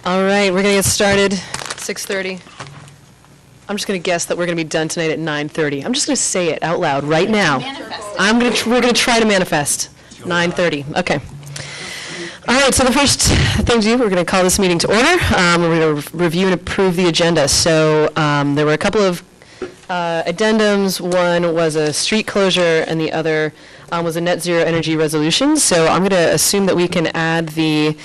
All right, we're going to get started. 6:30. I'm just going to guess that we're going to be done tonight at 9:30. I'm just going to say it out loud right now. We're going to try to manifest. 9:30. Okay. All right, so the first thing to do, we're going to call this meeting to order. We're going to review and approve the agenda. So there were a couple of addendums. One was a street closure, and the other was a net zero energy resolution. So I'm going to assume that we can add the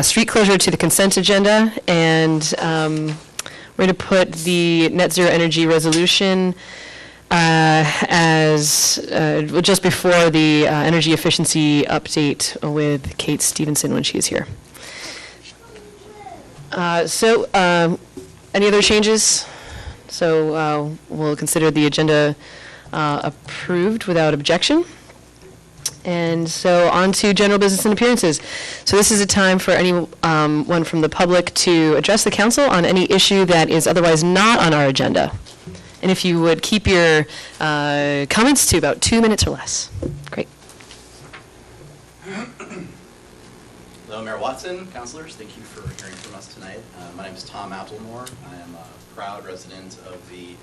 street closure to the consent agenda, and we're going to put the net zero energy resolution as just before the energy efficiency update with Kate Stevenson when she is here. Any other changes? So we'll consider the agenda approved without objection. And so on to general business and appearances. So this is a time for anyone from the public to address the council on any issue that is otherwise not on our agenda. And if you would keep your comments to about 2 minutes or less. Great. Hello, Mayor Watson, councilors. Thank you for hearing from us tonight. My name is Tom Applemore. I am a proud resident of the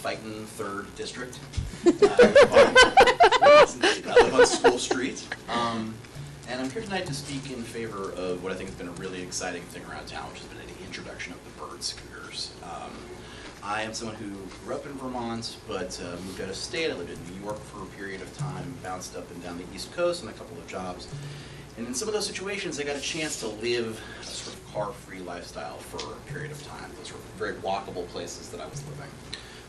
Fightin' 3rd District. I live on School Street. And I'm here tonight to speak in favor of what I think has been a really exciting thing around town, which has been the introduction of the bird scooters. I am someone who grew up in Vermont, but moved out of state. I lived in New York for a period of time, bounced up and down the East Coast on a couple of jobs. And in some of those situations, I got a chance to live a sort of car-free lifestyle for a period of time. Those were very walkable places that I was living.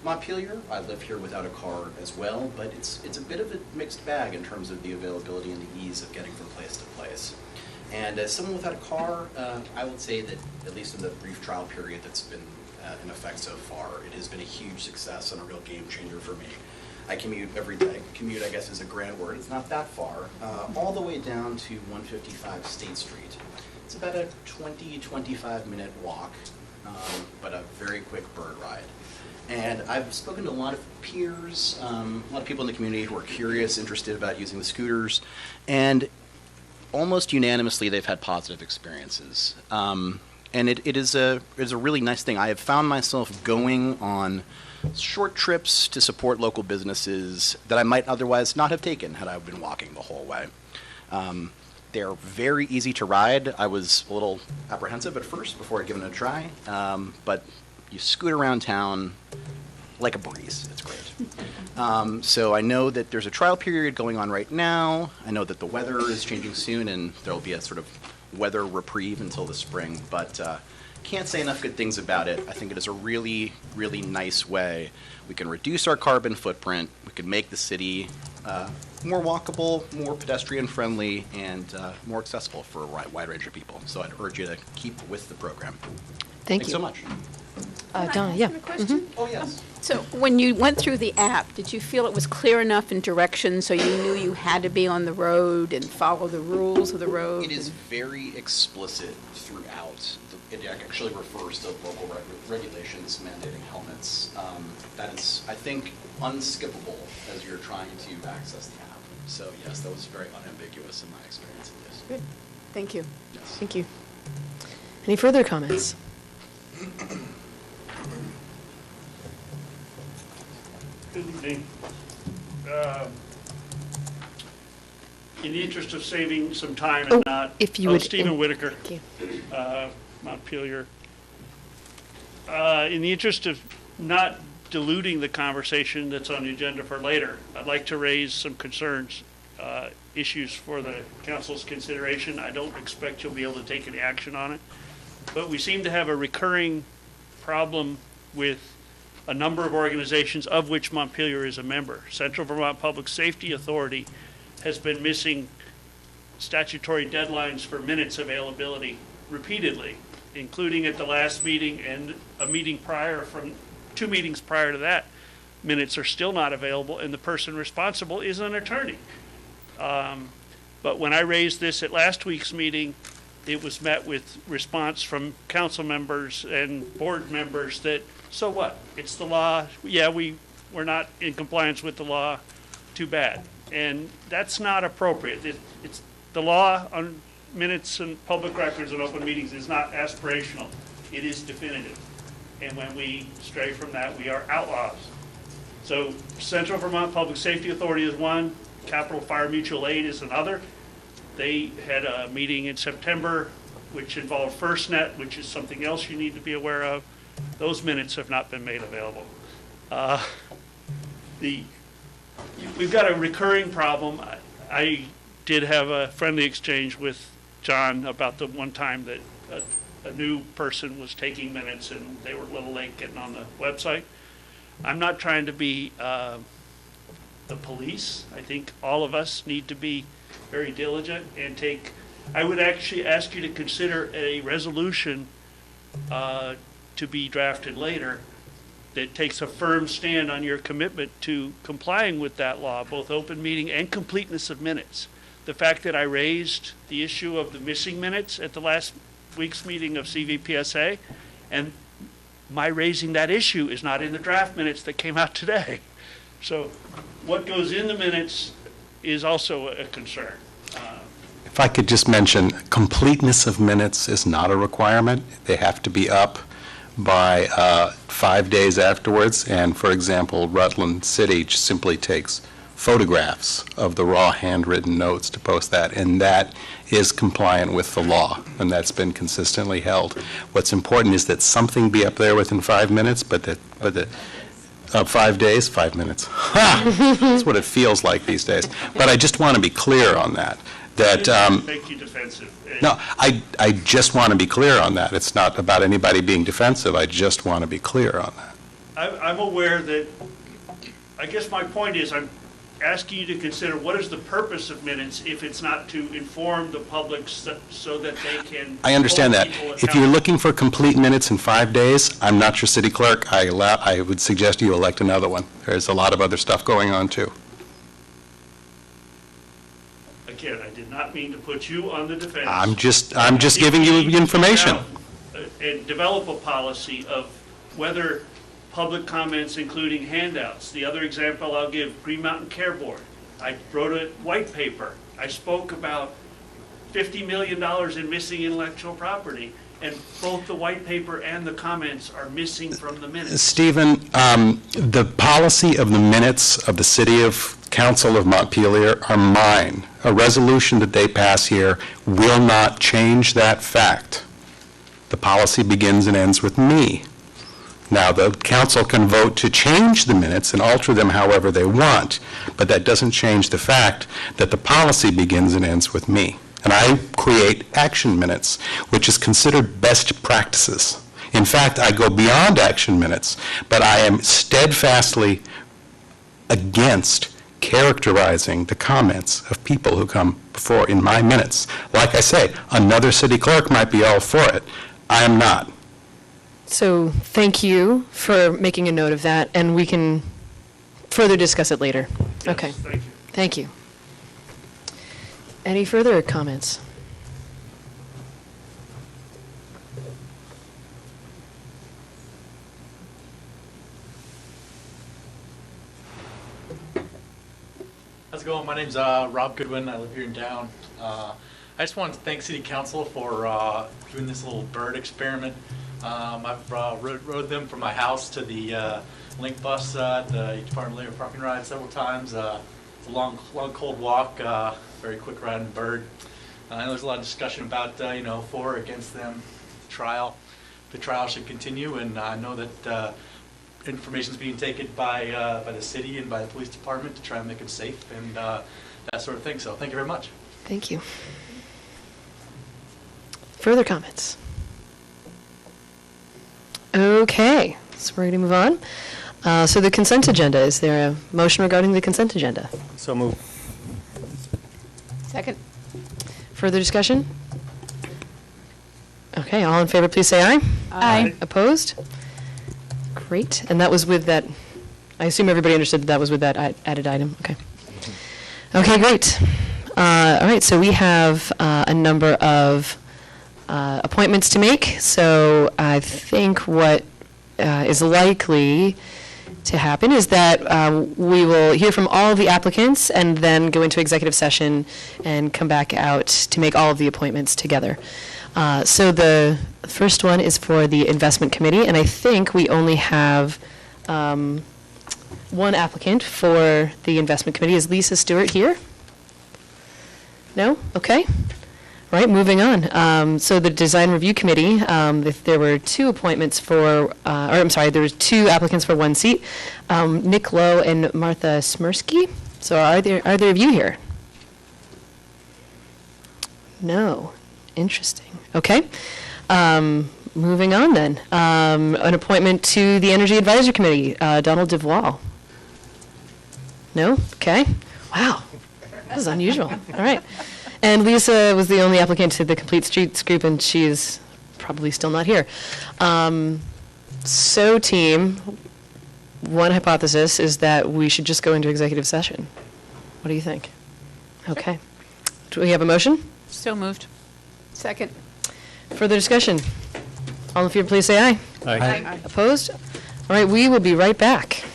Montpelier, I live here without a car as well, but it's a bit of a mixed bag in terms of the availability and the ease of getting from place to place. And as someone without a car, I would say that, at least in the brief trial period that's been in effect so far, it has been a huge success and a real game changer for me. I commute every day. Commute, I guess, is a grand word. It's not that far, all the way down to 155 State Street. It's about a 20-25 minute walk, but a very quick bird ride. And I've spoken to a lot of peers, a lot of people in the community who are curious, interested about using the scooters, and almost unanimously they've had positive experiences. And it is a really nice thing. I have found myself going on short trips to support local businesses that I might otherwise not have taken had I been walking the whole way. They're very easy to ride. I was a little apprehensive at first before I'd given it a try, but you scoot around town like a breeze. It's great. So I know that there's a trial period going on right now. I know that the weather is changing soon, and there will be a sort of weather reprieve until the spring, but can't say enough good things about it. I think it is a really, really nice way. We can reduce our carbon footprint. We can make the city more walkable, more pedestrian friendly, and more accessible for a wide range of people. So I'd urge you to keep with the program. Thanks so much. Donna, yeah. A question? Oh, yes. So when you went through the app, did you feel it was clear enough in direction so you knew you had to be on the road and follow the rules of the road? It is very explicit throughout. It actually refers to local regulations mandating helmets. That is, I think, unskippable as you're trying to access the app. So yes, that was very unambiguous in my experience. Yes. Good. Thank you. Yes. Thank you. Any further comments? Good evening. In the interest of saving some time and not, if you would, Stephen Whitaker, thank you. Montpelier. In the interest of not diluting the conversation that's on the agenda for later, I'd like to raise some concerns, issues for the council's consideration. I don't expect you'll be able to take any action on it, but we seem to have a recurring problem with a number of organizations, of which Montpelier is a member. Central Vermont Public Safety Authority has been missing statutory deadlines for minutes availability repeatedly, including at the last meeting and a meeting prior, from 2 meetings prior to that. Minutes are still not available, and the person responsible is an attorney. But when I raised this at last week's meeting, it was met with response from council members and board members that, so what? It's the law. Yeah, we're not in compliance with the law. Too bad. And that's not appropriate. the law on minutes and public records and open meetings is not aspirational. It is definitive. And when we stray from that, we are outlaws. So Central Vermont Public Safety Authority is one, Capital Fire Mutual Aid is another. They had a meeting in September which involved FirstNet, which is something else you need to be aware of. Those minutes have not been made available. We've got a recurring problem. I did have a friendly exchange with John about the one time that a new person was taking minutes and they were a little late getting on the website. I'm not trying to be the police. I think all of us need to be very diligent and I would actually ask you to consider a resolution to be drafted later that takes a firm stand on your commitment to complying with that law, both open meeting and completeness of minutes. The fact that I raised the issue of the missing minutes at the last week's meeting of CVPSA, and my raising that issue is not in the draft minutes that came out today. So what goes in the minutes is also a concern. If I could just mention, completeness of minutes is not a requirement. They have to be up by 5 days afterwards. And for example, Rutland City simply takes photographs of the raw handwritten notes to post that, and that is compliant with the law, and that's been consistently held. What's important is that something be up there within 5 minutes, but 5 days, 5 minutes. Ha! That's what it feels like these days. But I just want to be clear on that. Make you defensive. No, I just want to be clear on that. It's not about anybody being defensive. I just want to be clear on that. I'm aware that, I guess my point is, I'm asking you to consider what is the purpose of minutes if it's not to inform the public so that they can. I understand that. If you're looking for complete minutes in 5 days, I'm not your city clerk. I would suggest you elect another one. There's a lot of other stuff going on, too. Again, I did not mean to put you on the defense. I'm just giving you information. And develop a policy of whether public comments, including handouts. The other example I'll give, Green Mountain Care Board. I wrote a white paper. I spoke about $50 million in missing intellectual property, and both the white paper and the comments are missing from the minutes. Stephen, the policy of the minutes of the City Council of Montpelier are mine. A resolution that they pass here will not change that fact. The policy begins and ends with me. Now, the council can vote to change the minutes and alter them however they want, but that doesn't change the fact that the policy begins and ends with me. And I create action minutes, which is considered best practices. In fact, I go beyond action minutes, but I am steadfastly against characterizing the comments of people who come before in my minutes. Like I say, another city clerk might be all for it. I am not. So thank you for making a note of that, and we can further discuss it later. Yes, Okay. thank you. Thank you. Any further comments? How's it going? My name's Rob Goodwin. I live here in town. I just wanted to thank City Council for doing this little bird experiment. I've rode them from my house to the Link bus at the Department of Labor parking ride several times. It's a long, cold walk, very quick riding bird. I know there's a lot of discussion about, for or against them. The trial should continue, and I know that information's being taken by the city and by the police department to try and make it safe and that sort of thing. So thank you very much. Thank you. Further comments? Okay, so we're going to move on. So the consent agenda, is there a motion regarding the consent agenda? So move. Second. Further discussion? Okay, all in favor, please say aye. Aye. Opposed? Great, and that was with that, I assume everybody understood that was with that added item, okay. Okay, great. All right, so we have a number of appointments to make, so I think what is likely to happen is that we will hear from all of the applicants and then go into executive session and come back out to make all of the appointments together. So the first one is for the investment committee, and I think we only have one applicant for the investment committee. Is Lisa Stewart here? No? Okay. All right, moving on. So the design review committee, there were two appointments for, there was two applicants for one seat, Nick Lowe and Martha Smirsky. So are there of you here? No. Interesting. Okay. Moving on then. An appointment to the Energy Advisory Committee, Donald DeVois. No? Okay. Wow. This is unusual. All right. And Lisa was the only applicant to the Complete Streets group, and she is probably still not here. So team, one hypothesis is that we should just go into executive session. What do you think? Okay. Do we have a motion? So moved. Second. Further discussion? All in favor, please say aye. Aye. Opposed? All right, we will be right back.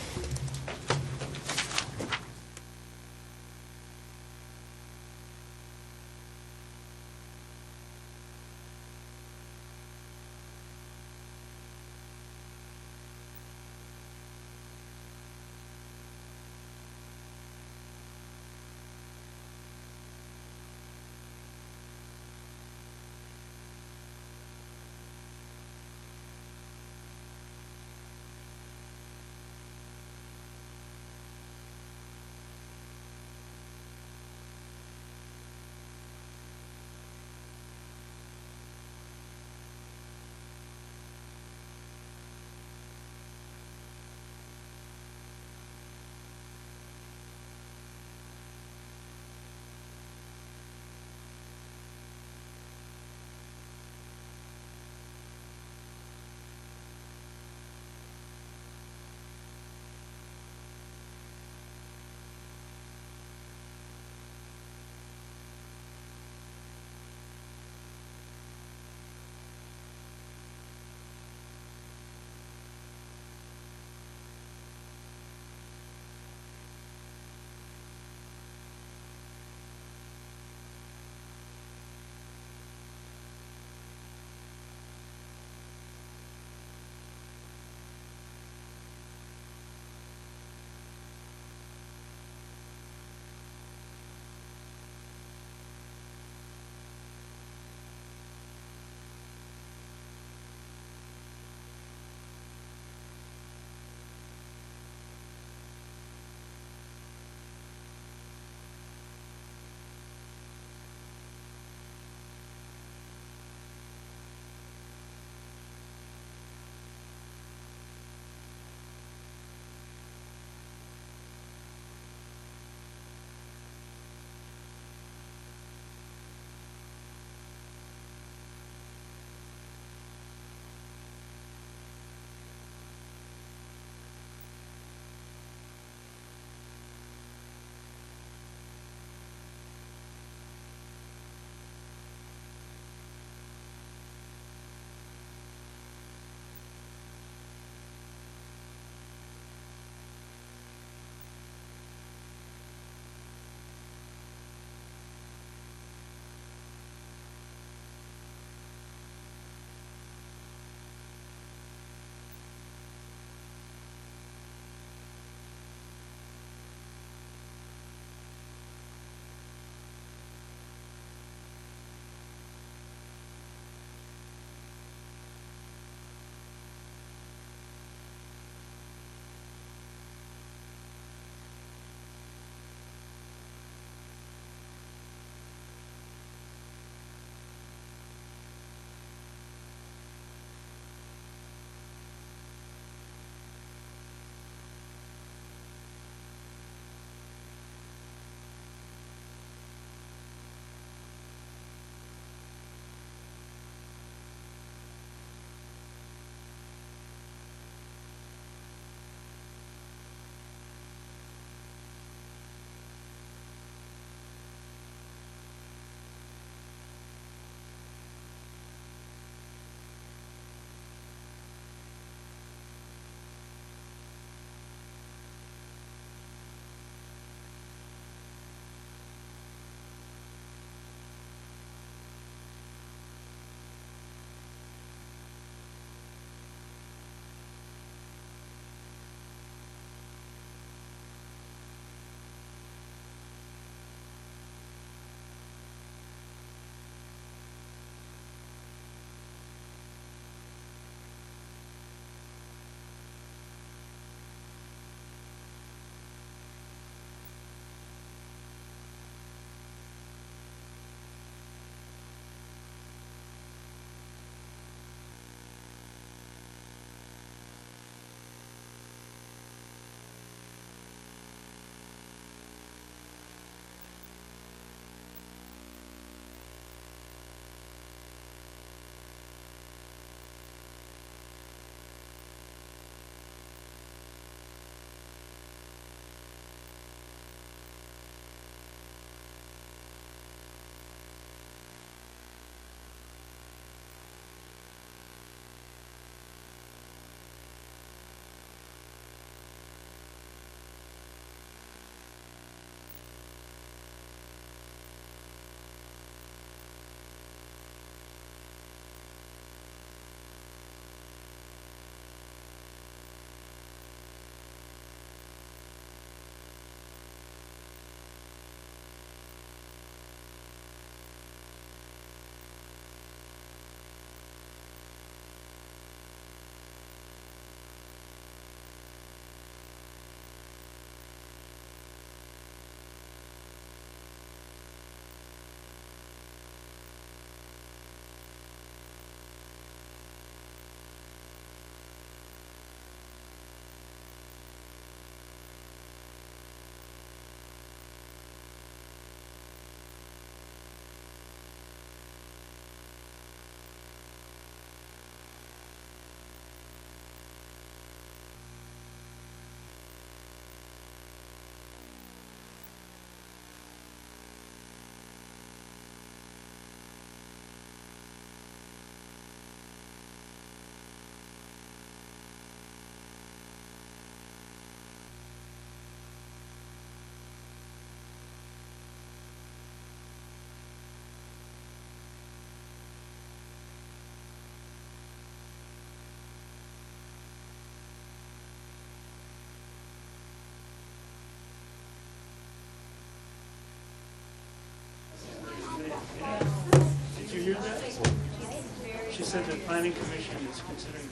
She said the planning commission is considering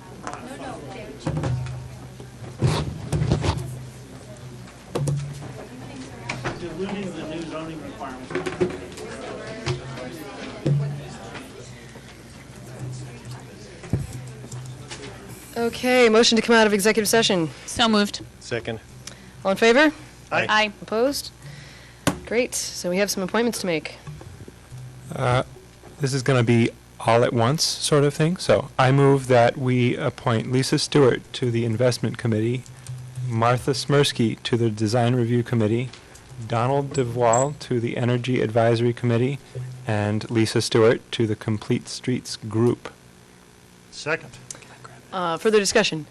diluting the new zoning requirements. Okay, motion to come out of executive session. So moved. Second. All in favor? Aye. Opposed? Great, so we have some appointments to make. This is going to be all at once sort of thing. So I move that we appoint Lisa Stewart to the Investment Committee, Martha Smirsky to the Design Review Committee, Donald DeVois to the Energy Advisory Committee, and Lisa Stewart to the Complete Streets Group. Second. Further discussion?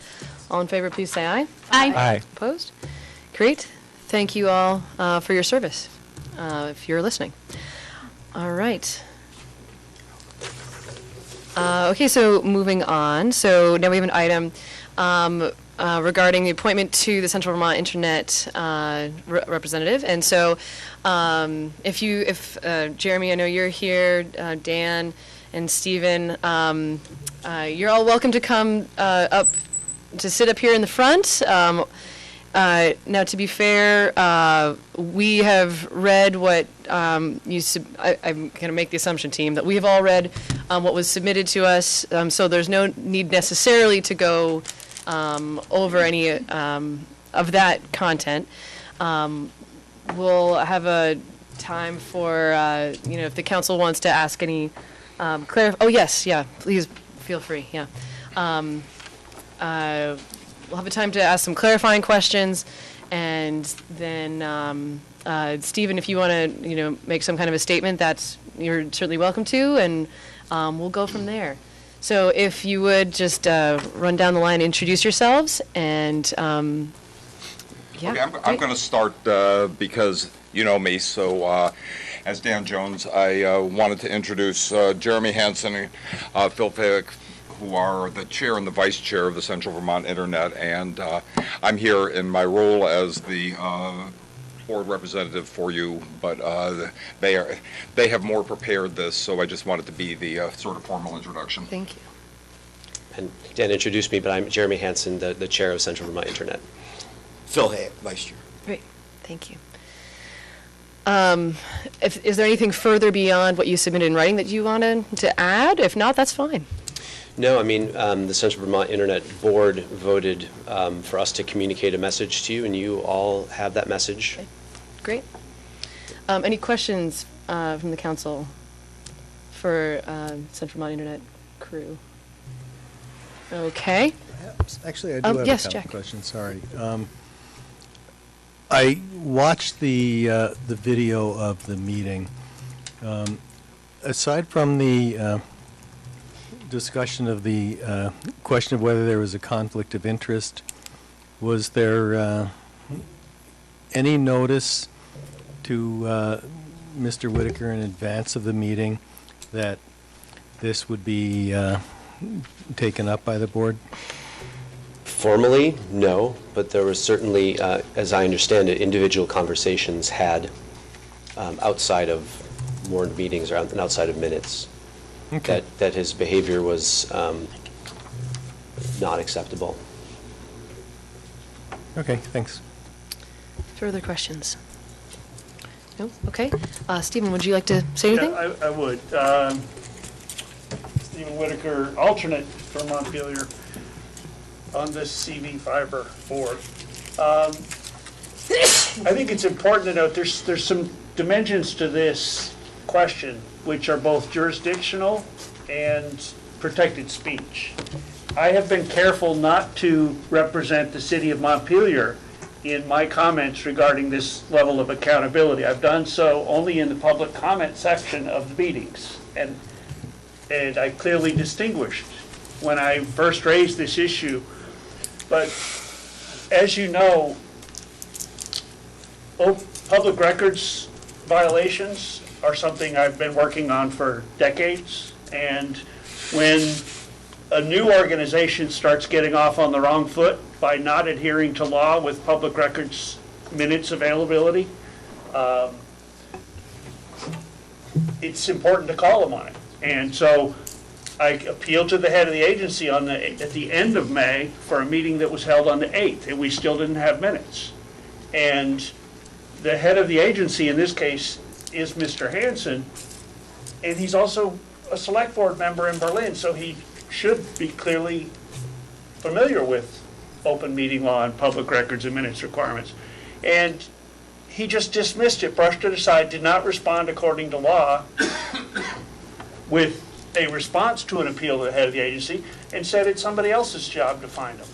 All in favor, please say aye. Aye. Aye. Opposed? Great. Thank you all for your service, if you're listening. All right. Okay, so moving on. So now we have an item regarding the appointment to the Central Vermont Internet representative. And so if Jeremy, I know you're here, Dan and Stephen, you're all welcome to come up to sit up here in the front. Now, to be fair, we have read what I'm going to make the assumption, team, that we have all read what was submitted to us, so there's no need necessarily to go over any of that content. We'll have a time for, if the council wants to ask any oh, yes, yeah, please feel free, yeah. We'll have a time to ask some clarifying questions, and then Stephen, if you want to, make some kind of a statement, you're certainly welcome to, and we'll go from there. So if you would just run down the line, introduce yourselves, and yeah. Okay, I'm great. going to start because you know me. So as Dan Jones, I wanted to introduce Jeremy Hansen and Phil Fick, who are the chair and the vice chair of the Central Vermont Internet, and I'm here in my role as the board representative for you, but they have more prepared this, so I just wanted to be the sort of formal introduction. Thank you. And Dan introduced me, but I'm Jeremy Hansen, the chair of Central Vermont Internet. Phil Hay, vice chair. Great, thank you. Is there anything further beyond what you submitted in writing that you wanted to add? If not, that's fine. No, I mean, the Central Vermont Internet Board voted for us to communicate a message to you, and you all have that message. Okay. Great. Any questions from the council for Central Vermont Internet crew? Okay. Perhaps. Actually, I do have yes, a couple Jack. questions. Sorry. I watched the video of the meeting. Aside from the discussion of the question of whether there was a conflict of interest, was there any notice to Mr. Whitaker in advance of the meeting that this would be taken up by the board? Formally, no, but there was certainly, as I understand it, individual conversations had outside of warned meetings or outside of minutes. Okay. That his behavior was not acceptable. Okay, thanks. Further questions? No? Okay. Stephen, would you like to say anything? Yeah, I would. Stephen Whitaker, alternate for Montpelier on this CV Fiber board. I think it's important to note there's some dimensions to this question which are both jurisdictional and protected speech. I have been careful not to represent the city of Montpelier in my comments regarding this level of accountability. I've done so only in the public comment section of the meetings. And I clearly distinguished when I first raised this issue. But as you know, public records violations are something I've been working on for decades. And when a new organization starts getting off on the wrong foot by not adhering to law with public records minutes availability, it's important to call them on it. And so I appealed to the head of the agency at the end of May for a meeting that was held on the 8th, and we still didn't have minutes. And the head of the agency in this case is Mr. Hansen, and he's also a select board member in Berlin, so he should be clearly familiar with open meeting law and public records and minutes requirements. And he just dismissed it, brushed it aside, did not respond according to law with a response to an appeal to the head of the agency, and said it's somebody else's job to find them.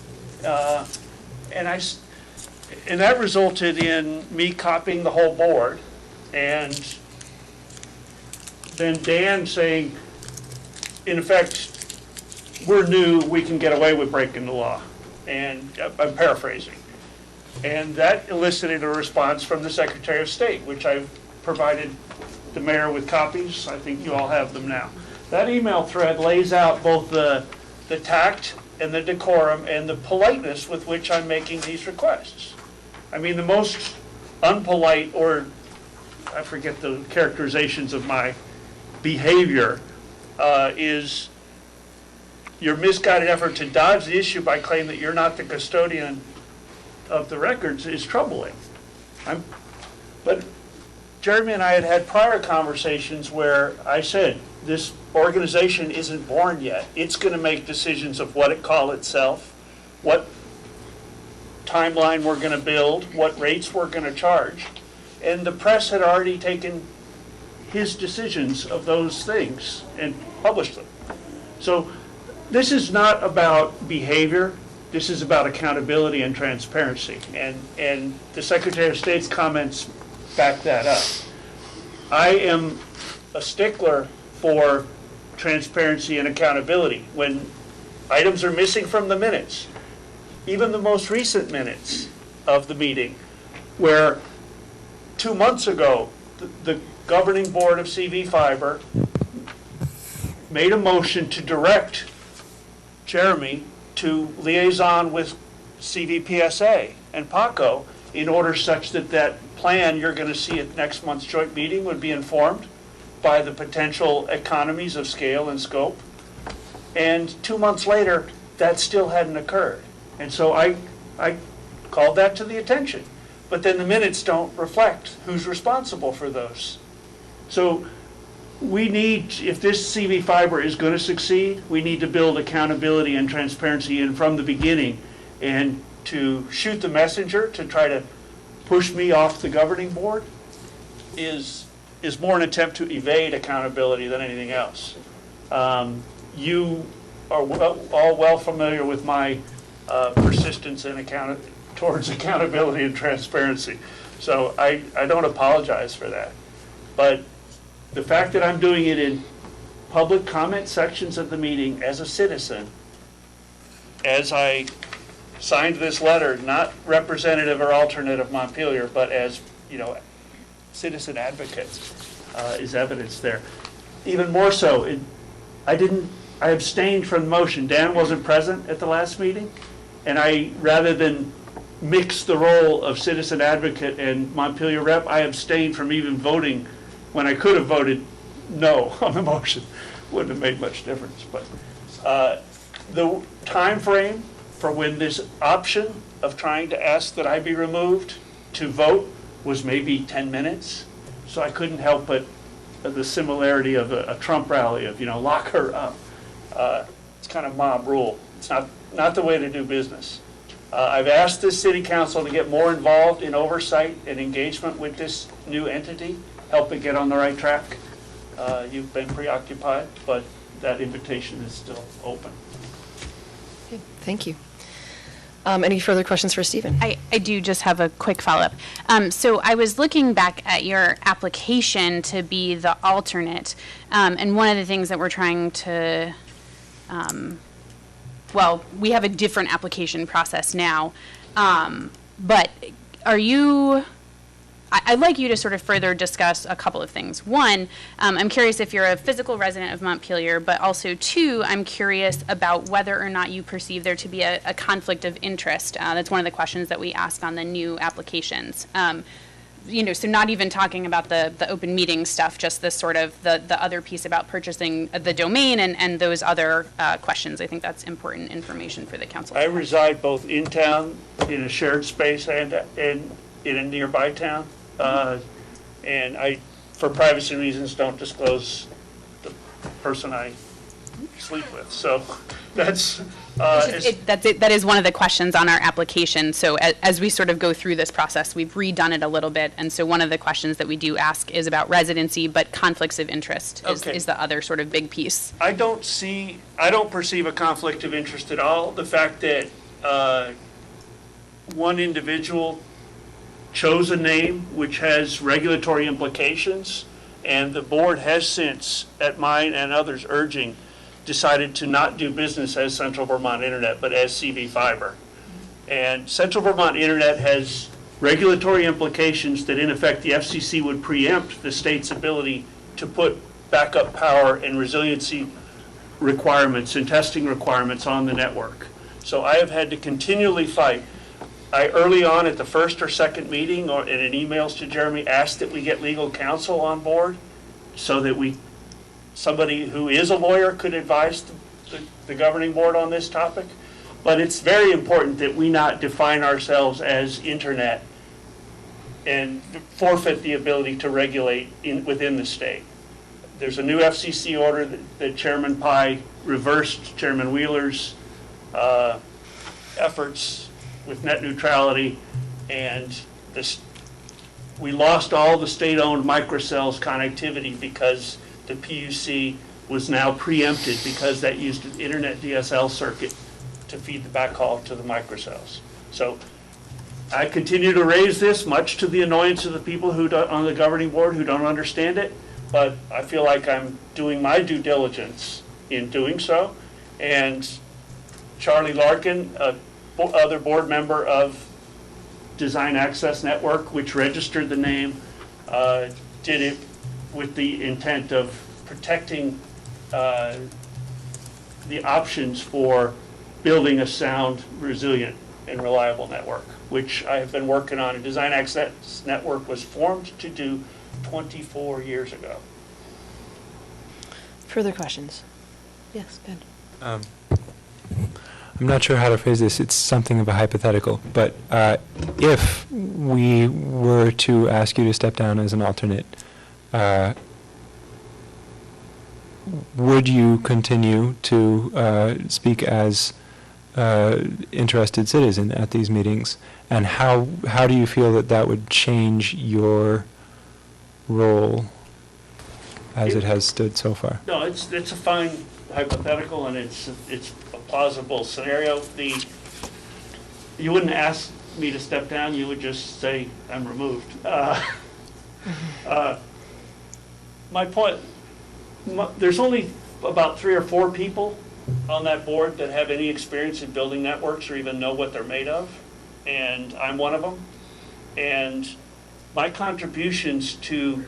And that resulted in me copying the whole board, and then Dan saying, in effect, we're new, we can get away with breaking the law. And I'm paraphrasing. And that elicited a response from the Secretary of State, which I've provided the mayor with copies. I think you all have them now. That email thread lays out both the tact and the decorum and the politeness with which I'm making these requests. I mean, the most unpolite, or I forget the characterizations of my behavior, is your misguided effort to dodge the issue by claiming that you're not the custodian of the records is troubling. But Jeremy and I had prior conversations where I said, this organization isn't born yet. It's going to make decisions of what it call itself, what timeline we're going to build, what rates we're going to charge. And the press had already taken his decisions of those things and published them. So this is not about behavior. This is about accountability and transparency. And the Secretary of State's comments back that up. I am a stickler for transparency and accountability. When items are missing from the minutes, even the most recent minutes of the meeting, where 2 months ago, the governing board of CV Fiber made a motion to direct Jeremy to liaison with CVPSA and PACO in order such that that plan you're going to see at next month's joint meeting would be informed by the potential economies of scale and scope. And 2 months later, that still hadn't occurred. And so I called that to the attention. But then the minutes don't reflect who's responsible for those. So we need, if this CV Fiber is going to succeed, we need to build accountability and transparency in from the beginning. And to shoot the messenger to try to push me off the governing board is more an attempt to evade accountability than anything else. You are all well familiar with my persistence in towards accountability and transparency. So I don't apologize for that. But the fact that I'm doing it in public comment sections of the meeting as a citizen, as I signed this letter, not representative or alternate of Montpelier, but as, citizen advocate, is evidence there. Even more so, I abstained from the motion. Dan wasn't present at the last meeting, and rather than mix the role of citizen advocate and Montpelier rep, I abstained from even voting when I could have voted no on the motion. Wouldn't have made much difference. But the time frame for when this option of trying to ask that I be removed to vote was maybe 10 minutes. So I couldn't help but the similarity of a Trump rally of, lock her up. It's kind of mob rule. It's not the way to do business. I've asked this city council to get more involved in oversight and engagement with this new entity, help it get on the right track. You've been preoccupied, but that invitation is still open. Okay, thank you. Any further questions for Stephen? I do just have a quick follow-up. So I was looking back at your application to be the alternate, and one of the things that we're trying to, we have a different application process now, but are you, I'd like you to sort of further discuss a couple of things. One, I'm curious if you're a physical resident of Montpelier, but also two, I'm curious about whether or not you perceive there to be a conflict of interest. That's one of the questions that we ask on the new applications. so not even talking about the open meeting stuff, just this sort of the other piece about purchasing the domain and those other questions. I think that's important information for the council. I reside both in town, in a shared space, and in a nearby town. And I, for privacy reasons, don't disclose the person I sleep with. So that's that is one of the questions on our application. So as we sort of go through this process, we've redone it a little bit. And so one of the questions that we do ask is about residency, but conflicts of interest is the other sort of big piece. I don't perceive a conflict of interest at all. The fact that one individual chose a name which has regulatory implications, and the board has since, at mine and others' urging, decided to not do business as Central Vermont Internet, but as CV Fiber. And Central Vermont Internet has regulatory implications that, in effect, the FCC would preempt the state's ability to put backup power and resiliency requirements and testing requirements on the network. So I have had to continually fight. I early on at the first or second meeting or in emails to Jeremy asked that we get legal counsel on board so that somebody who is a lawyer could advise the governing board on this topic. But it's very important that we not define ourselves as internet and forfeit the ability to regulate within the state. There's a new FCC order that Chairman Pai reversed Chairman Wheeler's efforts with net neutrality, and we lost all the state-owned microcells connectivity because the PUC was now preempted because that used an internet DSL circuit to feed the backhaul to the microcells. So I continue to raise this, much to the annoyance of the people on the governing board who don't understand it, but I feel like I'm doing my due diligence in doing so. And Charlie Larkin, other board member of Design Access Network, which registered the name, did it with the intent of protecting the options for building a sound, resilient, and reliable network, which I have been working on. A Design Access Network was formed to do 24 years ago. Further questions? Yes, Ben. I'm not sure how to phrase this. It's something of a hypothetical. But if we were to ask you to step down as an alternate, would you continue to speak as interested citizen at these meetings? And how do you feel that would change your role as it has stood so far? No, it's a fine hypothetical, and it's a plausible scenario. You wouldn't ask me to step down, you would just say I'm removed. My point, there's only about 3 or 4 people on that board that have any experience in building networks or even know what they're made of, and I'm one of them. And my contributions to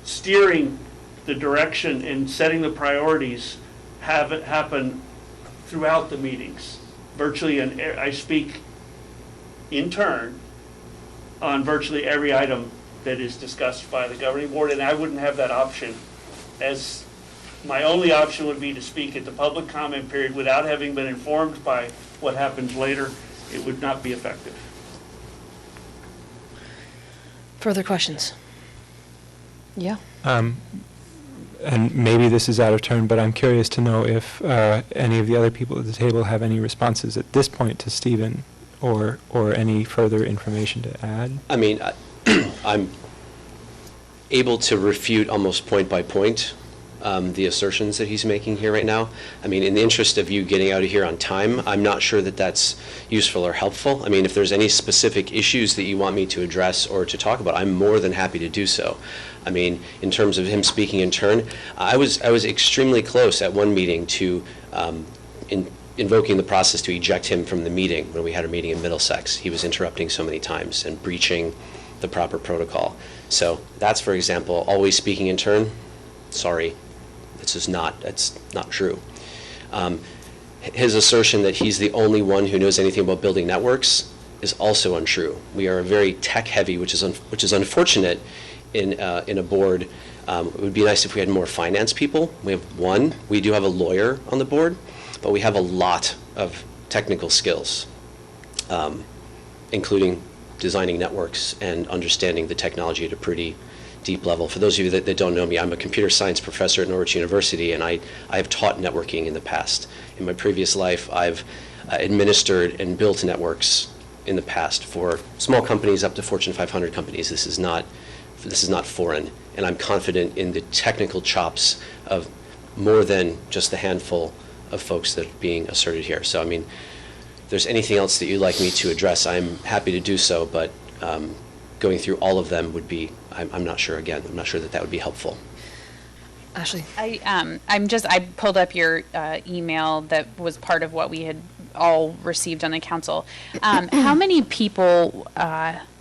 steering the direction and setting the priorities have it happen throughout the meetings. Virtually, and I speak in turn on virtually every item that is discussed by the governing board, and I wouldn't have that option. As my only option would be to speak at the public comment period without having been informed by what happens later. It would not be effective. Further questions? Yeah. And maybe this is out of turn, but I'm curious to know if any of the other people at the table have any responses at this point to Stephen, or any further information to add. I mean, I'm able to refute almost point by point the assertions that he's making here right now. I mean, in the interest of you getting out of here on time, I'm not sure that that's useful or helpful. I mean, if there's any specific issues that you want me to address or to talk about, I'm more than happy to do so. I mean, in terms of him speaking in turn, I was extremely close at one meeting to invoking the process to eject him from the meeting when we had a meeting in Middlesex. He was interrupting so many times and breaching the proper protocol. So that's, for example, always speaking in turn. Sorry, that's not true. His assertion that he's the only one who knows anything about building networks, is also untrue. We are very tech-heavy, which is unfortunate in a board. It would be nice if we had more finance people. We have one. We do have a lawyer on the board, but we have a lot of technical skills, including designing networks and understanding the technology at a pretty deep level. For those of you that don't know me, I'm a computer science professor at Norwich University, and I have taught networking in the past. In my previous life, I've administered and built networks in the past for small companies up to Fortune 500 companies. This is not foreign, and I'm confident in the technical chops of more than just the handful of folks that are being asserted here. So, I mean, if there's anything else that you'd like me to address, I'm happy to do so, but going through all of them would be, I'm not sure, again, I'm not sure that would be helpful. Ashley? I pulled up your email that was part of what we had all received on the council. How many people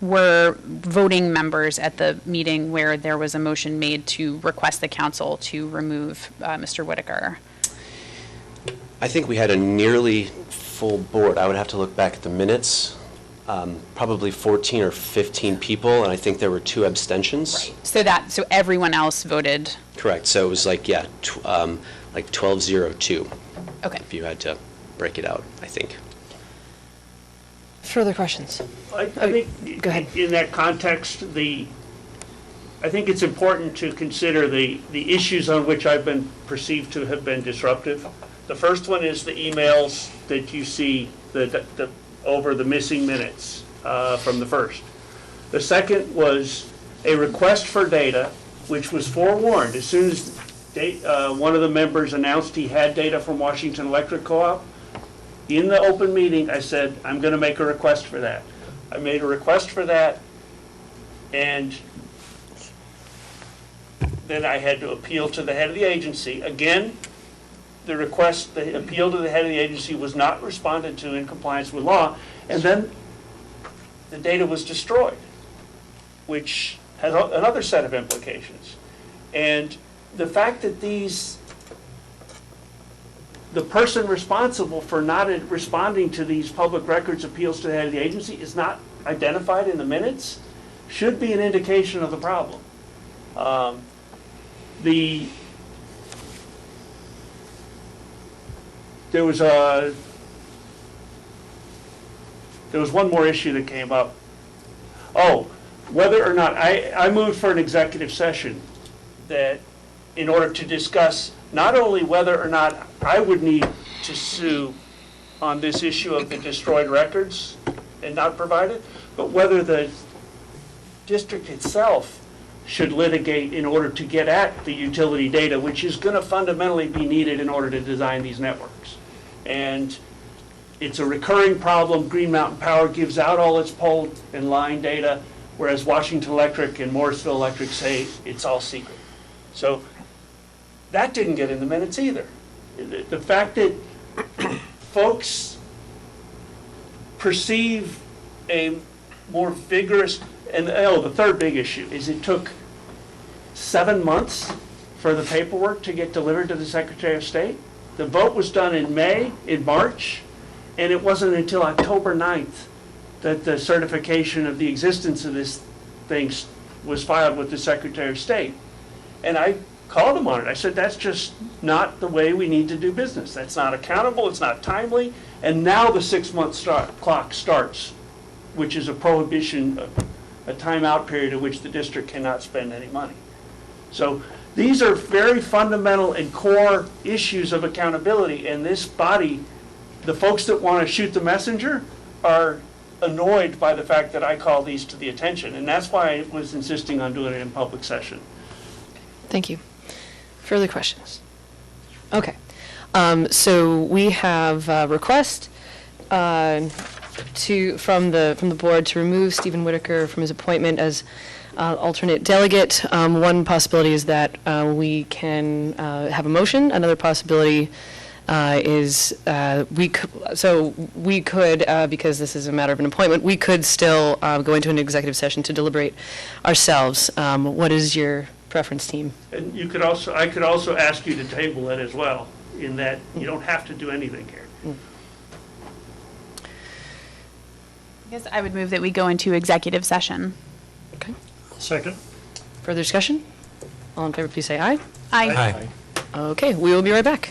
were voting members at the meeting where there was a motion made to request the council to remove Mr. Whitaker? I think we had a nearly full board. I would have to look back at the minutes. Probably 14 or 15 people, and I think there were 2 abstentions. Right. So everyone else voted? Correct. So it was like 12-0-2. Okay. If you had to break it out, I think. Further questions? I think go ahead. In that context, I think it's important to consider the issues on which I've been perceived to have been disruptive. The first one is the emails that you see over the missing minutes from the first. The second was a request for data, which was forewarned. As soon as one of the members announced he had data from Washington Electric Co-op, in the open meeting, I said, I'm going to make a request for that. I made a request for that, and then I had to appeal to the head of the agency. Again, the appeal to the head of the agency was not responded to in compliance with law, and then the data was destroyed, which has another set of implications. And the fact that the person responsible for not responding to these public records appeals to the head of the agency is not identified in the minutes should be an indication of the problem. There was one more issue that came up. Oh, whether or not I moved for an executive session that in order to discuss not only whether or not I would need to sue on this issue of the destroyed records and not provided, but whether the district itself should litigate in order to get at the utility data, which is going to fundamentally be needed in order to design these networks. And it's a recurring problem. Green Mountain Power gives out all its pole and line data, whereas Washington Electric and Morrisville Electric say it's all secret. So that didn't get in the minutes either. The fact that folks perceive a more vigorous, and the third big issue is it took 7 months for the paperwork to get delivered to the Secretary of State. The vote was done in March, and it wasn't until October 9th that the certification of the existence of this thing was filed with the Secretary of State. And I called him on it. I said, that's just not the way we need to do business. That's not accountable, it's not timely, and now the 6-month clock starts, which is a prohibition, a timeout period in which the district cannot spend any money. So these are very fundamental and core issues of accountability, and this body, the folks that want to shoot the messenger, are annoyed by the fact that I call these to the attention, and that's why I was insisting on doing it in public session. Thank you. Further questions? Okay. So we have a request from the board to remove Stephen Whitaker from his appointment as alternate delegate. One possibility is that we can have a motion. Another possibility is we could, because this is a matter of an appointment, we could still go into an executive session to deliberate ourselves. What is your preference, team? And I could also ask you to table it as well, in that you don't have to do anything here. guess I would move that we go into executive session. Okay. Second. Further discussion? All in favor, please say aye. Aye. Okay, we will be right back.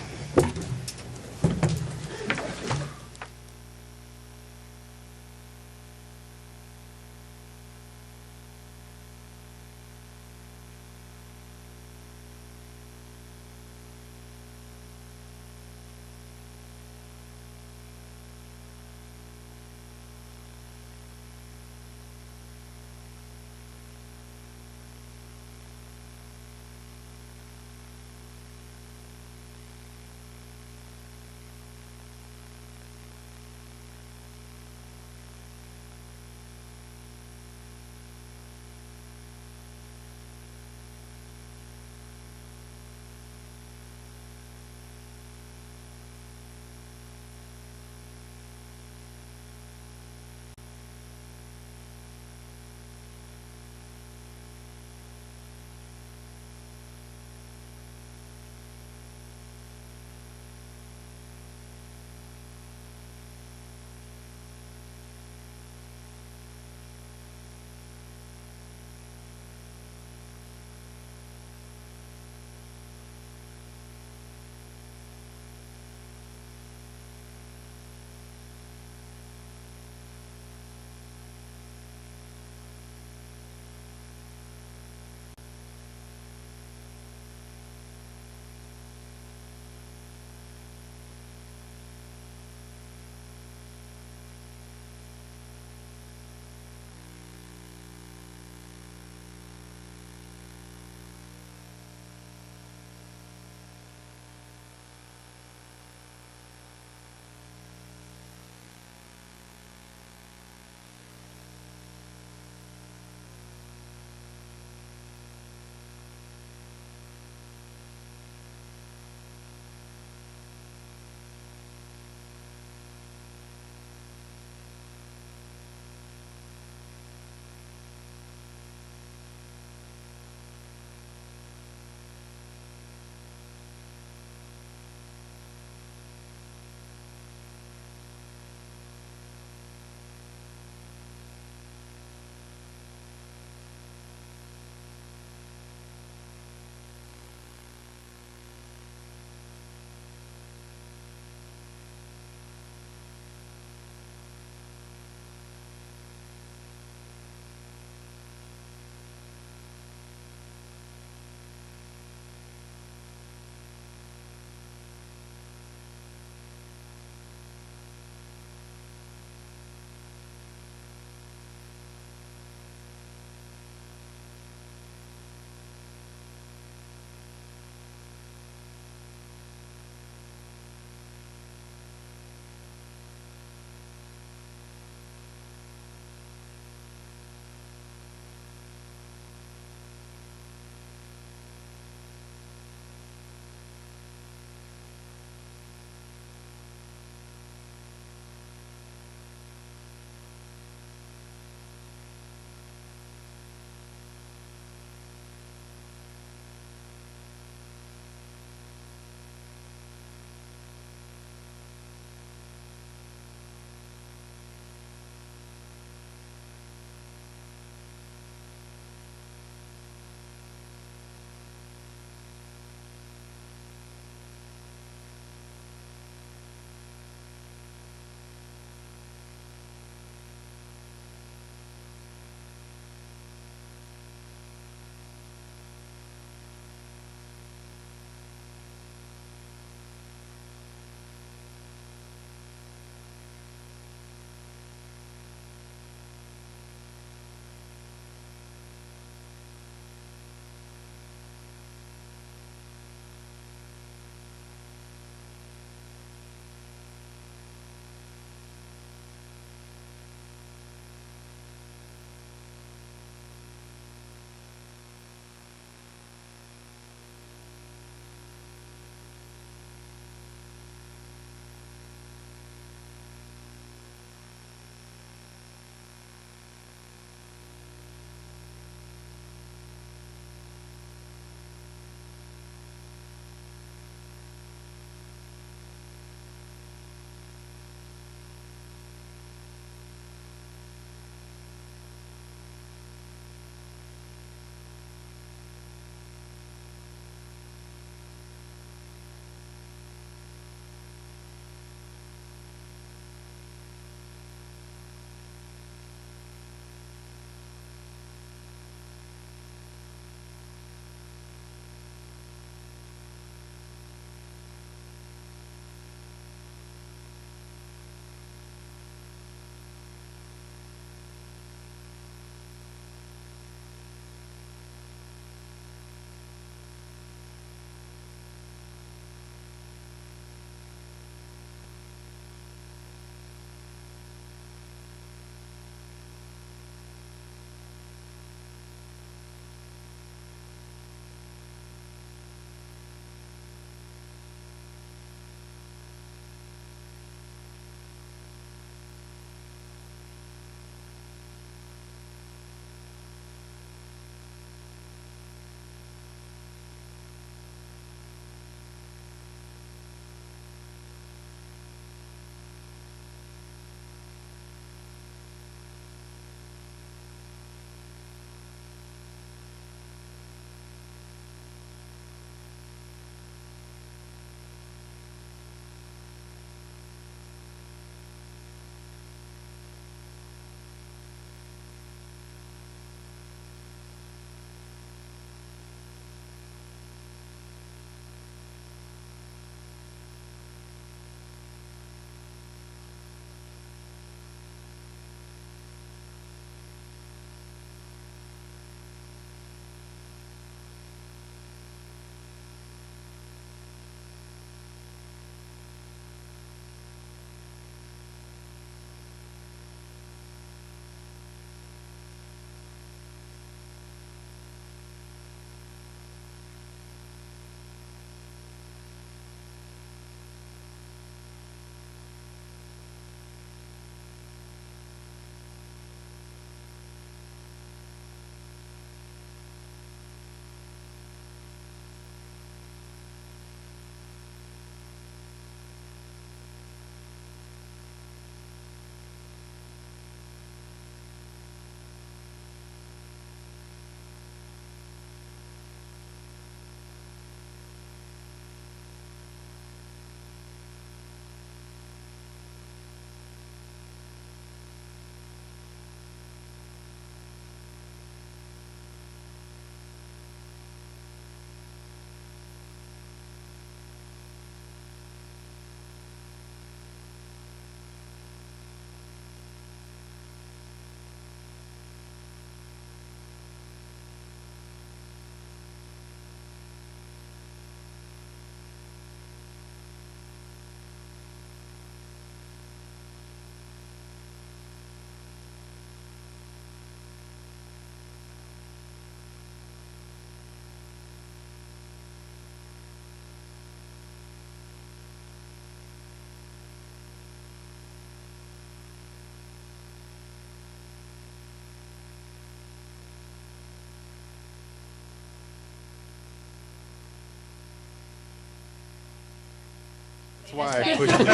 That's why I pushed it.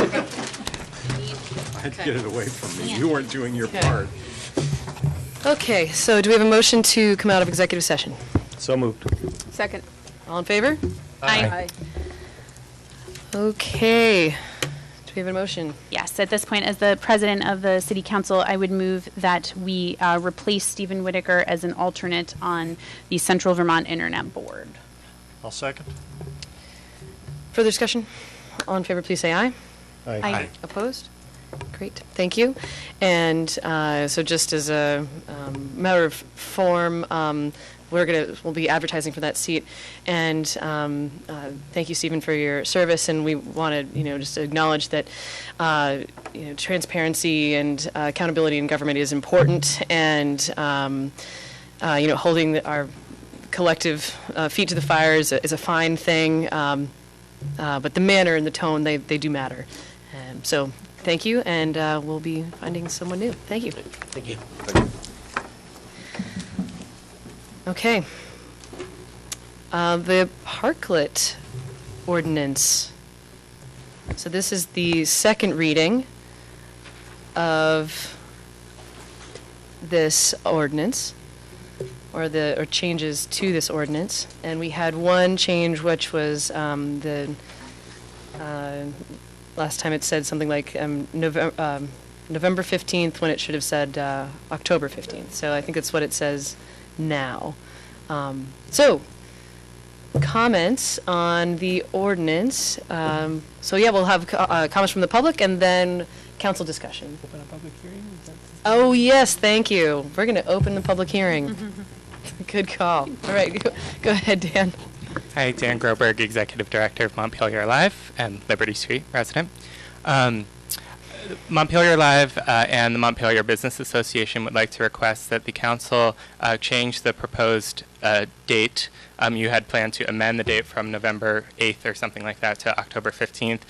I had to get it away from me. You weren't doing your part. Okay, so do we have a motion to come out of executive session? So moved. Second. All in favor? Aye. Okay. Do we have a motion? Yes, at this point, as the president of the city council, I would move that we replace Stephen Whitaker as an alternate on the Central Vermont Internet Board. I'll second. Further discussion? All in favor, please say aye. Aye. Opposed? Great, thank you. And so just as a matter of form, we'll be advertising for that seat. And thank you, Stephen, for your service. And we want to, just acknowledge that, transparency and accountability in government is important. And, holding our collective feet to the fire is a fine thing. But the manner and the tone, they do matter. So thank you, and we'll be finding someone new. Thank you. Thank you. Okay. The parklet ordinance. So this is the second reading of this ordinance, or changes to this ordinance. And we had one change, which was last time it said something like November 15th, when it should have said October 15th. So I think that's what it says now. So, comments on the ordinance. We'll have comments from the public and then council discussion. Open a public hearing? Oh, yes, thank you. We're going to open the public hearing. Good call. All right, go ahead, Dan. Hi, Dan Groberg, Executive Director of Montpelier Live and Liberty Street resident. Montpelier Live and the Montpelier Business Association would like to request that the council change the proposed date. You had planned to amend the date from November 8th or something like that to October 15th.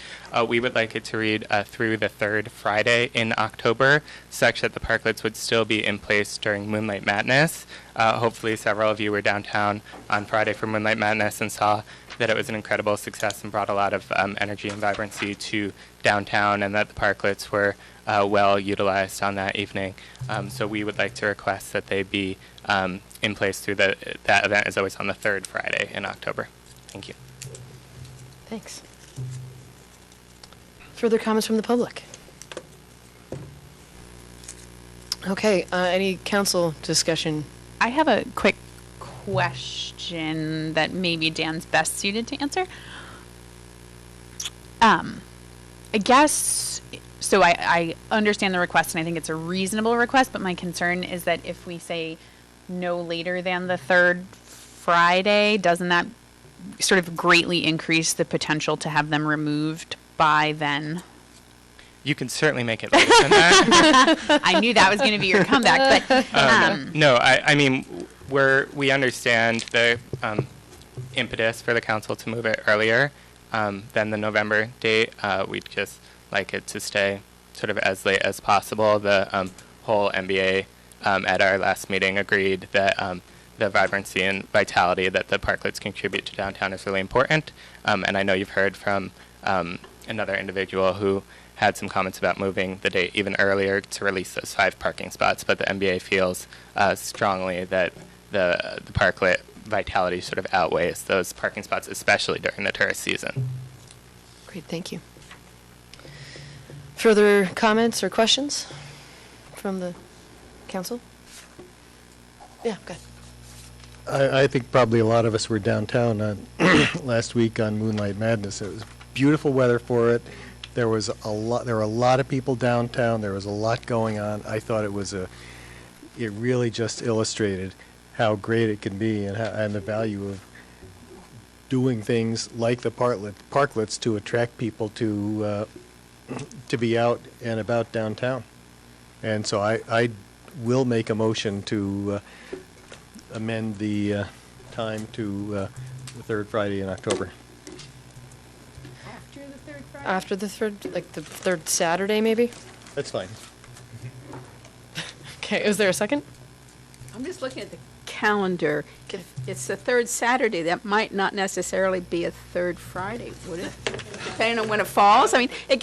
We would like it to read through the third Friday in October, such that the parklets would still be in place during Moonlight Madness. Hopefully several of you were downtown on Friday for Moonlight Madness and saw that it was an incredible success and brought a lot of energy and vibrancy to downtown, and that the parklets were well utilized on that evening. So we would like to request that they be in place through that event is always on the third Friday in October. Thank you. Thanks. Further comments from the public? Okay, any council discussion? I have a quick question that maybe Dan's best suited to answer. I guess, so I understand the request, and I think it's a reasonable request, but my concern is that if we say no later than the third Friday, doesn't that sort of greatly increase the potential to have them removed by then? You can certainly make it later than that. I knew that was going to be your comeback, but no, I mean, we understand the impetus for the council to move it earlier than the November date. We'd just like it to stay sort of as late as possible. The whole MBA at our last meeting agreed that the vibrancy and vitality that the parklets contribute to downtown is really important. And I know you've heard from another individual who had some comments about moving the date even earlier to release those 5 parking spots, but the MBA feels strongly that the parklet vitality sort of outweighs those parking spots, especially during the tourist season. Great, thank you. Further comments or questions from the council? Yeah, go ahead. I think probably a lot of us were downtown last week on Moonlight Madness. It was beautiful weather for it. There were a lot of people downtown. There was a lot going on. I thought it really just illustrated how great it can be and the value of doing things like the parklets to attract people to be out and about downtown. And so I will make a motion to amend the time to the third Friday in October. After the third Friday? After the third, like the third Saturday, maybe? That's fine. Okay, is there a second? I'm just looking at the calendar, if it's the third Saturday, that might not necessarily be a third Friday, would it? Depending on when it falls. I mean, I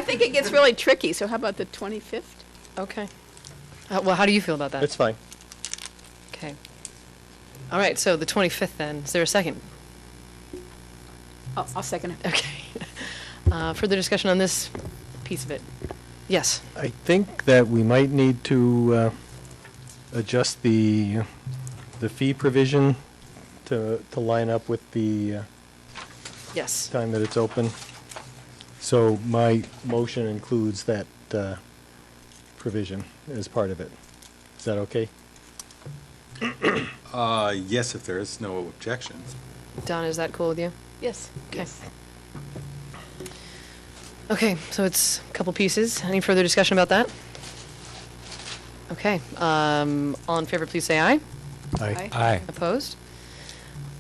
think it gets really tricky, so how about the 25th? Okay. Well, how do you feel about that? That's fine. Okay. All right, so the 25th then. Is there a second? I'll second it. Okay. Further discussion on this piece of it? Yes. I think that we might need to adjust the fee provision to line up with the Yes. time that it's open. So my motion includes that provision as part of it. Is that okay? Yes, if there is no objection. Donna, is that cool with you? Yes. Okay. Okay, so it's a couple pieces. Any further discussion about that? Okay. All in favor, please say aye. Aye. Aye. Opposed?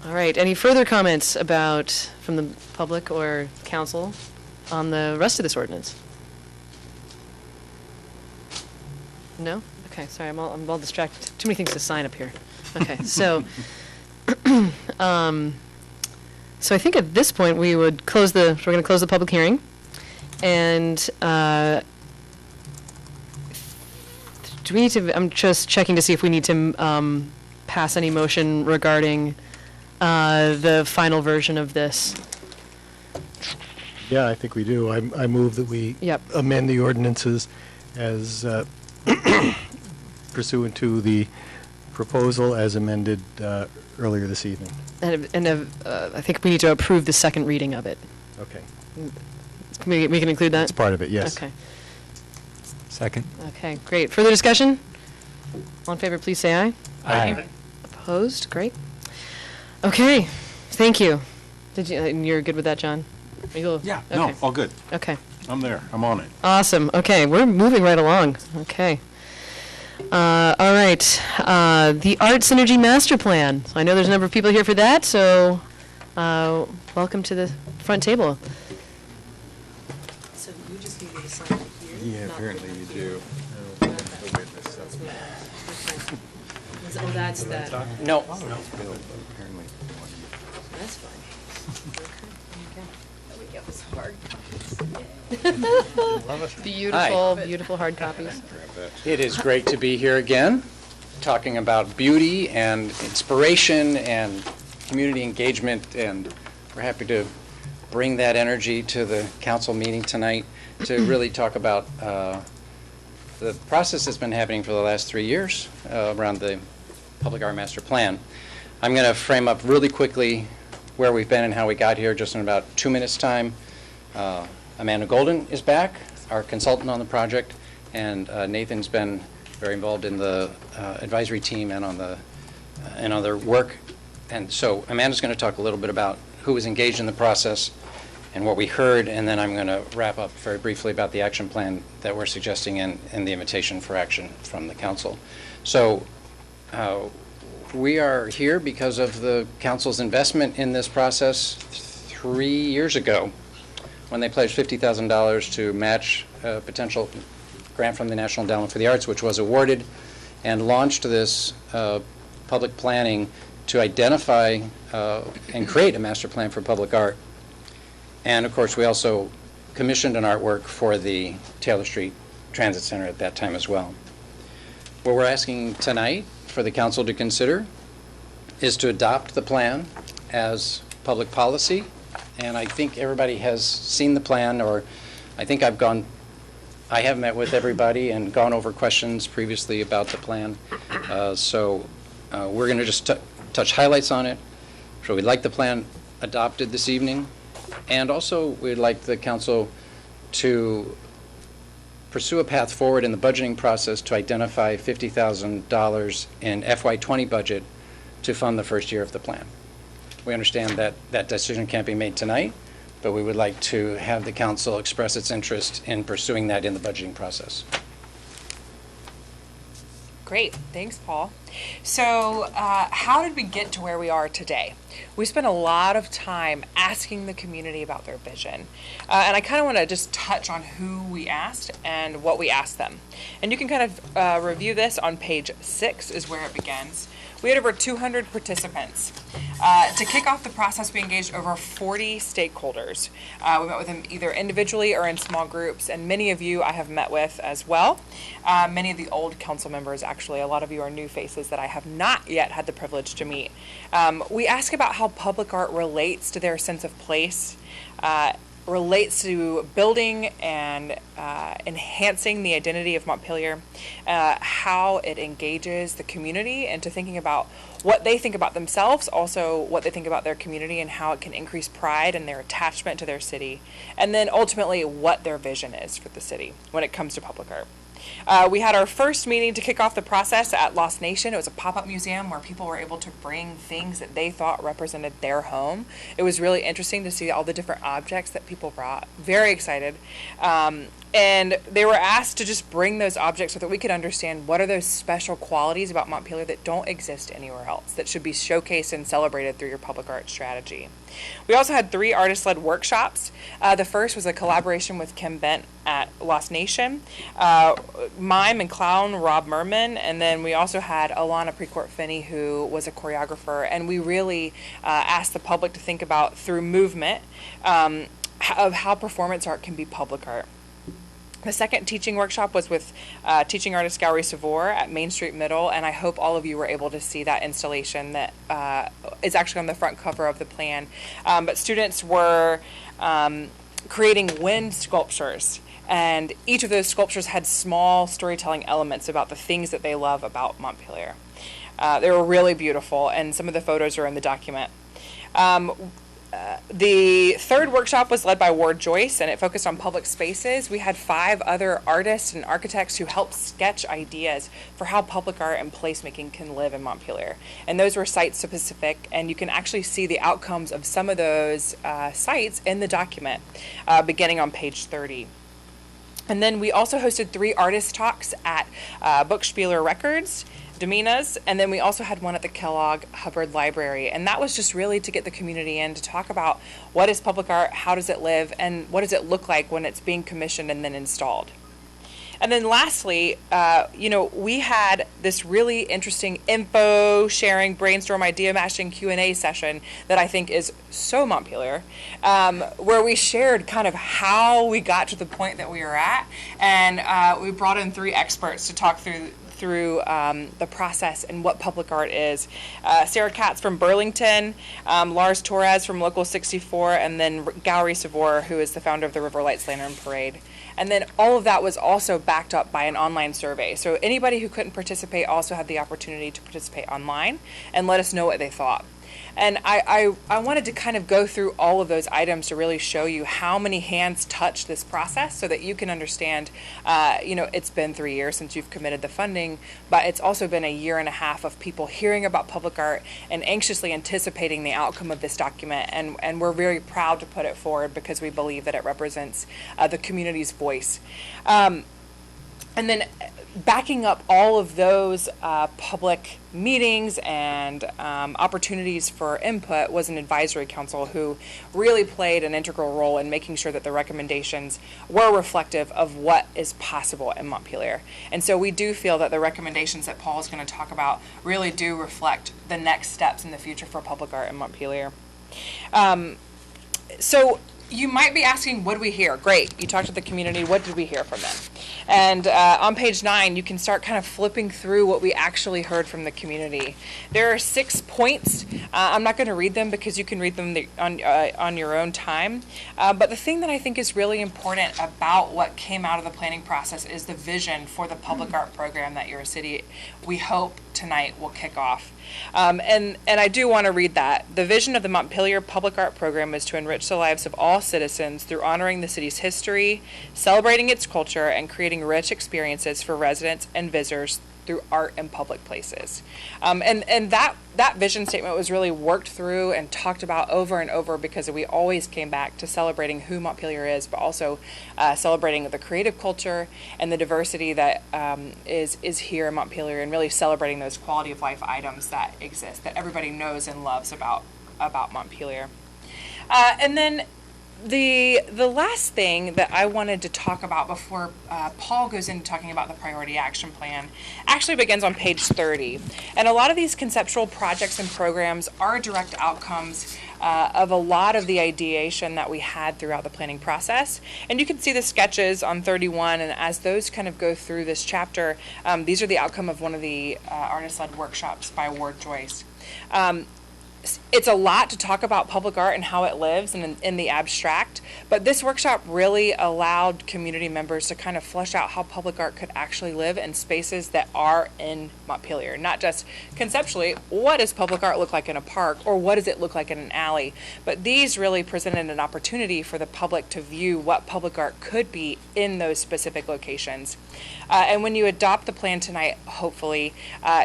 All right. Any further comments from the public or council on the rest of this ordinance? No? Okay, sorry, I'm all distracted. Too many things to sign up here. Okay, so, so I think at this point we would we're going to close the public hearing. And do we need to, I'm just checking to see if we need to pass any motion regarding the final version of this. Yeah, I think we do. I move that we Yep. amend the ordinances as pursuant to the proposal as amended earlier this evening. And I think we need to approve the second reading of it. Okay. We can include that? That's part of it, yes. Okay. Second. Okay, great. Further discussion? All in favor, please say aye. Aye. Opposed? Great. Okay, thank you. And you're good with that, John? Yeah, no, Okay. all good. Okay. I'm there. I'm on it. Awesome. Okay, we're moving right along. Okay. All right. The Art Synergy Master Plan. I know there's a number of people here for that, so welcome to the front table. So you just need me to sign it here? Yeah, apparently you do. Oh, that's that. No. Apparently. That's fine. That was hard. Beautiful, beautiful hard copies. It is great to be here again, talking about beauty and inspiration and community engagement, and we're happy to bring that energy to the council meeting tonight to really talk about the process that's been happening for the last 3 years around the Public Art Master Plan. I'm going to frame up really quickly where we've been and how we got here just in about 2 minutes' time. Amanda Golden is back, our consultant on the project, and Nathan's been very involved in the advisory team and on the and other work. And so Amanda's going to talk a little bit about who was engaged in the process and what we heard, and then I'm going to wrap up very briefly about the action plan that we're suggesting and the invitation for action from the council. So we are here because of the council's investment in this process 3 years ago when they pledged $50,000 to match a potential grant from the National Endowment for the Arts, which was awarded, and launched this public planning to identify and create a master plan for public art. And of course, we also commissioned an artwork for the Taylor Street Transit Center at that time as well. What we're asking tonight for the council to consider is to adopt the plan as public policy. And I think everybody has seen the plan, or I think I have met with everybody and gone over questions previously about the plan. So we're going to just touch highlights on it. So we'd like the plan adopted this evening. And also, we'd like the council to pursue a path forward in the budgeting process to identify $50,000 in FY20 budget to fund the first year of the plan. We understand that that decision can't be made tonight, but we would like to have the council express its interest in pursuing that in the budgeting process. Great, thanks, Paul. So how did we get to where we are today? We spent a lot of time asking the community about their vision. And I kind of want to just touch on who we asked and what we asked them. And you can kind of review this on page 6 is where it begins. We had over 200 participants. To kick off the process, we engaged over 40 stakeholders. We met with them either individually or in small groups, and many of you I have met with as well. Many of the old council members, actually. A lot of you are new faces that I have not yet had the privilege to meet. We ask about how public art relates to their sense of place, relates to building and enhancing the identity of Montpelier, how it engages the community into thinking about what they think about themselves, also what they think about their community, and how it can increase pride and their attachment to their city, and then ultimately what their vision is for the city when it comes to public art. We had our first meeting to kick off the process at Lost Nation. It was a pop-up museum where people were able to bring things that they thought represented their home. It was really interesting to see all the different objects that people brought. Very excited. And they were asked to just bring those objects so that we could understand what are those special qualities about Montpelier that don't exist anywhere else, that should be showcased and celebrated through your public art strategy. We also had 3 artist-led workshops. The first was a collaboration with Kim Bent at Lost Nation, mime and clown Rob Merman, and then we also had Alana Precourt-Finney, who was a choreographer, and we really asked the public to think about, through movement, of how performance art can be public art. The second teaching workshop was with teaching artist Gowrie Savor at Main Street Middle, and I hope all of you were able to see that installation that is actually on the front cover of the plan. But students were creating wind sculptures, and each of those sculptures had small storytelling elements about the things that they love about Montpelier. They were really beautiful, and some of the photos are in the document. The third workshop was led by Ward Joyce, and it focused on public spaces. We had 5 other artists and architects who helped sketch ideas for how public art and placemaking can live in Montpelier. And those were site-specific, and you can actually see the outcomes of some of those sites in the document, beginning on page 30. And then we also hosted 3 artist talks at Bookspieler Records, Domina's, and then we also had one at the Kellogg Hubbard Library, and that was just really to get the community in to talk about what is public art, how does it live, and what does it look like when it's being commissioned and then installed. And then lastly, we had this really interesting info sharing, brainstorm, idea matching Q&A session that I think is so Montpelier, where we shared kind of how we got to the point that we are at, and we brought in 3 experts to talk through the process and what public art is. Sarah Katz from Burlington, Lars Torres from Local 64, and then Gowrie Savor, who is the founder of the River Lights Lantern Parade. And then all of that was also backed up by an online survey. So anybody who couldn't participate also had the opportunity to participate online and let us know what they thought. And I wanted to kind of go through all of those items to really show you how many hands touch this process so that you can understand, it's been 3 years since you've committed the funding, but it's also been 1.5 years of people hearing about public art and anxiously anticipating the outcome of this document. And we're very proud to put it forward because we believe that it represents the community's voice. And then backing up all of those public meetings and opportunities for input was an advisory council who really played an integral role in making sure that the recommendations were reflective of what is possible in Montpelier. And so we do feel that the recommendations that Paul is going to talk about really do reflect the next steps in the future for public art in Montpelier. So you might be asking, what did we hear? Great, you talked to the community, what did we hear from them? And on page 9, you can start kind of flipping through what we actually heard from the community. There are 6 points. I'm not going to read them because you can read them on your own time. But the thing that I think is really important about what came out of the planning process is the vision for the public art program that your city, we hope tonight, will kick off. And I do want to read that. The vision of the Montpelier Public Art Program is to enrich the lives of all citizens through honoring the city's history, celebrating its culture, and creating rich experiences for residents and visitors through art in public places. And that vision statement was really worked through and talked about over and over because we always came back to celebrating who Montpelier is, but also celebrating the creative culture and the diversity that is here in Montpelier, and really celebrating those quality of life items that exist, that everybody knows and loves about Montpelier. And then The last thing that I wanted to talk about before Paul goes into talking about the priority action plan actually begins on page 30. And a lot of these conceptual projects and programs are direct outcomes of a lot of the ideation that we had throughout the planning process. And you can see the sketches on 31, and as those kind of go through this chapter, these are the outcome of one of the artist-led workshops by Ward Joyce. It's a lot to talk about public art and how it lives and in the abstract, but this workshop really allowed community members to kind of flesh out how public art could actually live in spaces that are in Montpelier. Not just conceptually, what does public art look like in a park, or what does it look like in an alley, but these really presented an opportunity for the public to view what public art could be in those specific locations. And when you adopt the plan tonight, hopefully,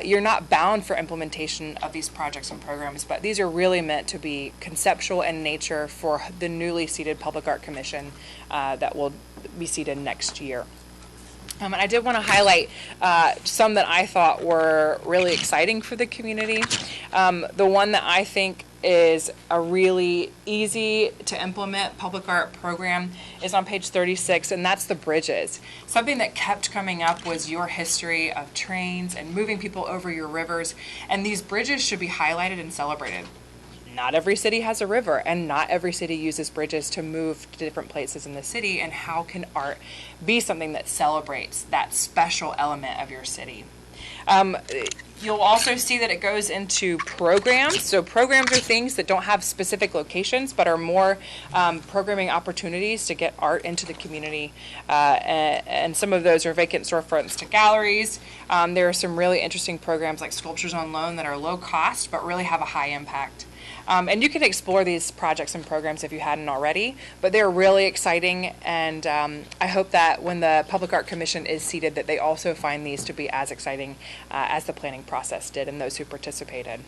you're not bound for implementation of these projects and programs, but these are really meant to be conceptual in nature for the newly seated Public Art Commission that will be seated next year. And I did want to highlight some that I thought were really exciting for the community. The one that I think is a really easy to implement public art program is on page 36, and that's the bridges. Something that kept coming up was your history of trains and moving people over your rivers, and these bridges should be highlighted and celebrated. Not every city has a river, and not every city uses bridges to move to different places in the city, and how can art be something that celebrates that special element of your city? You'll also see that it goes into programs. So programs are things that don't have specific locations, but are more programming opportunities to get art into the community. And some of those are vacant storefronts to galleries. There are some really interesting programs like Sculptures on Loan that are low cost, but really have a high impact. And you can explore these projects and programs if you hadn't already, but they're really exciting, and I hope that when the Public Art Commission is seated that they also find these to be as exciting as the planning process did and those who participated.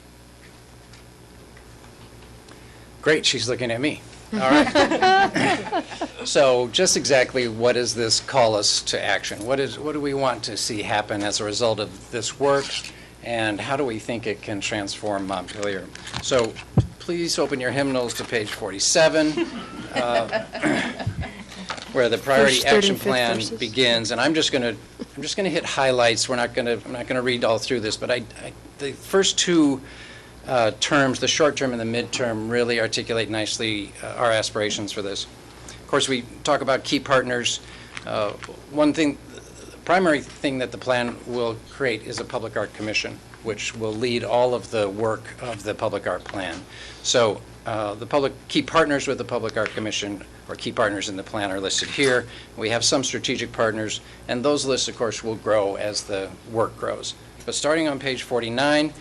Great, she's looking at me. All right. So just exactly what does this call us to action? What do we want to see happen as a result of this work, and how do we think it can transform Montpelier? So please open your hymnals to page 47, where the priority action plan begins. And I'm just going to hit highlights. I'm not going to read all through this, but the first two terms, the short term and the midterm, really articulate nicely our aspirations for this. Of course, we talk about key partners. One thing, the primary thing that the plan will create is a public art commission, which will lead all of the work of the public art plan. So the key partners with the Public Art Commission, or key partners in the plan, are listed here. We have some strategic partners, and those lists, of course, will grow as the work grows. But starting on page 49,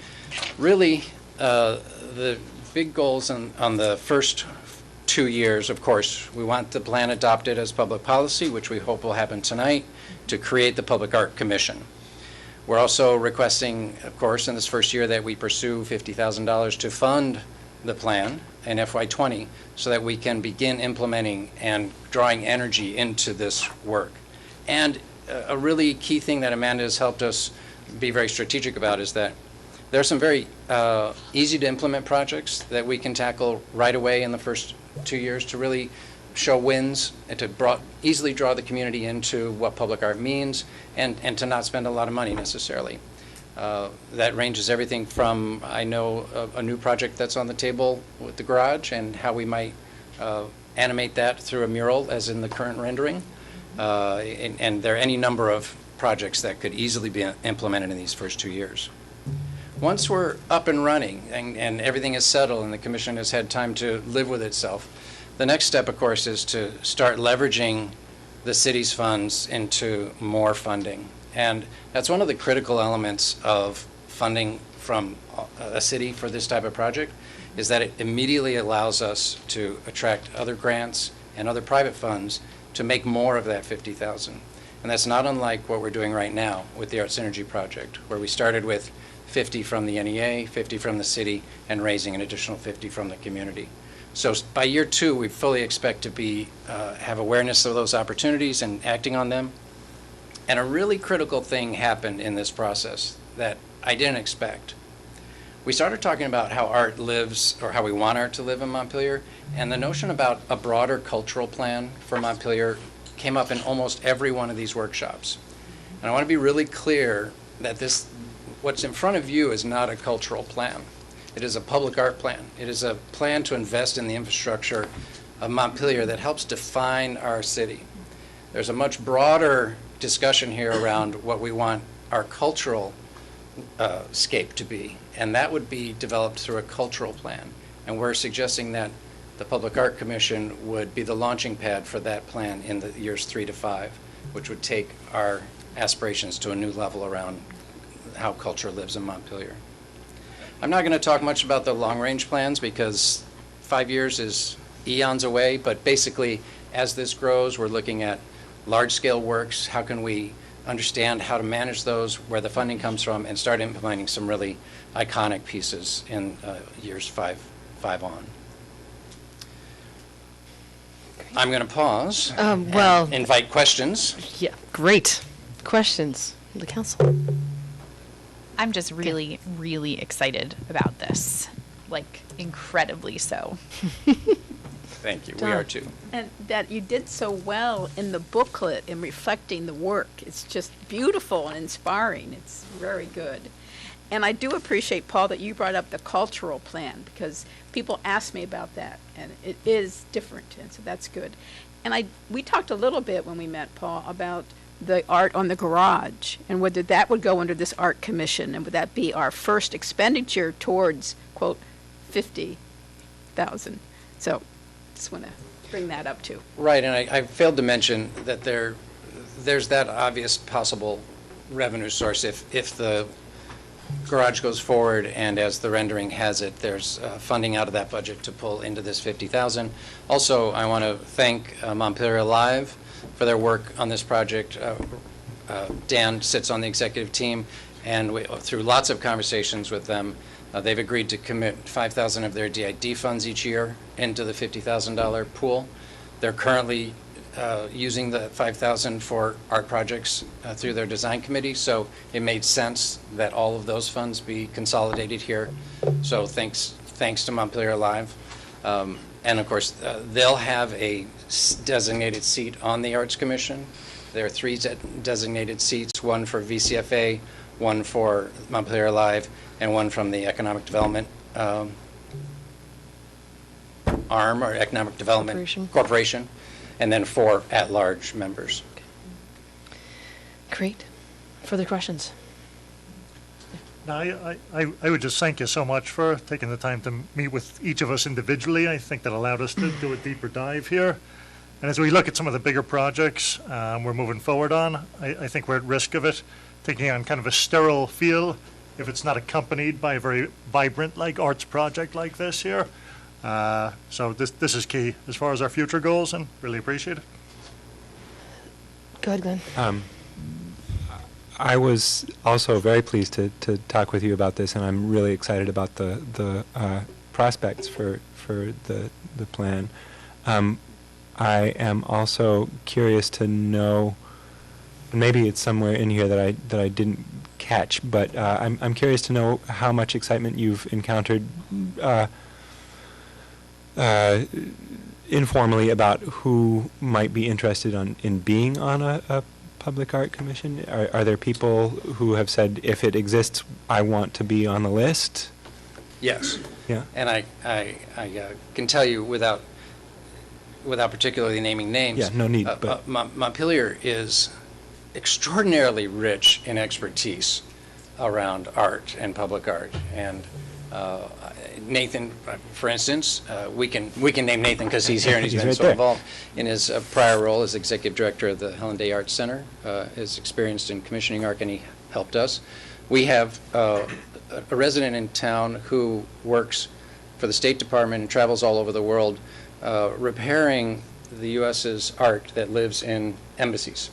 really the big goals on the first 2 years, of course, we want the plan adopted as public policy, which we hope will happen tonight, to create the Public Art Commission. We're also requesting, of course, in this first year that we pursue $50,000 to fund the plan in FY20 so that we can begin implementing and drawing energy into this work. And a really key thing that Amanda has helped us be very strategic about is that there are some very easy to implement projects that we can tackle right away in the first 2 years to really show wins and to easily draw the community into what public art means, and to not spend a lot of money necessarily. That ranges everything from, I know, a new project that's on the table with the garage and how we might animate that through a mural, as in the current rendering. And there are any number of projects that could easily be implemented in these first 2 years. Once we're up and running and everything is settled and the commission has had time to live with itself, the next step, of course, is to start leveraging the city's funds into more funding. And that's one of the critical elements of funding from a city for this type of project, is that it immediately allows us to attract other grants and other private funds to make more of that $50,000. And that's not unlike what we're doing right now with the Art Synergy Project, where we started with 50 from the NEA, 50 from the city, and raising an additional 50 from the community. So by year 2, we fully expect to have awareness of those opportunities and acting on them. And a really critical thing happened in this process that I didn't expect. we started talking about how art lives, or how we want art to live in Montpelier, and the notion about a broader cultural plan for Montpelier came up in almost every one of these workshops. And I want to be really clear that what's in front of you is not a cultural plan. It is a public art plan. It is a plan to invest in the infrastructure of Montpelier that helps define our city. There's a much broader discussion here around what we want our cultural scape to be, and that would be developed through a cultural plan. And we're suggesting that the Public Art Commission would be the launching pad for that plan in the years 3 to 5, which would take our aspirations to a new level around how culture lives in Montpelier. I'm not going to talk much about the long-range plans because 5 years is eons away, but basically, as this grows, we're looking at large-scale works. How can we understand how to manage those, where the funding comes from, and start implementing some really iconic pieces in years five on. I'm going to pause and invite questions. Yeah, great. Questions from the council? I'm just really, really excited about this, like incredibly so. Thank you. We are too. And that you did so well in the booklet in reflecting the work. It's just beautiful and inspiring. It's very good. And I do appreciate, Paul, that you brought up the cultural plan because people ask me about that, and it is different, and so that's good. And we talked a little bit when we met, Paul, about the art on the garage and whether that would go under this art commission, and would that be our first expenditure towards, quote, 50,000. So just want to bring that up too. Right, and I failed to mention that there's that obvious possible revenue source if the garage goes forward, and as the rendering has it, there's funding out of that budget to pull into this 50,000. Also, I want to thank Montpelier Live for their work on this project. Dan sits on the executive team, and through lots of conversations with them, they've agreed to commit 5,000 of their DID funds each year into the $50,000 pool. They're currently using the 5,000 for art projects through their design committee, so it made sense that all of those funds be consolidated here. So thanks to Montpelier Live. And of course, they'll have a designated seat on the Arts Commission. There are 3 designated seats, one for VCFA, one for Montpelier Live, and one from the Economic Development arm, or Economic Development Corporation, and then 4 at-large members. Great. Further questions? No, I would just thank you so much for taking the time to meet with each of us individually. I think that allowed us to do a deeper dive here. And as we look at some of the bigger projects we're moving forward on, I think we're at risk of it taking on kind of a sterile feel if it's not accompanied by a very vibrant arts project like this here. So this is key as far as our future goals, and really appreciate it. Go ahead, Glenn. I was also very pleased to talk with you about this, and I'm really excited about the prospects for the plan. I am also curious to know, maybe it's somewhere in here that I didn't catch, but I'm curious to know how much excitement you've encountered informally about who might be interested in being on a public art commission. Are there people who have said, if it exists, I want to be on the list? Yes. Yeah. And I can tell you without particularly naming names. Yeah, no need. But Montpelier is extraordinarily rich in expertise around art and public art. And Nathan, for instance, we can name Nathan because he's here and he's been so involved in his prior role as executive director of the Helen Day Arts Center. Is experienced in commissioning art, and he helped us. We have a resident in town who works for the State Department and travels all over the world, repairing the U.S.'s art that lives in embassies.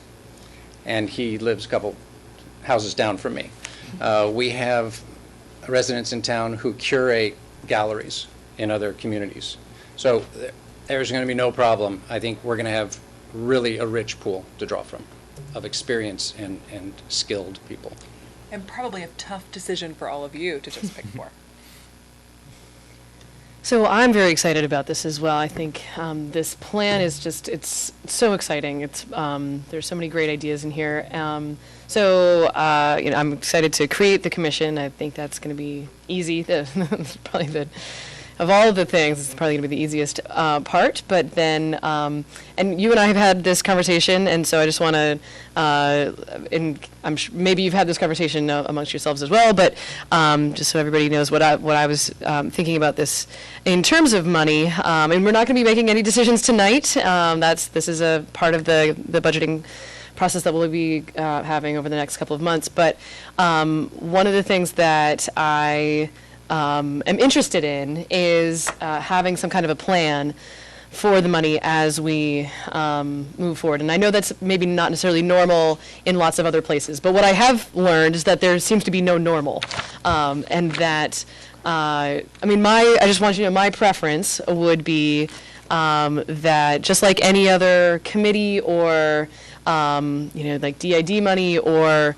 And he lives a couple houses down from me. We have residents in town who curate galleries in other communities. So there's going to be no problem. I think we're going to have really a rich pool to draw from of experience and skilled people. And probably a tough decision for all of you to just pick for. So I'm very excited about this as well. I think this plan is just, it's so exciting. There's so many great ideas in here. I'm excited to create the commission. I think that's going to be easy. It's probably of all of the things, it's probably going to be the easiest part. But then, and you and I have had this conversation, and so I just want to, maybe you've had this conversation amongst yourselves as well, but just so everybody knows what I was thinking about this in terms of money. And we're not going to be making any decisions tonight. This is a part of the budgeting process that we'll be having over the next couple of months. But one of the things that I am interested in is having some kind of a plan for the money as we move forward. And I know that's maybe not necessarily normal in lots of other places, but what I have learned is that there seems to be no normal, and that I just want you to know my preference would be that just like any other committee or like DID money or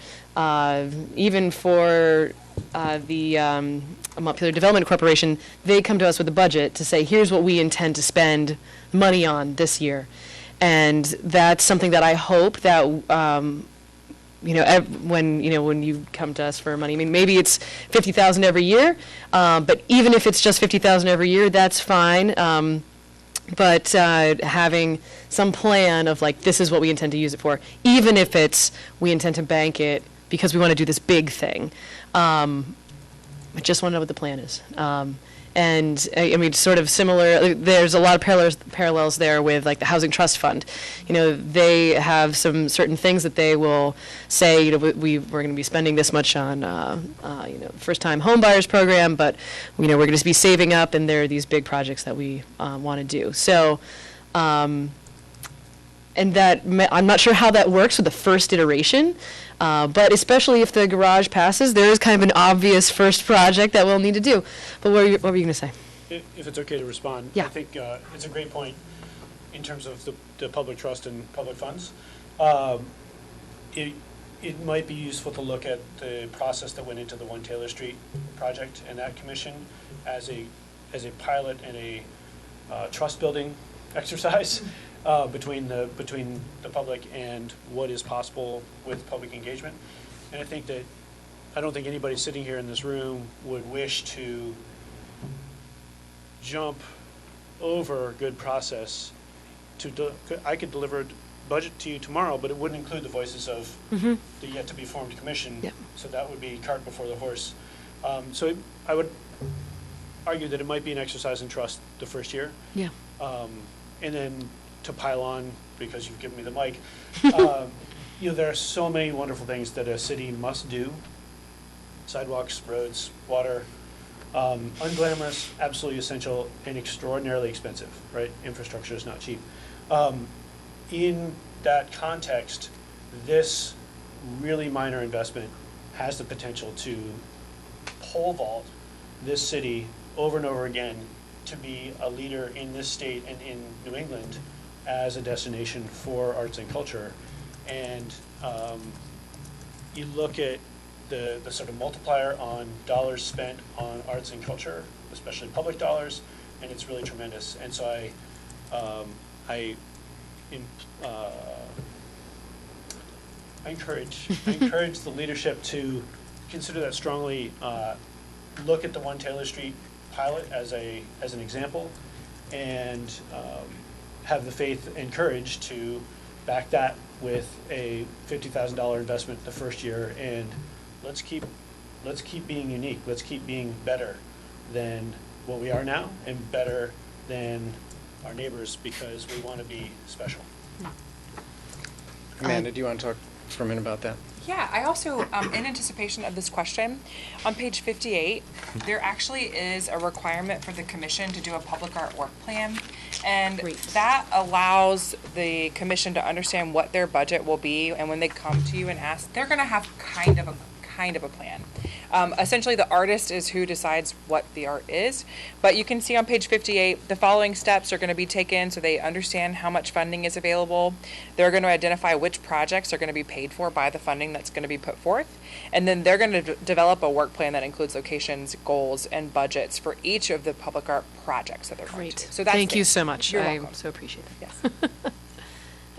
even for the Montpelier Development Corporation, they come to us with a budget to say, here's what we intend to spend money on this year. And that's something that I hope that, when you come to us for money, I mean, maybe it's $50,000 every year, but even if it's just $50,000 every year, that's fine. But having some plan of like, this is what we intend to use it for, even if we intend to bank it because we want to do this big thing. I just want to know what the plan is. And I mean, sort of similar, there's a lot of parallels there with like the Housing Trust Fund. They have some certain things that they will say, we're going to be spending this much on, first-time home buyers program, but, we're going to be saving up, and there are these big projects that we want to do. So, and that, I'm not sure how that works with the first iteration, but especially if the garage passes, there is kind of an obvious first project that we'll need to do. But what were you going to say? If it's okay to respond. Yeah. I think it's a great point in terms of the public trust and public funds. It might be useful to look at the process that went into the One Taylor Street project and that commission as a pilot and a trust building exercise. Between the public and what is possible with public engagement. And I don't think anybody sitting here in this room would wish to jump over good process I could deliver a budget to you tomorrow, but it wouldn't include the voices of the yet to be formed commission. Yep. So that would be cart before the horse. So I would argue that it might be an exercise in trust the first year. Yeah. And then to pile on, because you've given me the mic, there are so many wonderful things that a city must do. Sidewalks, roads, water, unglamorous, absolutely essential, and extraordinarily expensive, right? Infrastructure is not cheap. In that context, this really minor investment has the potential to pole vault this city over and over again to be a leader in this state and in New England as a destination for arts and culture. And you look at the sort of multiplier on dollars spent on arts and culture, especially public dollars, and it's really tremendous. And so I encourage the leadership to consider that strongly. Look at the One Taylor Street pilot as an example, and have the faith and courage to back that with a $50,000 investment the first year, and let's keep being unique. Let's keep being better than what we are now and better than our neighbors, because we want to be special. Amanda, do you want to talk for a minute about that? Yeah, I also, in anticipation of this question, on page 58, there actually is a requirement for the commission to do a public art work plan. And that allows the commission to understand what their budget will be, and when they come to you and ask, they're going to have kind of a plan. Essentially, the artist is who decides what the art is, but you can see on page 58, the following steps are going to be taken so they understand how much funding is available. They're going to identify which projects are going to be paid for by the funding that's going to be put forth, and then they're going to develop a work plan that includes locations, goals, and budgets for each of the public art projects that they're going Great. to. So that's Thank you so much. You're I welcome. so appreciate it. Yes.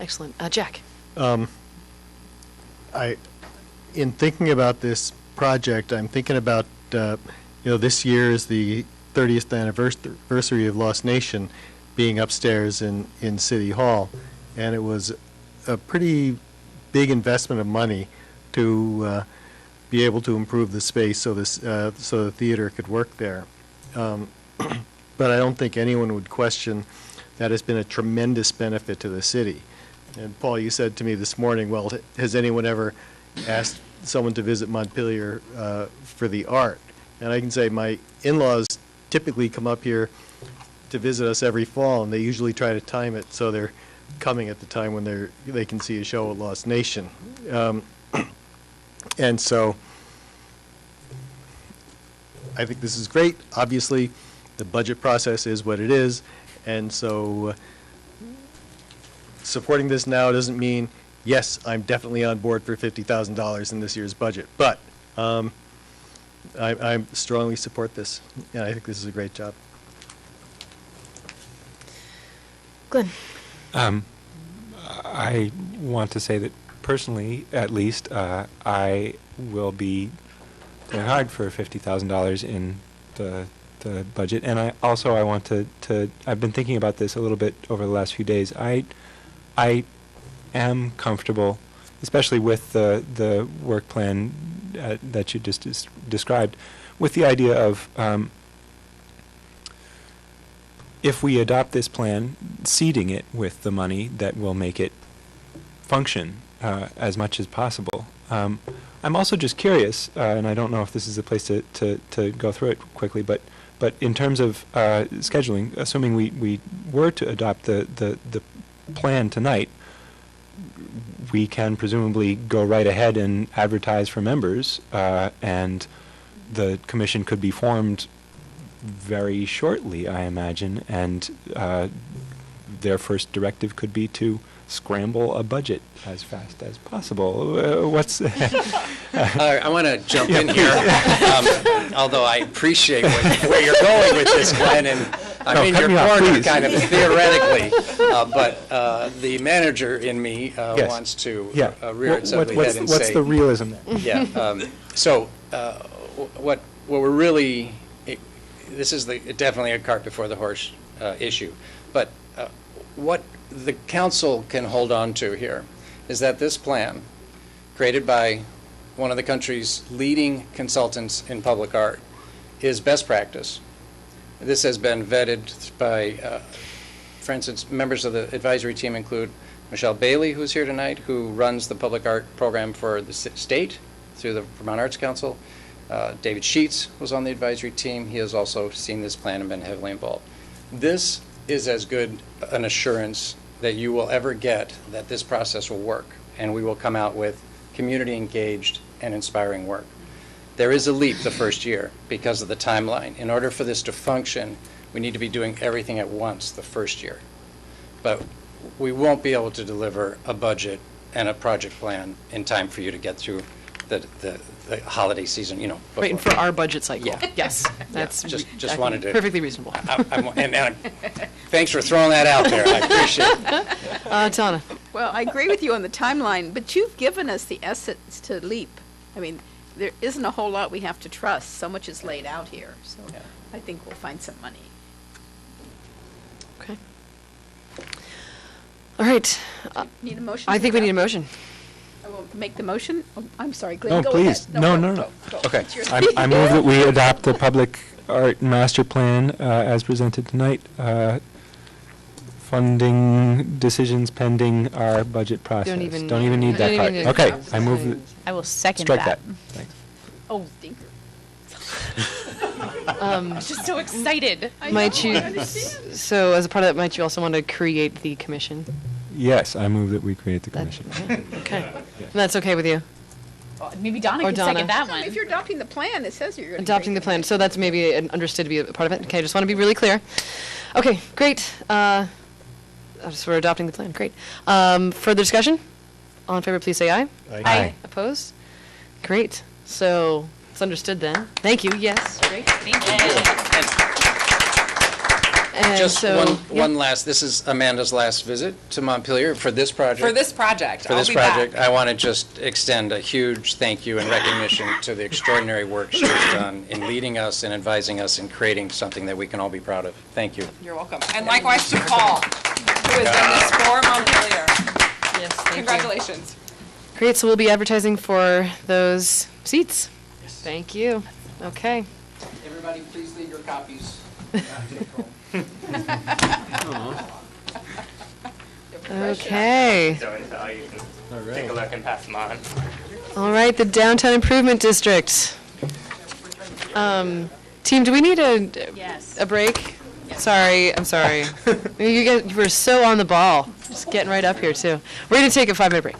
Excellent. Jack? In thinking about this project, I'm thinking about, this year is the 30th anniversary of Lost Nation being upstairs in City Hall, and it was a pretty big investment of money to be able to improve the space so the theater could work there. But I don't think anyone would question that has been a tremendous benefit to the city. And Paul, you said to me this morning, well, has anyone ever asked someone to visit Montpelier for the art? And I can say my in-laws typically come up here to visit us every fall, and they usually try to time it so they're coming at the time when they can see a show at Lost Nation. And so I think this is great. Obviously, the budget process is what it is, and so supporting this now doesn't mean, yes, I'm definitely on board for $50,000 in this year's budget, but I strongly support this, and I think this is a great job. Glenn? I want to say that personally, at least, I will be going hard for $50,000 in the budget, and I want to. I've been thinking about this a little bit over the last few days. I am comfortable, especially with the work plan that you just described, with the idea of if we adopt this plan, seeding it with the money that will make it function as much as possible. I'm also just curious, and I don't know if this is a place to go through it quickly, but in terms of scheduling, assuming we were to adopt the plan tonight, we can presumably go right ahead and advertise for members, and the commission could be formed very shortly, I imagine, and their first directive could be to scramble a budget as fast as possible. I want to jump in here, although I appreciate where you're going with this, Glenn, and I'm in your corner kind of theoretically, but the manager in me wants to rear its ugly head and say... What's the realism? Yeah. So what we're really... This is definitely a cart before the horse issue, but what the council can hold on to here is that this plan, created by one of the country's leading consultants in public art, is best practice. This has been vetted by, for instance, members of the advisory team include Michelle Bailey, who's here tonight, who runs the public art program for the state through the Vermont Arts Council. David Sheets was on the advisory team. He has also seen this plan and been heavily involved. This is as good an assurance that you will ever get that this process will work, and we will come out with community-engaged and inspiring work. There is a leap the first year because of the timeline. In order for this to function, we need to be doing everything at once the first year. But we won't be able to deliver a budget and a project plan in time for you to get through the holiday season, before. Right, and for our budget cycle. Yeah. Yes, that's just wanted to... perfectly reasonable. And thanks for throwing that out there. I appreciate it. Tana? Well, I agree with you on the timeline, but you've given us the essence to leap. I mean, there isn't a whole lot we have to trust. So much is laid out here, so I think we'll find some money. Okay. All right. Need a motion? I think we need a motion. I will make the motion. Oh, I'm sorry, Glenn, No, go ahead. please. No. Go. Okay. It's yours. I move that we adopt the public art master plan as presented tonight. Funding decisions pending our budget process. Don't even need that part. Okay, I move that. I will second Strike that. Thanks. Oh, stinker. I'm just so excited. Might you, so as a part of that, might you also want to create the commission? Yes, I move that we create the commission. Okay. And that's okay with you? Maybe Donna Or could Donna. second that one. If you're adopting the plan, it says you're going to. Adopting the plan, so that's maybe understood to be a part of it. Okay, I just want to be really clear. Okay, great. So we're adopting the plan, great. Further discussion? All in favor, please say aye. Aye. Opposed? Great. So it's understood then. Thank you, yes. Great. Thank you. And Just so- one last, this is Amanda's last visit to Montpelier for this project. For this project, For I'll this be back. project, I want to just extend a huge thank you and recognition to the extraordinary work she's done in leading us and advising us and creating something that we can all be proud of. Thank you. You're welcome. And likewise to Paul, who has done this for Montpelier. Yes, thank you. Congratulations. Great, so we'll be advertising for those seats. Thank you. Okay. Everybody, please leave your copies. Okay. So you can take a look and pass them on. All right, the Downtown Improvement District. Team, do we need a break? Sorry, I'm sorry. You were so on the ball, just getting right up here, too. We're going to take a 5-minute break.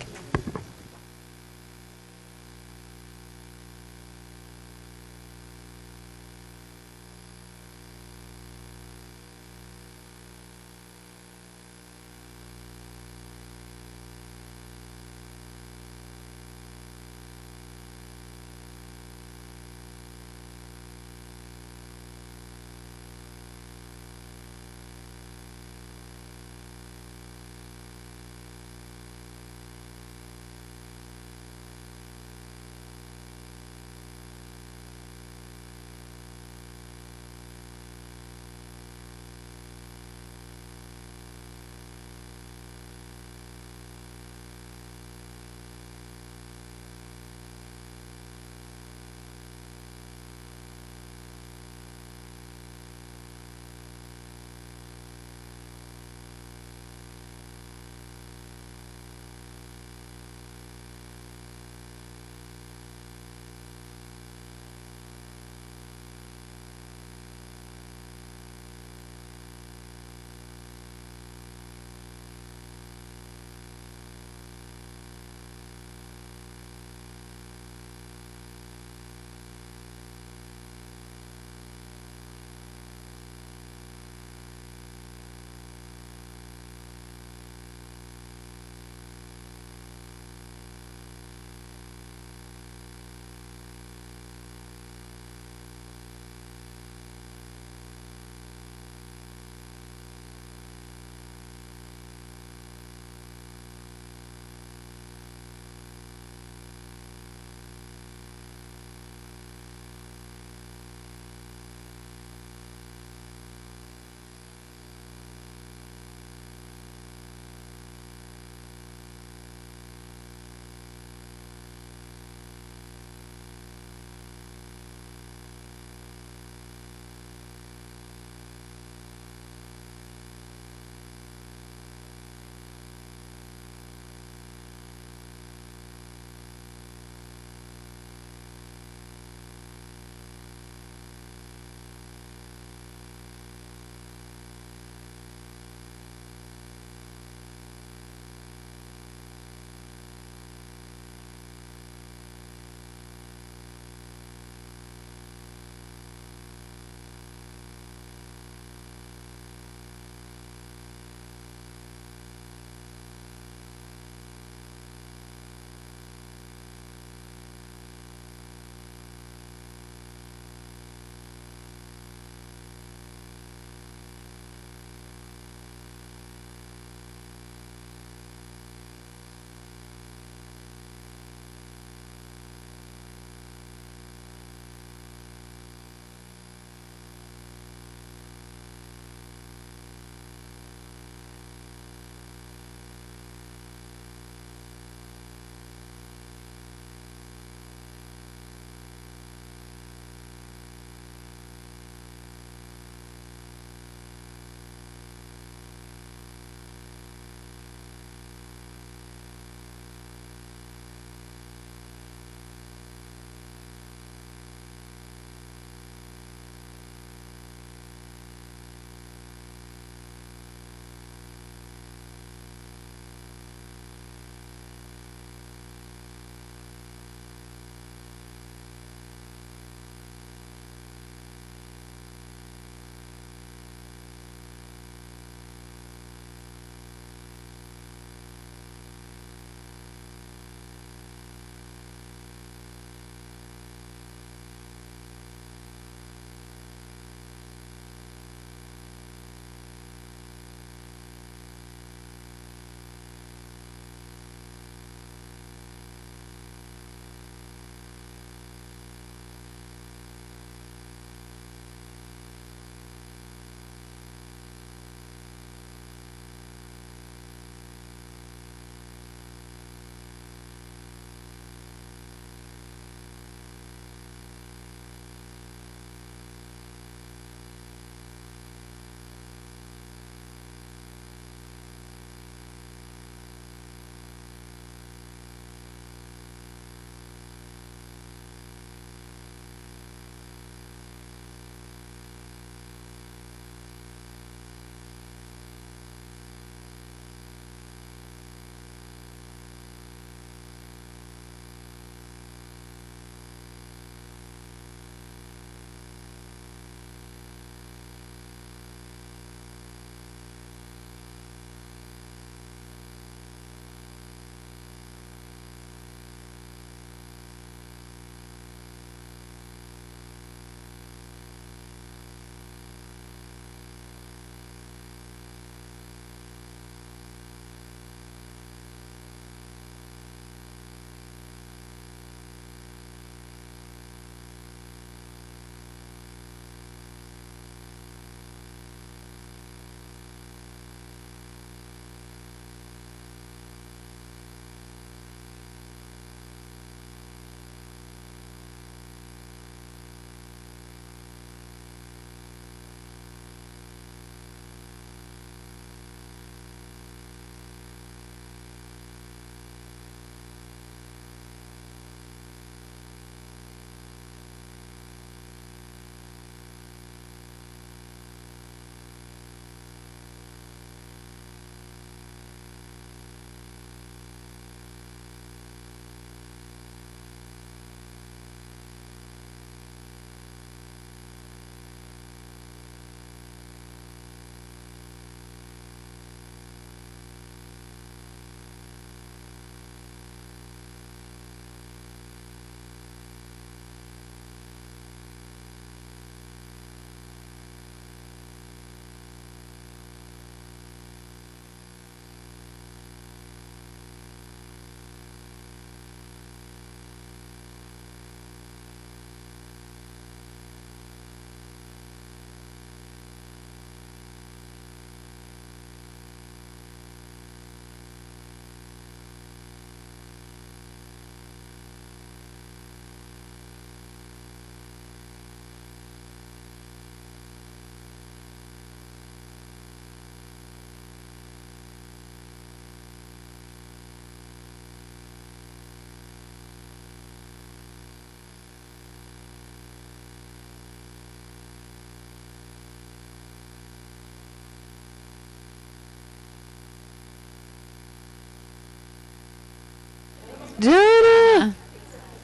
Donna.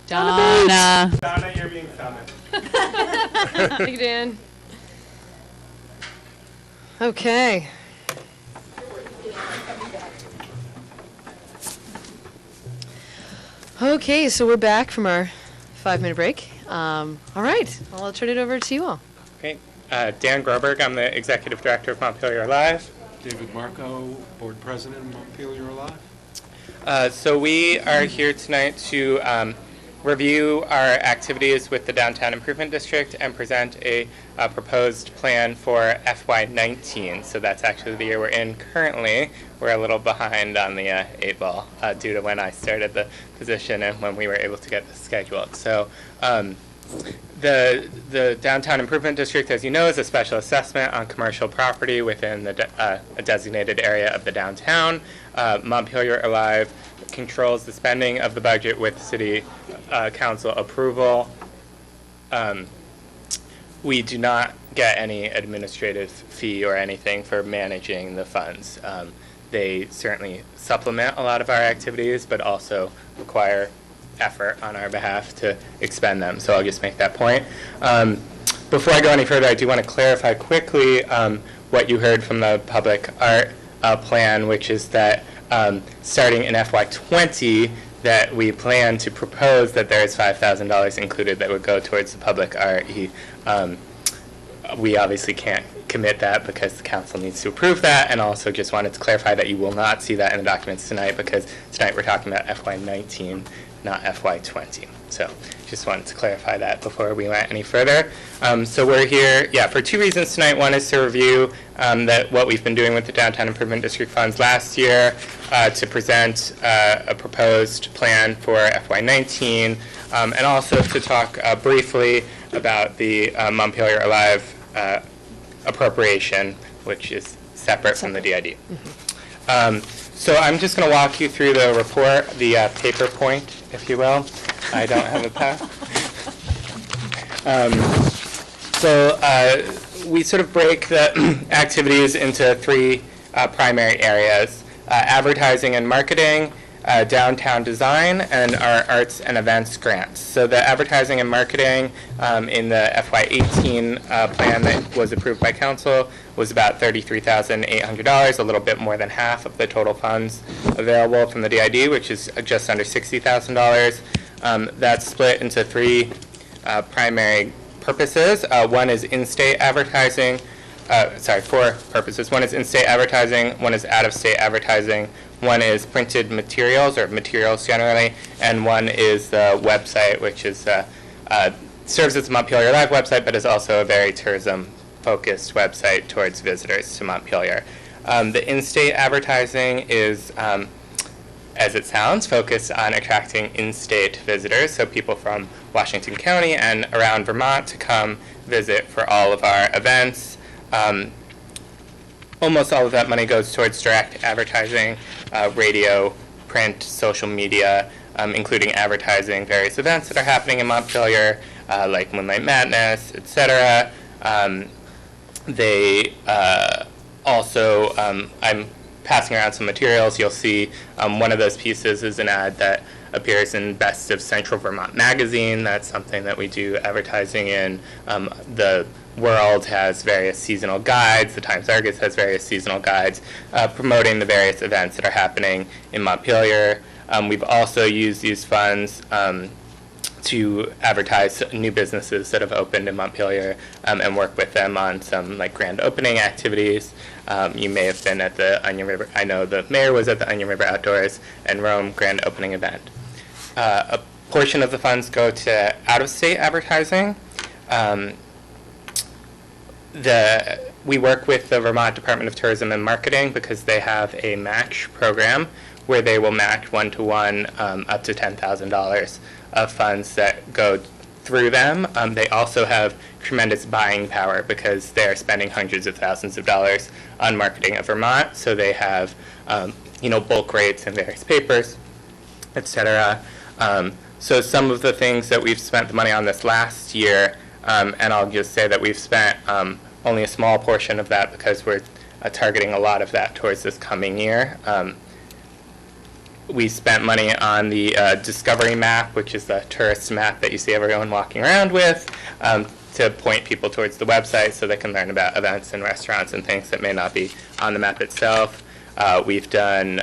Donna. Donna, you're being founded. Thank you, Dan. Okay. Okay, so we're back from our 5-minute break. All right, I'll turn it over to you all. Okay. Dan Groberg, I'm the Executive Director of Montpelier Live. David Marco, Board President of Montpelier Alive. So we are here tonight to review our activities with the Downtown Improvement District and present a proposed plan for FY19. So that's actually the year we're in currently. We're a little behind on the 8 ball due to when I started the position and when we were able to get this scheduled. So the Downtown Improvement District, as you know, is a special assessment on commercial property within a designated area of the downtown. Montpelier Alive controls the spending of the budget with City Council approval. We do not get any administrative fee or anything for managing the funds. They certainly supplement a lot of our activities, but also require effort on our behalf to expend them. So I'll just make that point. Before I go any further, I do want to clarify quickly what you heard from the public art plan, which is that starting in FY20, that we plan to propose that there is $5,000 included that would go towards the public art. We obviously can't commit that because the council needs to approve that, and also just wanted to clarify that you will not see that in the documents tonight because tonight we're talking about FY19, not FY20. So just wanted to clarify that before we went any further. So we're here, for 2 reasons tonight. One is to review what we've been doing with the Downtown Improvement District funds last year, to present a proposed plan for FY19, and also to talk briefly about the Montpelier Alive appropriation, which is separate from the DID. So I'm just going to walk you through the report, the paper point, if you will. I don't have a pen. We sort of break the activities into 3 primary areas: advertising and marketing, downtown design, and our arts and events grants. So the advertising and marketing in the FY18 plan that was approved by council was about $33,800, a little bit more than half of the total funds available from the DID, which is just under $60,000. That's split into 3 primary purposes. One is in-state advertising. 4 purposes. One is in-state advertising, one is out-of-state advertising, one is printed materials, or materials generally, and one is the website, which is serves as a Montpelier Live website, but is also a very tourism-focused website towards visitors to Montpelier. The in-state advertising is, as it sounds, focused on attracting in-state visitors, so people from Washington County and around Vermont to come visit for all of our events. Almost all of that money goes towards direct advertising, radio, print, social media, including advertising various events that are happening in Montpelier, like Moonlight Madness, etc. They also, I'm passing around some materials. You'll see one of those pieces is an ad that appears in Best of Central Vermont magazine. That's something that we do advertising in. The World has various seasonal guides. The Times-Argus has various seasonal guides promoting the various events that are happening in Montpelier. We've also used these funds to advertise new businesses that have opened in Montpelier and work with them on some grand opening activities. You may have been at the Onion River. I know the mayor was at the Onion River Outdoors and Rome grand opening event. A portion of the funds go to out-of-state advertising. We work with the Vermont Department of Tourism and Marketing because they have a match program where they will match 1-to-1 up to $10,000 of funds that go through them. They also have tremendous buying power because they're spending hundreds of thousands of dollars on marketing of Vermont. So they have, bulk rates in various papers, etc. So some of the things that we've spent the money on this last year, and I'll just say that we've spent only a small portion of that because we're targeting a lot of that towards this coming year. we spent money on the Discovery map, which is the tourist map that you see everyone walking around with, to point people towards the website so they can learn about events and restaurants and things that may not be on the map itself. We've done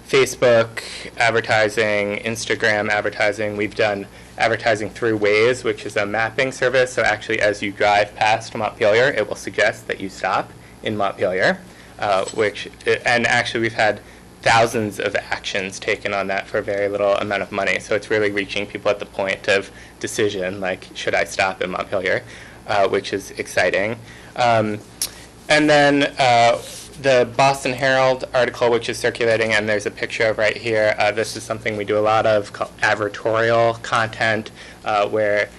Facebook advertising, Instagram advertising. We've done advertising through Waze, which is a mapping service. So actually, as you drive past Montpelier, it will suggest that you stop in Montpelier, and actually we've had thousands of actions taken on that for a very little amount of money. So it's really reaching people at the point of decision, like, should I stop in Montpelier, which is exciting. And then the Boston Herald article, which is circulating, and there's a picture of right here. This is something we do a lot of, called advertorial content, where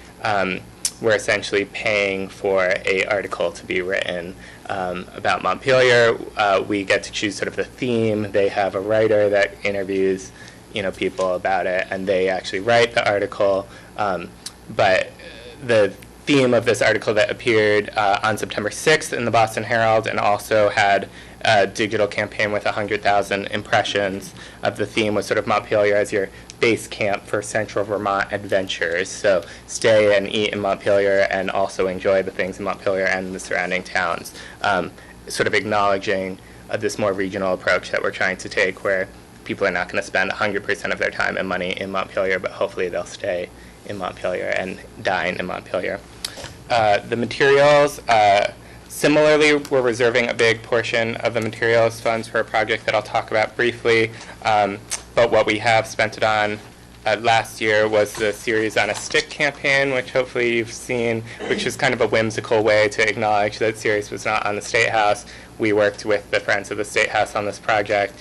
we're essentially paying for an article to be written about Montpelier. We get to choose sort of the theme. They have a writer that interviews, people about it, and they actually write the article. But the theme of this article that appeared on September 6th in the Boston Herald, and also had a digital campaign with 100,000 impressions of the theme, was sort of Montpelier as your base camp for Central Vermont adventures. So stay and eat in Montpelier and also enjoy the things in Montpelier and the surrounding towns. Sort of acknowledging this more regional approach that we're trying to take, where people are not going to spend 100% of their time and money in Montpelier, but hopefully they'll stay in Montpelier and dine in Montpelier. The materials, similarly, we're reserving a big portion of the materials funds for a project that I'll talk about briefly. But what we have spent it on last year was the Series on a Stick campaign, which hopefully you've seen, which is kind of a whimsical way to acknowledge that Series was not on the State House. We worked with the Friends of the State House on this project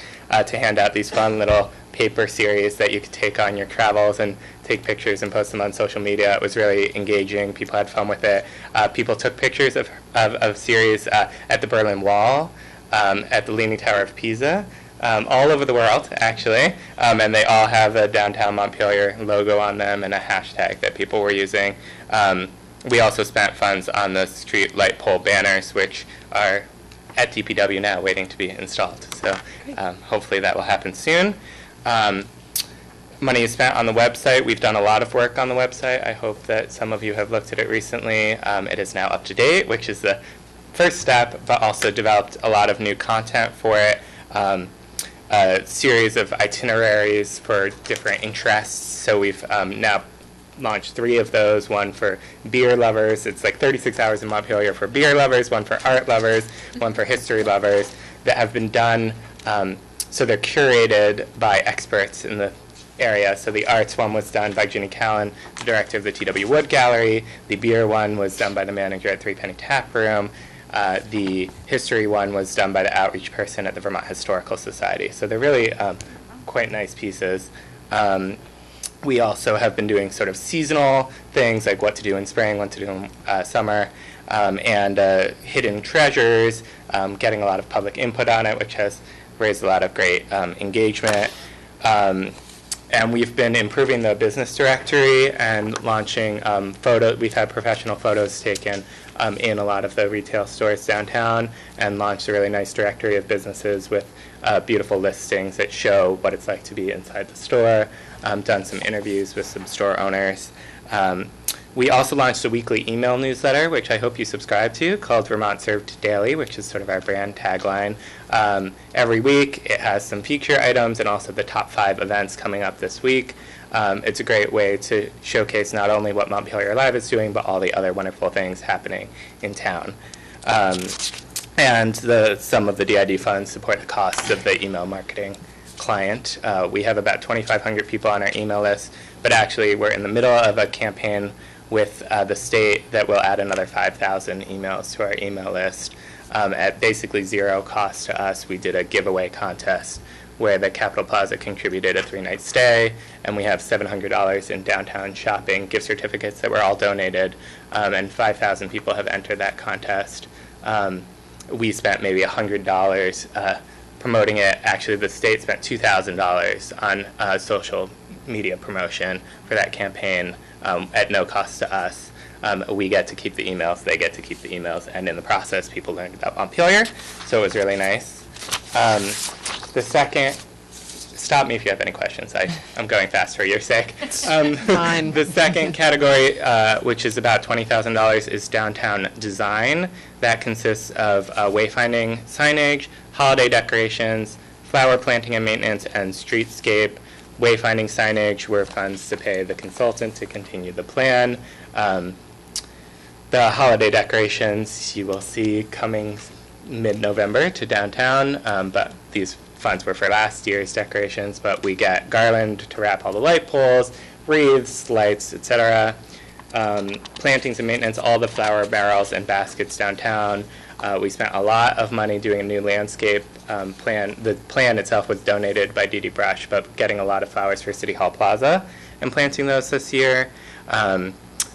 to hand out these fun little paper series that you could take on your travels and take pictures and post them on social media. It was really engaging. People had fun with it. People took pictures of series at the Berlin Wall, at the Leaning Tower of Pisa, all over the world, actually. And they all have a downtown Montpelier logo on them and a hashtag that people were using. We also spent funds on the street light pole banners, which are at DPW now, waiting to be installed. So hopefully that will happen soon. Money is spent on the website. We've done a lot of work on the website. I hope that some of you have looked at it recently. It is now up to date, which is the first step, but also developed a lot of new content for it. A series of itineraries for different interests. So we've now launched 3 of those, one for beer lovers. It's like 36 hours in Montpelier for beer lovers, one for art lovers, one for history lovers, that have been done, so they're curated by experts in the area. So the arts one was done by Ginny Callan, the director of the T.W. Wood Gallery. The beer one was done by the manager at Three Penny Tap Room. The history one was done by the outreach person at the Vermont Historical Society. So they're really quite nice pieces. We also have been doing sort of seasonal things, like what to do in spring, what to do in summer, and hidden treasures, getting a lot of public input on it, which has raised a lot of great engagement. And we've been improving the business directory and launching We've had professional photos taken in a lot of the retail stores downtown, and launched a really nice directory of businesses with beautiful listings that show what it's like to be inside the store. Done some interviews with some store owners. We also launched a weekly email newsletter, which I hope you subscribe to, called Vermont Served Daily, which is sort of our brand tagline. Every week it has some feature items and also the top 5 events coming up this week. It's a great way to showcase not only what Montpelier Live is doing, but all the other wonderful things happening in town. And some of the DID funds support the costs of the email marketing client. We have about 2,500 people on our email list, but actually we're in the middle of a campaign with the state that will add another 5,000 emails to our email list at basically zero cost to us. We did a giveaway contest where the Capitol Plaza contributed a 3-night stay, and we have $700 in downtown shopping gift certificates that were all donated, and 5,000 people have entered that contest. We spent maybe $100 promoting it. Actually, the state spent $2,000 on social media promotion for that campaign at no cost to us. We get to keep the emails, they get to keep the emails, and in the process, people learned about Montpelier, so it was really nice. The second stop me if you have any questions. I'm going fast for your sake. Fine. The second category, which is about $20,000, is downtown design. That consists of wayfinding signage, holiday decorations, flower planting and maintenance, and streetscape. Wayfinding signage were funds to pay the consultant to continue the plan. The holiday decorations you will see coming mid-November to downtown, but these funds were for last year's decorations, but we get garland to wrap all the light poles, wreaths, lights, etc. Plantings and maintenance, all the flower barrels and baskets downtown. We spent a lot of money doing a new landscape plan. The plan itself was donated by Dee Dee Brush, but getting a lot of flowers for City Hall Plaza and planting those this year.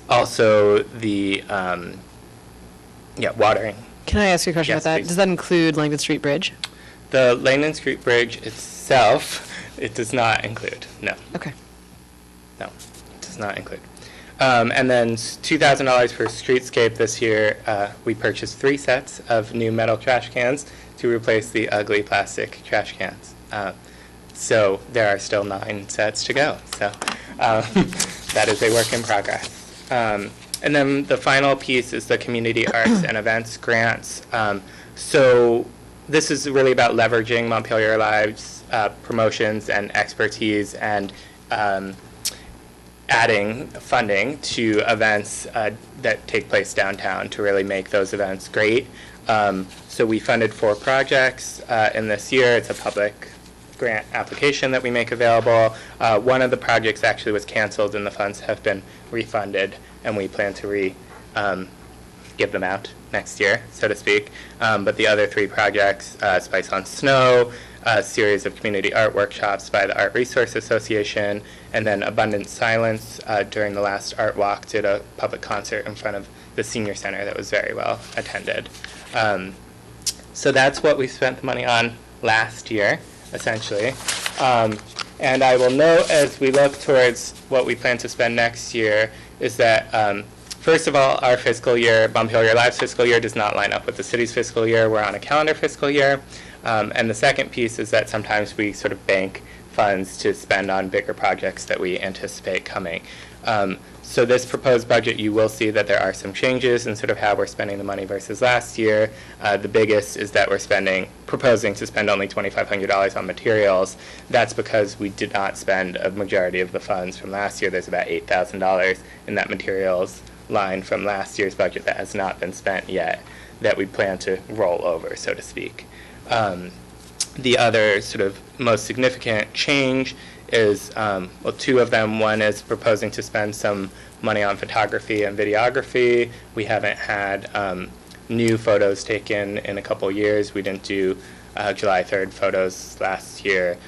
Also, the watering. Can I ask you a question Yes, about that? please. Does that include Langdon Street Bridge? The Langdon Street Bridge itself, it does not include, no. Okay. No, it does not include. And then $2,000 for streetscape this year. We purchased 3 sets of new metal trash cans to replace the ugly plastic trash cans. So there are still 9 sets to go. So that is a work in progress. And then the final piece is the Community Arts and Events grants. So this is really about leveraging Montpelier Live's promotions and expertise and adding funding to events that take place downtown to really make those events great. So we funded 4 projects in this year. It's a public grant application that we make available. One of the projects actually was canceled and the funds have been refunded, and we plan to give them out next year, so to speak. But the other 3 projects, Spice on Snow, a series of community art workshops by the Art Resource Association, and then Abundant Silence during the last art walk did a public concert in front of the senior center that was very well attended. So that's what we spent the money on last year, essentially. And I will note as we look towards what we plan to spend next year is that first of all, our fiscal year, Montpelier Live's fiscal year, does not line up with the city's fiscal year. We're on a calendar fiscal year. And the second piece is that sometimes we sort of bank funds to spend on bigger projects that we anticipate coming. So this proposed budget, you will see that there are some changes in sort of how we're spending the money versus last year. The biggest is that we're proposing to spend only $2,500 on materials. That's because we did not spend a majority of the funds from last year. There's about $8,000 in that materials line from last year's budget that has not been spent yet that we plan to roll over, so to speak. The other sort of most significant change is, 2 of them. One is proposing to spend some money on photography and videography. We haven't had new photos taken in a couple years. We didn't do July 3rd photos last year.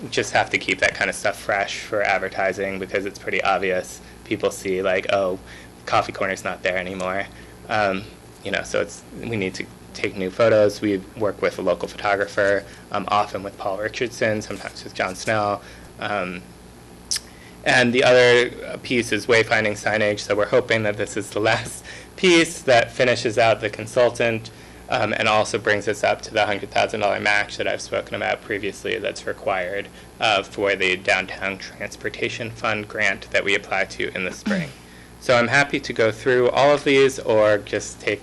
Just have to keep that kind of stuff fresh for advertising because it's pretty obvious. People see like, oh, Coffee Corner's not there anymore. So we need to take new photos. We work with a local photographer, often with Paul Richardson, sometimes with John Snell. And the other piece is wayfinding signage. So we're hoping that this is the last piece that finishes out the consultant and also brings us up to the $100,000 match that I've spoken about previously that's required for the Downtown Transportation Fund grant that we apply to in the spring. So I'm happy to go through all of these or just take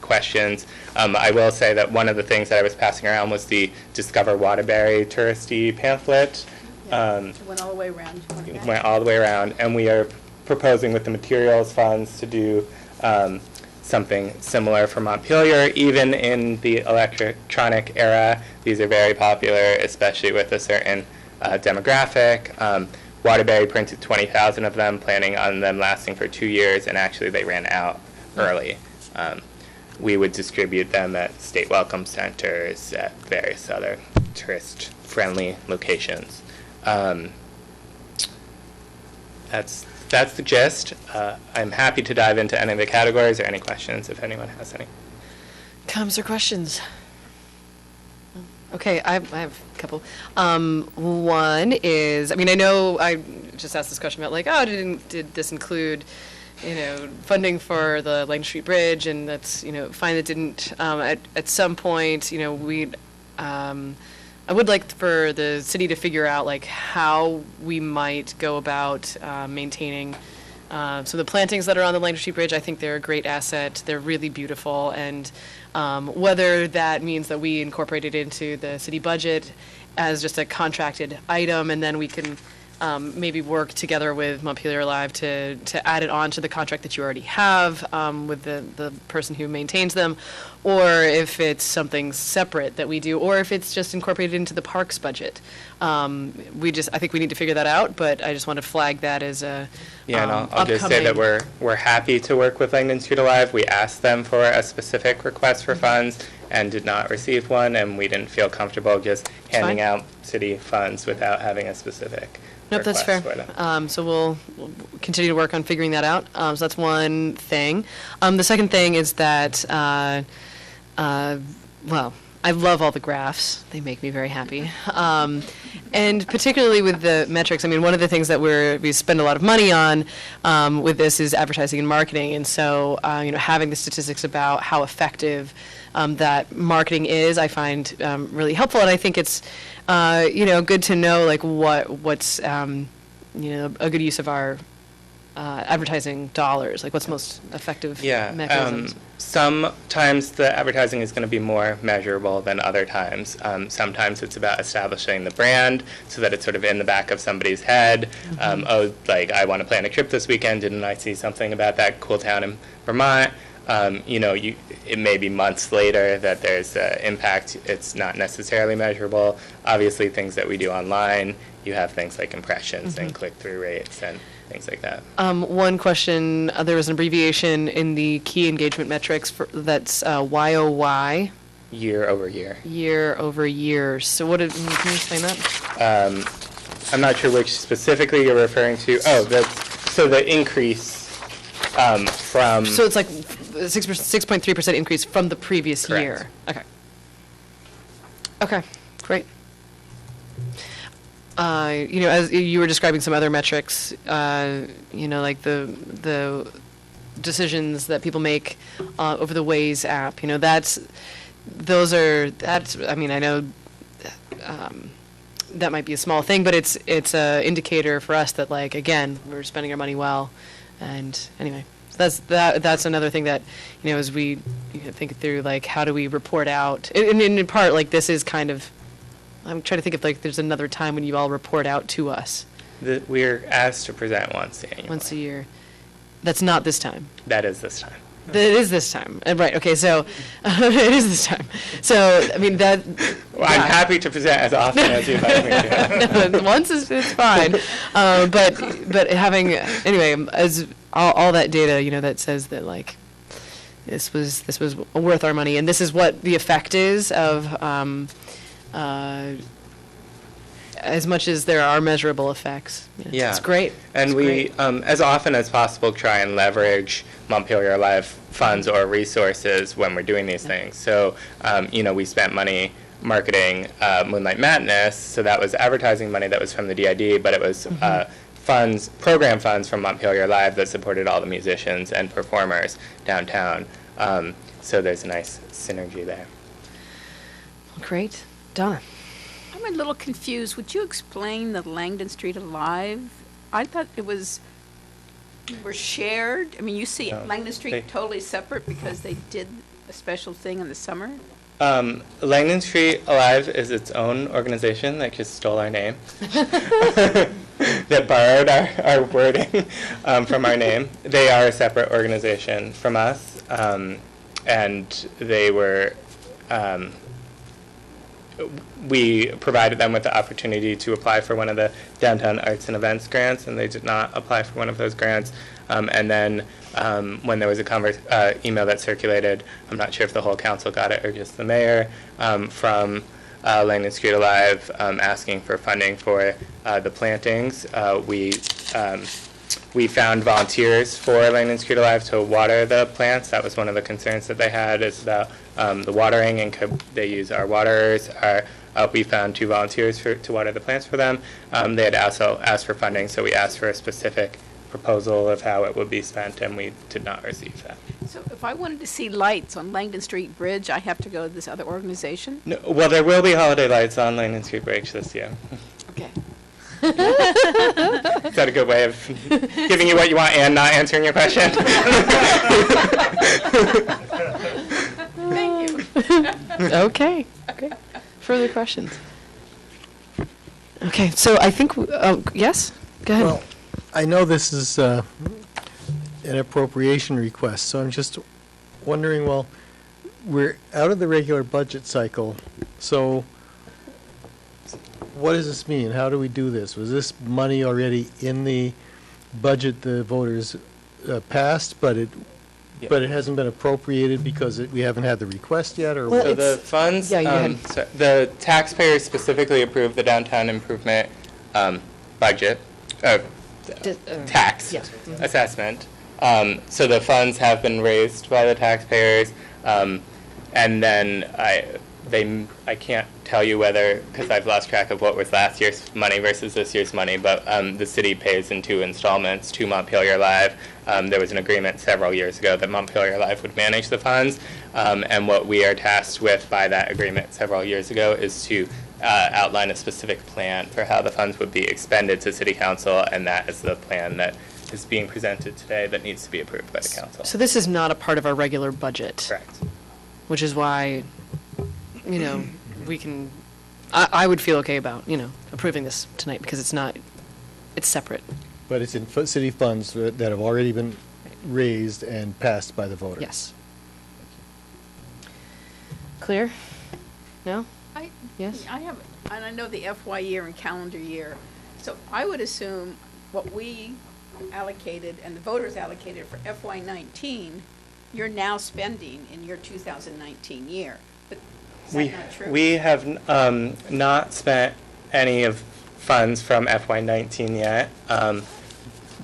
questions. I will say that one of the things that I was passing around was the Discover Waterbury touristy pamphlet. It went all the way around. It went all the way around, and we are proposing with the materials funds to do something similar for Montpelier. Even in the electronic era, these are very popular, especially with a certain demographic. Waterbury printed 20,000 of them, planning on them lasting for 2 years, and actually they ran out early. We would distribute them at state welcome centers, at various other tourist-friendly locations. That's the gist. I'm happy to dive into any of the categories or any questions if anyone has any. Comments or questions? Okay, I have a couple. One is, I know I just asked this question about like, did this include, funding for the Langdon Street Bridge, and that's, fine, it didn't. At some point, I would like for the city to figure out like how we might go about maintaining. So the plantings that are on the Langdon Street Bridge, I think they're a great asset. They're really beautiful, and whether that means that we incorporate it into the city budget as just a contracted item, and then we can maybe work together with Montpelier Live to add it on to the contract that you already have with the person who maintains them, or if it's something separate that we do, or if it's just incorporated into the parks budget. I think we need to figure that out, but I just want to flag that as a Yeah, and I'll just say that we're happy to work with Langdon Street Alive. We asked them for a specific request for funds and did not receive one, and we didn't feel comfortable just handing out city funds without having a specific Nope, that's fair. So we'll continue to work on figuring that out. So that's one thing. The second thing is that, well, I love all the graphs. They make me very happy. And particularly with the metrics, I mean, one of the things that we spend a lot of money on with this is advertising and marketing. And so, having the statistics about how effective that marketing is, I find really helpful. And I think it's, good to know like what's a good use of our advertising dollars, like what's most effective mechanisms. Sometimes the advertising is going to be more measurable than other times. Sometimes it's about establishing the brand so that it's sort of in the back of somebody's head. I want to plan a trip this weekend. Didn't I see something about that cool town in Vermont? It may be months later that there's impact. It's not necessarily measurable. Obviously, things that we do online, you have things like impressions and click-through rates and things like that. One question, there was an abbreviation in the key engagement metrics that's YOY. Year over year. Year over year. So can you explain that? I'm not sure which specifically you're referring to. So the increase from... So it's like 6.3% increase from the previous year. Okay, great. As you were describing some other metrics, like the decisions that people make over the Waze app, I know that might be a small thing, but it's a indicator for us that, like, again, we're spending our money well. And anyway, so that's another thing that, as we think through, like, how do we report out, and in part, like, this is kind of, I'm trying to think if, like, there's another time when you all report out to us. We're asked to present once annually. Once a year. That's not this time. That is this time. It is this time. Right, okay, so it is this time. So, I mean, that... Well, I'm happy to present as often as you'd like me to. No, once it's fine. But having, anyway, as all that data, that says that, like, this was worth our money, and this is what the effect is of... as much as there are measurable effects. Yeah. It's great. And we, as often as possible, try and leverage Montpelier Live funds or resources when we're doing these things. So, we spent money marketing Moonlight Madness, so that was advertising money that was from the DID, but it was program funds from Montpelier Live that supported all the musicians and performers downtown. So there's a nice synergy there. Great. Donna. I'm a little confused. Would you explain the Langdon Street Alive? I thought it was, were shared. I mean, you see Langdon Street totally separate because they did a special thing in the summer? Langdon Street Alive is its own organization that just stole our name, that borrowed our wording from our name. They are a separate organization from us, and they were... we provided them with the opportunity to apply for one of the Downtown Arts and Events grants, and they did not apply for one of those grants. And then when there was a email that circulated, I'm not sure if the whole council got it or just the mayor, from Langdon Street Alive asking for funding for the plantings. We found volunteers for Langdon Street Alive to water the plants. That was one of the concerns that they had, is about the watering, and could they use our waterers. We found 2 volunteers to water the plants for them. They had also asked for funding, so we asked for a specific proposal of how it would be spent, and we did not receive that. So if I wanted to see lights on Langdon Street Bridge, I have to go to this other organization? No, well, there will be holiday lights on Langdon Street Bridge this year. Okay. Is that a good way of giving you what you want and not answering your question? Thank you. Okay, great. Further questions? Okay, so I think, yes? Go ahead. Well, I know this is an appropriation request, so I'm just wondering, well, we're out of the regular budget cycle, so what does this mean? How do we do this? Was this money already in the budget the voters passed, but it hasn't been appropriated because we haven't had the request yet, or So the funds, so the taxpayers specifically approved the downtown improvement budget, tax yes. assessment. So the funds have been raised by the taxpayers, and then I can't tell you whether, because I've lost track of what was last year's money versus this year's money, but the city pays in 2 installments to Montpelier Live. There was an agreement several years ago that Montpelier Live would manage the funds, and what we are tasked with by that agreement several years ago is to outline a specific plan for how the funds would be expended to City Council, and that is the plan that is being presented today that needs to be approved by the council. So this is not a part of our regular budget? Correct. Which is why, we can, I would feel okay about, approving this tonight, because it's separate. But it's in city funds that have already been raised and passed by the voters. Yes. Clear? No? Yes? I have, and I know the FY year and calendar year, so I would assume what we allocated and the voters allocated for FY '19, you're now spending in your 2019 year. But is that not true? We have not spent any of funds from FY19 yet.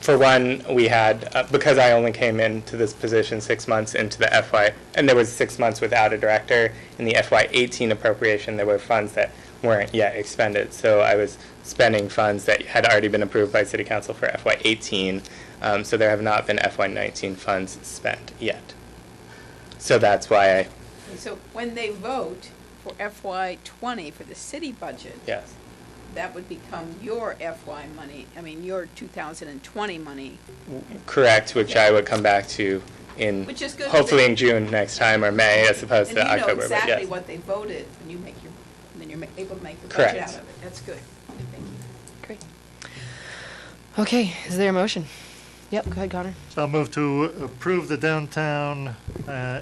For one, we had, because I only came into this position 6 months into the FY, and there was 6 months without a director, in the FY18 appropriation, there were funds that weren't yet expended. So I was spending funds that had already been approved by City Council for FY18. So there have not been FY19 funds spent yet. So that's why So when they vote for FY20 for the city budget, yes. that would become your FY money, your 2020 money. Correct, which I would come back to in, Which is good, hopefully in June next time, or May, as opposed to And you know October, but exactly yes. what they voted, and you make then you're able to make the Correct. budget out of it. That's good. Thank you. Great. Okay, is there a motion? Yep, go ahead, Connor. So I'll move to approve the downtown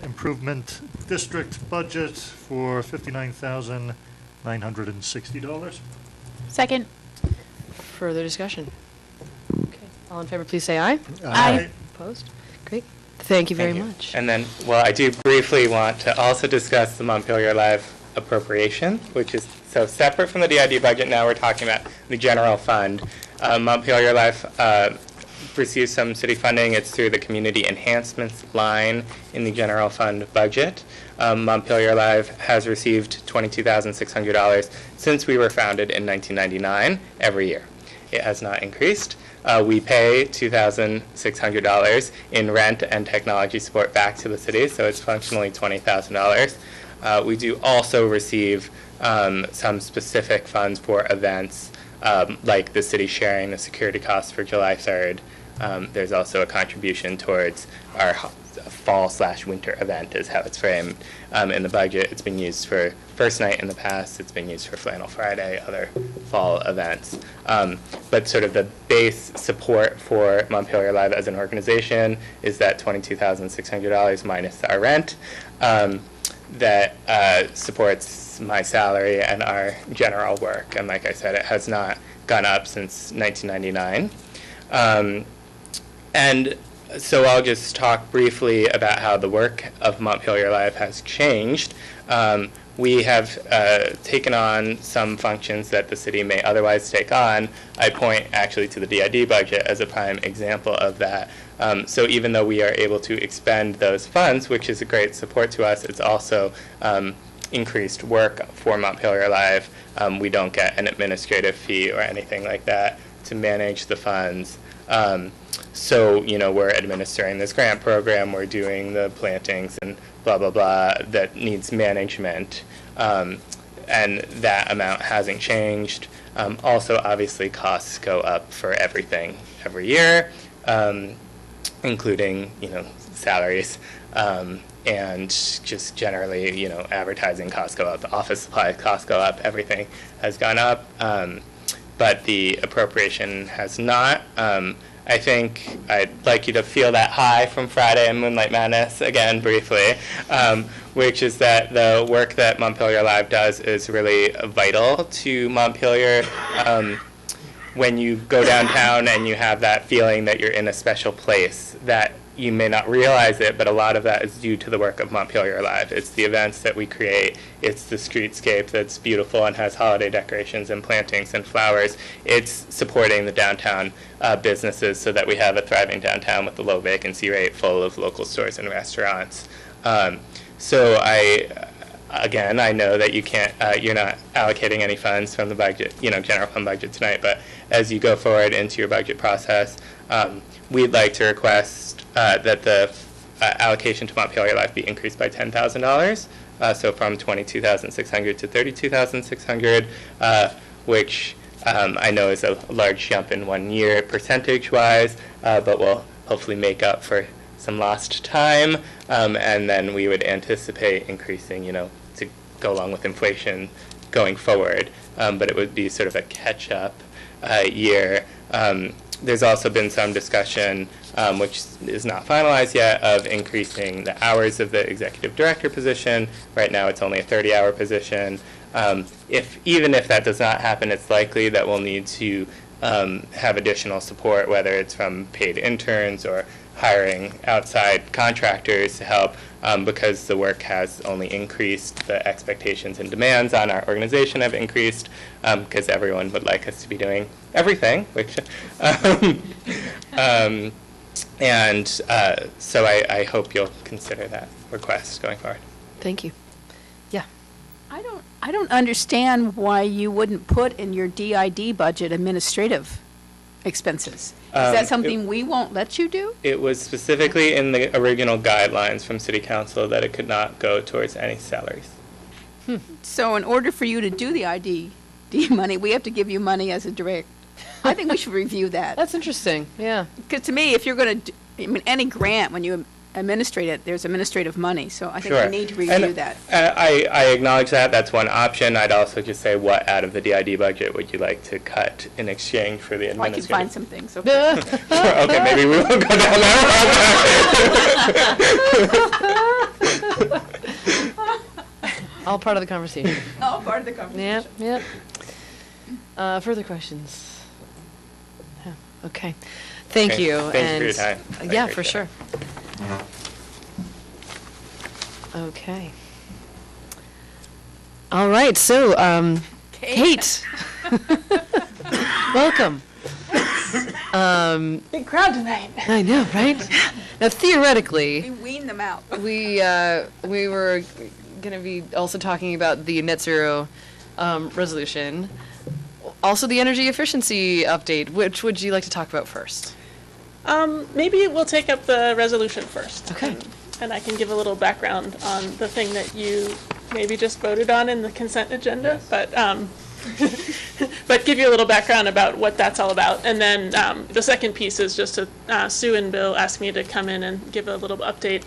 improvement district budget for $59,960. Second. Further discussion? Okay, all in favor, please say aye. Aye. Opposed? Great. Thank you very Thank you. much. And then, well, I do briefly want to also discuss the Montpelier Live appropriation, which is so separate from the DID budget. Now we're talking about the general fund. Montpelier Live receives some city funding. It's through the community enhancements line in the general fund budget. Montpelier Live has received $22,600 since we were founded in 1999 every year. It has not increased. We pay $2,600 in rent and technology support back to the city, so it's functionally $20,000. We do also receive some specific funds for events, like the city sharing the security costs for July 3rd. There's also a contribution towards our fall/winter event is how it's framed in the budget. It's been used for First Night in the past. It's been used for Flannel Friday, other fall events. But sort of the base support for Montpelier Live as an organization is that $22,600 minus our rent. That supports my salary and our general work. And like I said, it has not gone up since 1999. And so I'll just talk briefly about how the work of Montpelier Live has changed. We have taken on some functions that the city may otherwise take on. I point actually to the DID budget as a prime example of that. So even though we are able to expend those funds, which is a great support to us, it's also increased work for Montpelier Live. We don't get an administrative fee or anything like that to manage the funds. So, we're administering this grant program, we're doing the plantings and blah, blah, blah, that needs management. And that amount hasn't changed. Also, obviously, costs go up for everything every year, including, salaries. And just generally, advertising costs go up, office supply costs go up, everything has gone up. But the appropriation has not. I think I'd like you to feel that high from Friday and Moonlight Madness again briefly, which is that the work that Montpelier Live does is really vital to Montpelier. When you go downtown and you have that feeling that you're in a special place, that you may not realize it, but a lot of that is due to the work of Montpelier Live. It's the events that we create. It's the streetscape that's beautiful and has holiday decorations and plantings and flowers. It's supporting the downtown businesses so that we have a thriving downtown with a low vacancy rate full of local stores and restaurants. So I know that you can't, you're not allocating any funds from the budget, general fund budget tonight, but as you go forward into your budget process, we'd like to request that the allocation to Montpelier Life be increased by $10,000, so from $22,600 to $32,600, which I know is a large jump in 1 year percentage-wise, but will hopefully make up for some lost time, and then we would anticipate increasing, to go along with inflation going forward, but it would be sort of a catch-up year. There's also been some discussion, which is not finalized yet, of increasing the hours of the executive director position. Right now it's only a 30-hour position. Even if that does not happen, it's likely that we'll need to have additional support, whether it's from paid interns or hiring outside contractors to help, because the work has only increased. The expectations and demands on our organization have increased, because everyone would like us to be doing everything, which, so I hope you'll consider that request going forward. Thank you. Yeah. I don't understand why you wouldn't put in your DID budget administrative expenses. Is that something we won't let you do? It was specifically in the original guidelines from City Council that it could not go towards any salaries. So in order for you to do the IDD money, we have to give you money as a direct. I think we should review that. That's interesting, yeah. Because to me, if you're going to, any grant, when you administrate it, there's administrative money, so I think we need to review that. I acknowledge that. That's one option. I'd also just say, what out of the DID budget would you like to cut in exchange for the Well, I administrative? can find some things. Okay. Okay, maybe we will go down that road. All part of the conversation. All part of the conversation. Yep. Further questions? Yeah, okay. Thank Okay, you. thanks for your time. I Yeah, appreciate for it. sure. Okay. All right, so, Kate. Welcome. Big crowd tonight. I know, right? Now, theoretically, We wean them out. we were going to be also talking about the net zero resolution. Also, the energy efficiency update. Which would you like to talk about first? Maybe we'll take up the resolution first. Okay. And I can give a little background on the thing that you maybe just voted on in the consent agenda, but but give you a little background about what that's all about. And then the second piece is just to, Sue and Bill asked me to come in and give a little update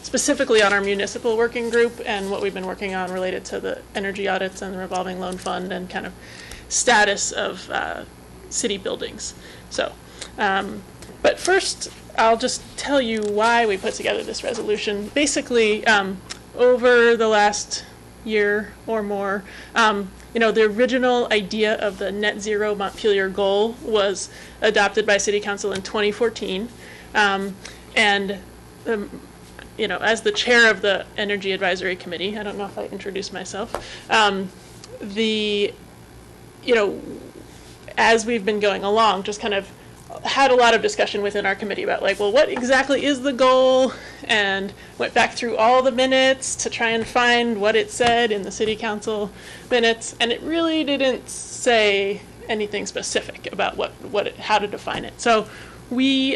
specifically on our municipal working group and what we've been working on related to the energy audits and the revolving loan fund and kind of status of city buildings. So, but first, I'll just tell you why we put together this resolution. Basically, over the last year or more, the original idea of the net zero Montpelier goal was adopted by City Council in 2014. As the chair of the Energy Advisory Committee, I don't know if I introduced myself, as we've been going along, just kind of had a lot of discussion within our committee about what exactly is the goal, and went back through all the minutes to try and find what it said in the city council minutes, and it really didn't say anything specific about how to define it. So we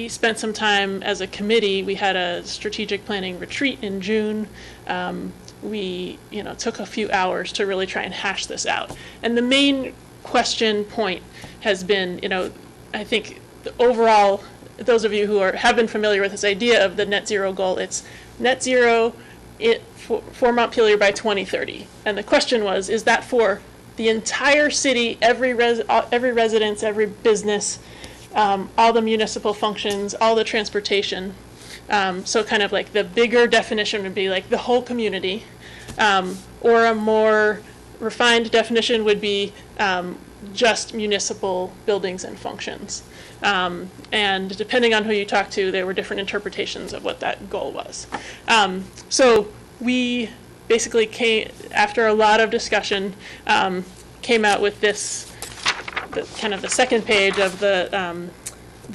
spent some time as a committee. We had a strategic planning retreat in June. We took a few hours to really try and hash this out. And the main question point has been, I think the overall, those of you who have been familiar with this idea of the net zero goal, it's net zero for Montpelier by 2030. And the question was, is that for the entire city, every residence, every business, all the municipal functions, all the transportation? So kind of like the bigger definition would be like the whole community, or a more refined definition would be just municipal buildings and functions. And depending on who you talk to, there were different interpretations of what that goal was. So we basically came, after a lot of discussion, came out with this, kind of the second page of the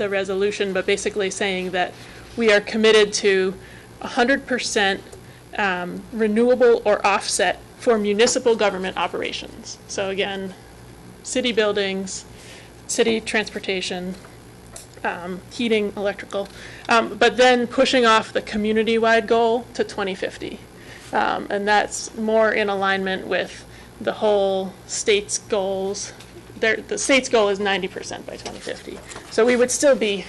resolution, but basically saying that we are committed to 100% renewable or offset for municipal government operations. So again, city buildings, city transportation, heating, electrical, but then pushing off the community-wide goal to 2050. And that's more in alignment with the whole state's goals. The state's goal is 90% by 2050. So we would still be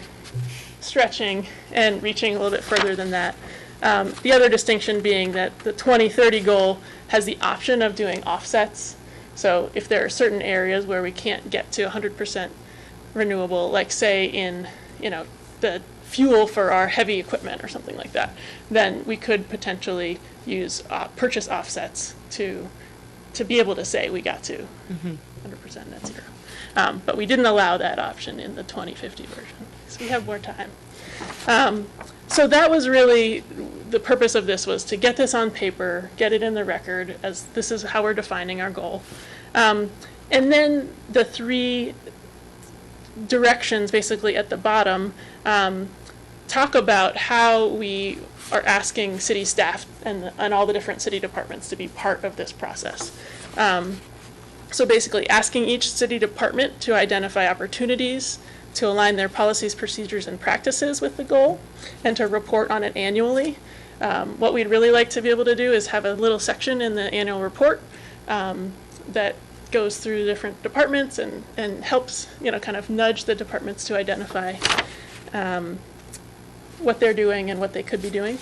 stretching and reaching a little bit further than that. The other distinction being that the 2030 goal has the option of doing offsets. So if there are certain areas where we can't get to 100% renewable, like say in, the fuel for our heavy equipment or something like that, then we could potentially use purchase offsets to be able to say we got to 100% net zero. But we didn't allow that option in the 2050 version, so we have more time. So that was really the purpose of this, was to get this on paper, get it in the record, as this is how we're defining our goal. And then the three directions basically at the bottom talk about how we are asking city staff and all the different city departments to be part of this process. So basically asking each city department to identify opportunities, to align their policies, procedures, and practices with the goal, and to report on it annually. What we'd really like to be able to do is have a little section in the annual report that goes through different departments and helps, kind of nudge the departments to identify what they're doing and what they could be doing.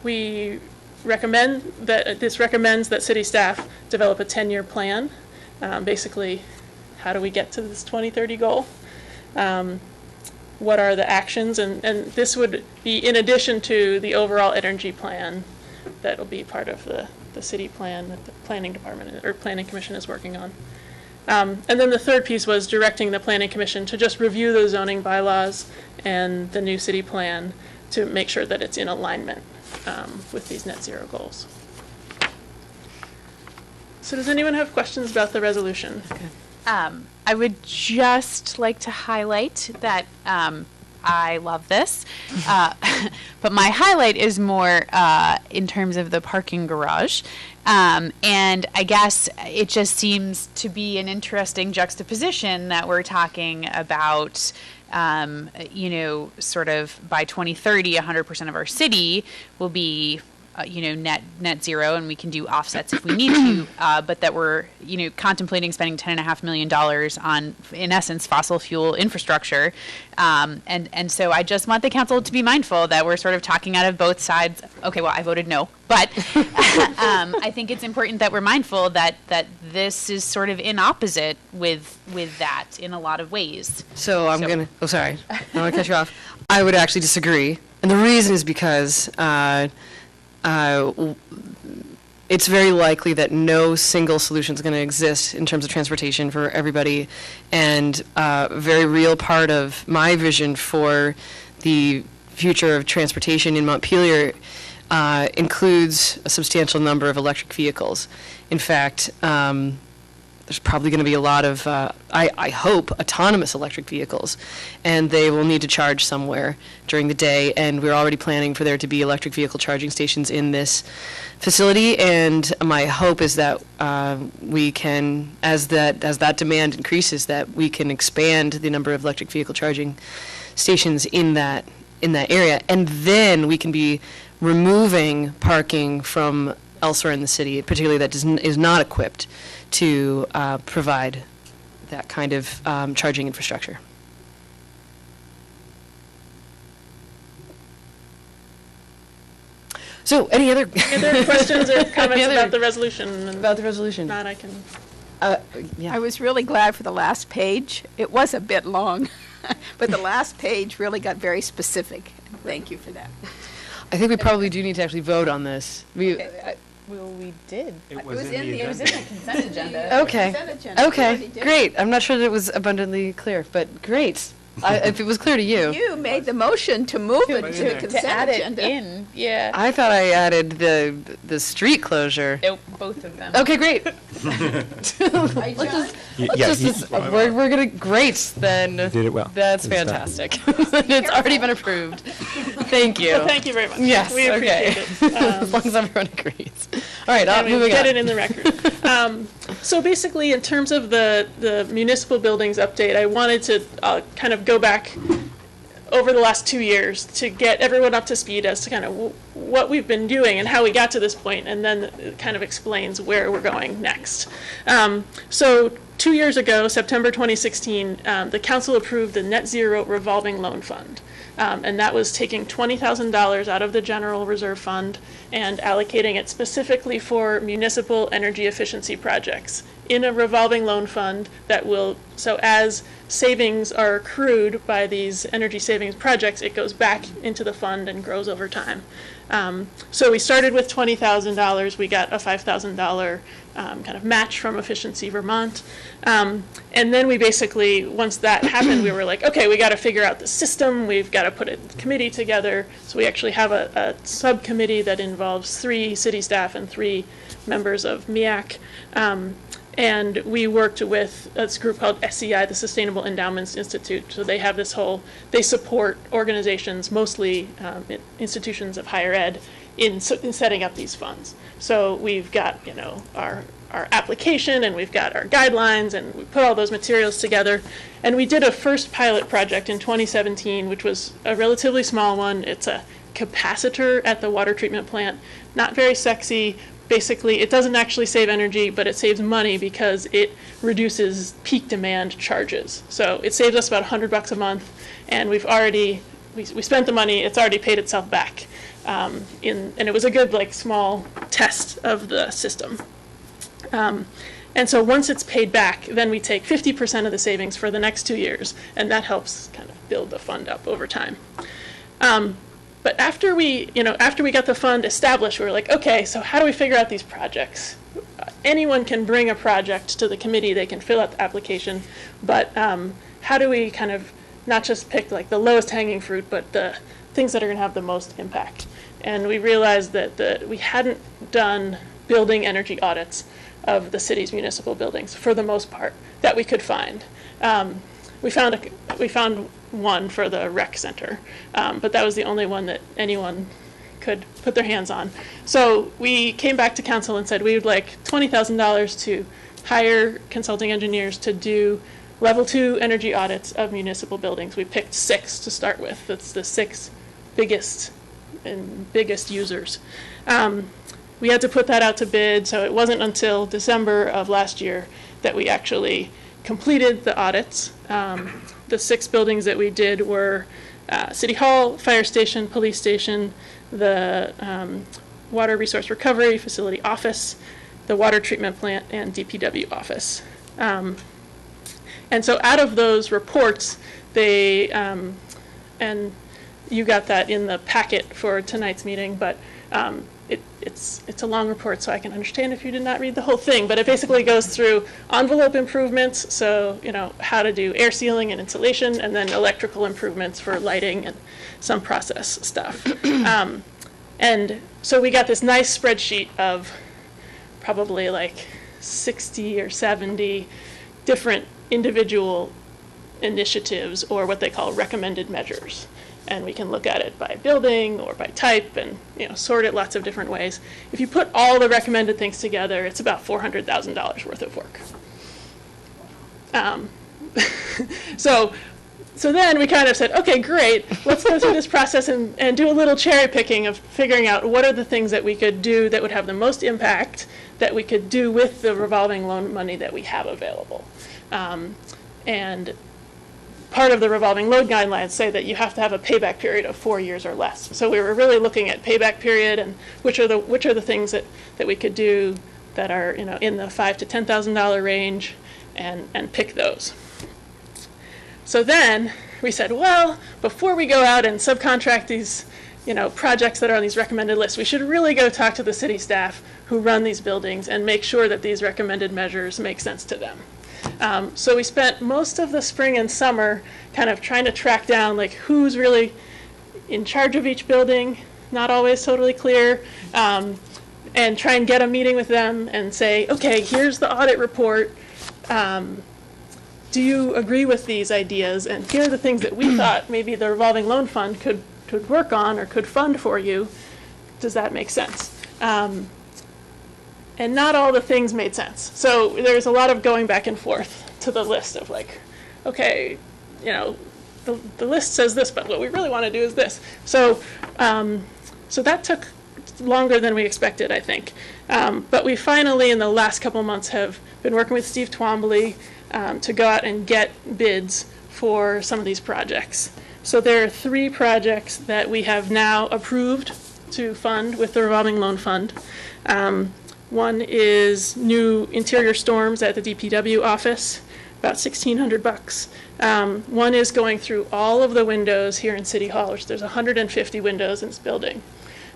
We recommend that, this recommends that city staff develop a 10-year plan. Basically, how do we get to this 2030 goal? What are the actions? And this would be in addition to the overall energy plan that will be part of the city plan that the planning department or planning commission is working on. And then the third piece was directing the planning commission to just review the zoning bylaws and the new city plan to make sure that it's in alignment with these net zero goals. So does anyone have questions about the resolution? I would just like to highlight that I love this, but my highlight is more in terms of the parking garage. And I guess it just seems to be an interesting juxtaposition that we're talking about, sort of by 2030, 100% of our city will be net zero, and we can do offsets if we need to, but that we're, contemplating spending $10.5 million on, in essence, fossil fuel infrastructure. And so I just want the council to be mindful that we're sort of talking out of both sides. Okay, well, I voted no, but I think it's important that we're mindful that this is sort of in opposite with that in a lot of ways. So I'm going to, sorry, I don't want to cut you off. I would actually disagree. And the reason is because it's very likely that no single solution is going to exist in terms of transportation for everybody. And a very real part of my vision for the future of transportation in Montpelier includes a substantial number of electric vehicles. In fact, there's probably going to be a lot of, I hope, autonomous electric vehicles, and they will need to charge somewhere during the day, and we're already planning for there to be electric vehicle charging stations in this facility, and my hope is that we can, as that demand increases, that we can expand the number of electric vehicle charging stations in that area, and then we can be removing parking from elsewhere in the city, particularly that is not equipped to provide that kind of charging infrastructure. So, any other questions or comments about the resolution? About the resolution? Not, I can. Yeah. I was really glad for the last page. It was a bit long, but the last page really got very specific. Thank you for that. I think we probably do need to actually vote on this. Well, we did. It was in the consent agenda. Okay. Okay. Great. I'm not sure that it was abundantly clear, but great. If it was clear to you. You made the motion to move it to consent add agenda. it in, yeah. I thought I added the street closure. Nope, both of them. Okay, great. We're gonna great then. You did it well. That's Good stuff. fantastic. It's already been approved. Thank you. Well, thank you very much. Yes. We okay. appreciate it. As long as everyone agrees. All right. And we Moving get on. it in the record. So basically, in terms of the municipal buildings update, I wanted to kind of go back over the last 2 years to get everyone up to speed as to kind of what we've been doing and how we got to this point, and then it kind of explains where we're going next. So 2 years ago, September 2016, the council approved the Net Zero Revolving Loan Fund. And that was taking $20,000 out of the general reserve fund and allocating it specifically for municipal energy efficiency projects in a revolving loan fund that will, so as savings are accrued by these energy savings projects, it goes back into the fund and grows over time. So we started with $20,000. We got a $5,000 kind of match from Efficiency Vermont. And then we basically, once that happened, we were like, okay, we got to figure out the system. We've got to put a committee together. So we actually have a subcommittee that involves 3 city staff and 3 members of MEAC. And we worked with this group called SEI, the Sustainable Endowments Institute. So they have this they support organizations, mostly institutions of higher ed, in setting up these funds. So we've got, our application, and we've got our guidelines, and we put all those materials together. And we did a first pilot project in 2017, which was a relatively small one. It's a capacitor at the water treatment plant. Not very sexy. Basically, it doesn't actually save energy, but it saves money because it reduces peak demand charges. So it saves us about $100 a month, and we spent the money. It's already paid itself back. And it was a good, small test of the system. And so once it's paid back, then we take 50% of the savings for the next 2 years, and that helps kind of build the fund up over time. But after we got the fund established, we were like, okay, so how do we figure out these projects? Anyone can bring a project to the committee. They can fill out the application, but how do we kind of not just pick the lowest hanging fruit, but the things that are going to have the most impact? And we realized that we hadn't done building energy audits of the city's municipal buildings for the most part that we could find. We found one for the rec center, but that was the only one that anyone could put their hands on. So we came back to council and said we would like $20,000 to hire consulting engineers to do level 2 energy audits of municipal buildings. We picked 6 to start with. That's the 6 biggest users. We had to put that out to bid, so it wasn't until December of last year that we actually completed the audits. The 6 buildings that we did were City Hall, Fire Station, Police Station, the Water Resource Recovery Facility Office, the Water Treatment Plant, and DPW Office. And so out of those reports, and you got that in the packet for tonight's meeting, but it's a long report, so I can understand if you did not read the whole thing, but it basically goes through envelope improvements, so how to do air sealing and insulation, and then electrical improvements for lighting and some process stuff. And so we got this nice spreadsheet of probably 60 or 70 different individual initiatives, or what they call recommended measures. And we can look at it by building or by type and, sort it lots of different ways. If you put all the recommended things together, it's about $400,000 worth of work. So then we kind of said, okay, great, let's go through this process and do a little cherry picking of figuring out what are the things that we could do that would have the most impact that we could do with the revolving loan money that we have available. And part of the revolving loan guidelines say that you have to have a payback period of 4 years or less. So we were really looking at payback period and which are the things that we could do that are in the $5,000 to $10,000 range, and pick those. So then we said, well, before we go out and subcontract these projects that are on these recommended lists, we should really go talk to the city staff who run these buildings and make sure that these recommended measures make sense to them. So we spent most of the spring and summer kind of trying to track down who's really in charge of each building, not always totally clear, and try and get a meeting with them and say, okay, here's the audit report. Do you agree with these ideas? And here are the things that we thought maybe the revolving loan fund could work on or could fund for you. Does that make sense? And not all the things made sense. So there's a lot of going back and forth to the list of okay, the list says this, but what we really want to do is this. So that took longer than we expected, I think. But we finally, in the last couple months, have been working with Steve Twombly to go out and get bids for some of these projects. So there are 3 projects that we have now approved to fund with the revolving loan fund. One is new interior storms at the DPW office, about $1,600. One is going through all of the windows here in City Hall, which there's 150 windows in this building,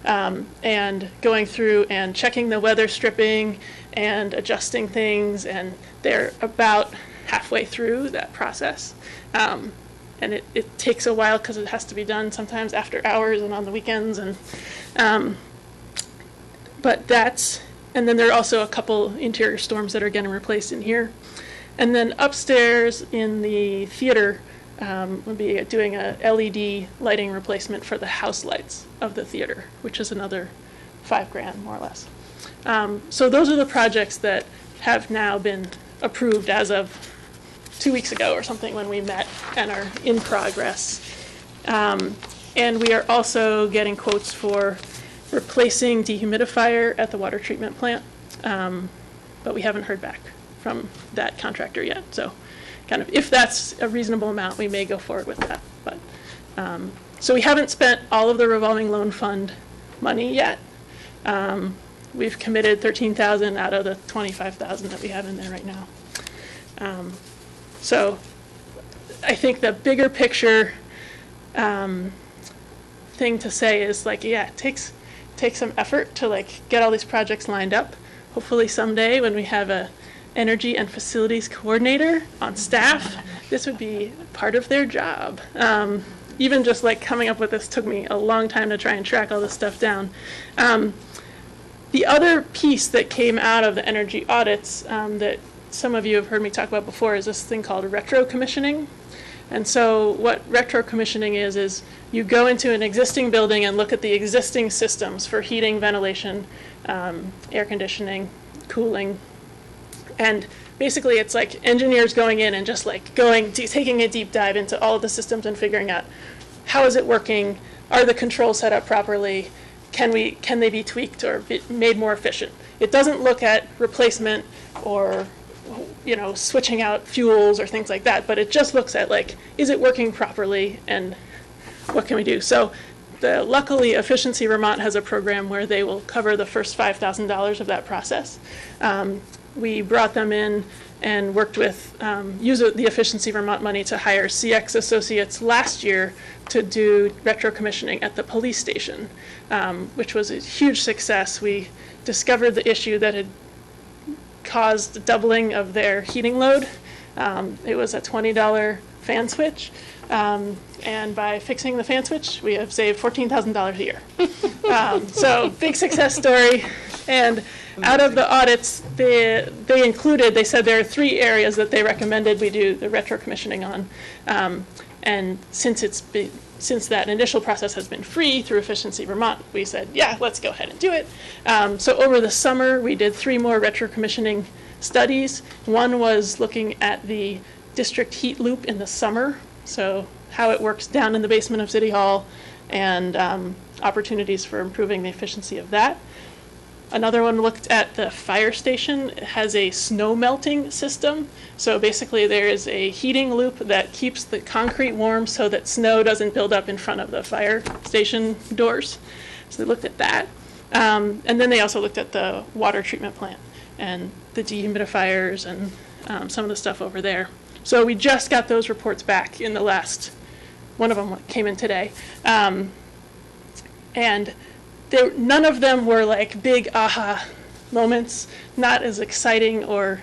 and going through and checking the weather stripping and adjusting things, and they're about halfway through that process. And it takes a while because it has to be done sometimes after hours and on the weekends. And then there are also a couple interior storms that are getting replaced in here. And then upstairs in the theater, we'll be doing a LED lighting replacement for the house lights of the theater, which is another $5,000 more or less. So those are the projects that have now been approved as of 2 weeks ago or something when we met and are in progress. And we are also getting quotes for replacing dehumidifier at the water treatment plant, but we haven't heard back from that contractor yet. So kind of if that's a reasonable amount, we may go forward with that. But so we haven't spent all of the revolving loan fund money yet. We've committed $13,000 out of the $25,000 that we have in there right now. So I think the bigger picture thing to say is yeah, it takes some effort to get all these projects lined up. Hopefully someday when we have a energy and facilities coordinator on staff, this would be part of their job. Even just coming up with this took me a long time to try and track all this stuff down. The other piece that came out of the energy audits that some of you have heard me talk about before is this thing called retro commissioning. And so what retro commissioning is you go into an existing building and look at the existing systems for heating, ventilation, air conditioning, cooling. And basically it's engineers going in and just taking a deep dive into all of the systems and figuring out how is it working, are the controls set up properly, can they be tweaked or made more efficient. It doesn't look at replacement or switching out fuels or things like that, but it just looks at is it working properly and what can we do? So luckily Efficiency Vermont has a program where they will cover the first $5,000 of that process. We brought them in and worked with, use the Efficiency Vermont money to hire CX associates last year to do retro commissioning at the police station, which was a huge success. We discovered the issue that had caused doubling of their heating load. It was a $20 fan switch, and by fixing the fan switch, we have saved $14,000 a year. So big success story, and Out of the audits, they said there are 3 areas that they recommended we do the retro commissioning on. And since that initial process has been free through Efficiency Vermont, we said, yeah, let's go ahead and do it. So over the summer, we did 3 more retro commissioning studies. One was looking at the district heat loop in the summer, so how it works down in the basement of City Hall, and opportunities for improving the efficiency of that. Another one looked at the fire station. It has a snow melting system. So basically there is a heating loop that keeps the concrete warm so that snow doesn't build up in front of the fire station doors. So they looked at that. And then they also looked at the water treatment plant and the dehumidifiers and some of the stuff over there. So we just got those reports back in the last, one of them came in today. And none of them were like big aha moments, not as exciting or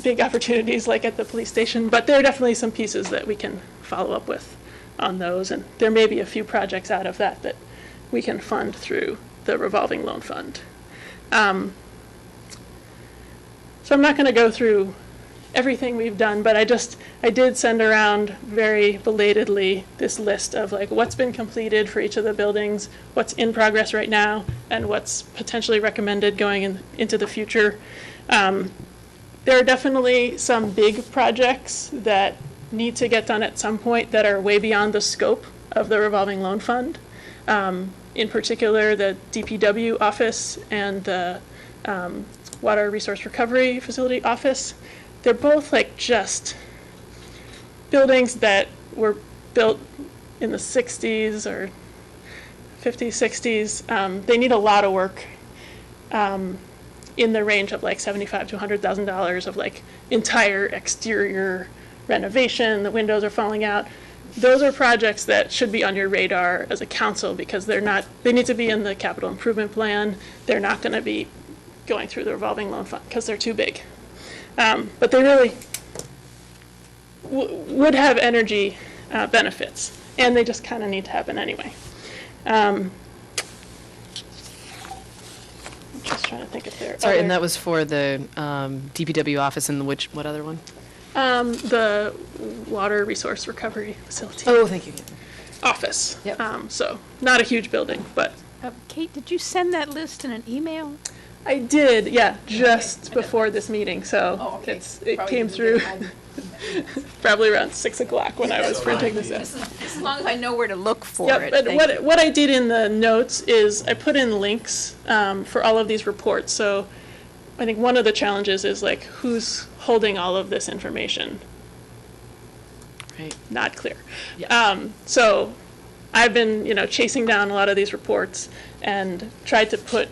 big opportunities like at the police station, but there are definitely some pieces that we can follow up with on those, and there may be a few projects out of that that we can fund through the revolving loan fund. So I'm not going to go through everything we've done, but I did send around very belatedly this list of like what's been completed for each of the buildings, what's in progress right now, and what's potentially recommended going into the future. There are definitely some big projects that need to get done at some point that are way beyond the scope of the revolving loan fund. In particular, the DPW office and the Water Resource Recovery Facility office. They're both like just buildings that were built in the 60s or 50s, 60s. They need a lot of work in the range of like $75,000 to $100,000 of like entire exterior renovation. The windows are falling out. Those are projects that should be on your radar as a council because they need to be in the capital improvement plan. They're not going to be going through the revolving loan fund because they're too big. But they really would have energy benefits, and they just kind of need to happen anyway. I'm just trying to think if there are Sorry, and that was for the DPW office and what other one? The Water Resource Recovery Facility. Oh, thank you. Office. Yep. So not a huge building, but. Kate, did you send that list in an email? I did, yeah, just before this meeting, so it came through probably around 6 o'clock when I was printing this out. As long as I know where to look for Yep, it. but what I did in the notes is I put in links for all of these reports. So I think one of the challenges is like who's holding all of this information. Right. Not clear. Yeah. So I've been, chasing down a lot of these reports and tried to put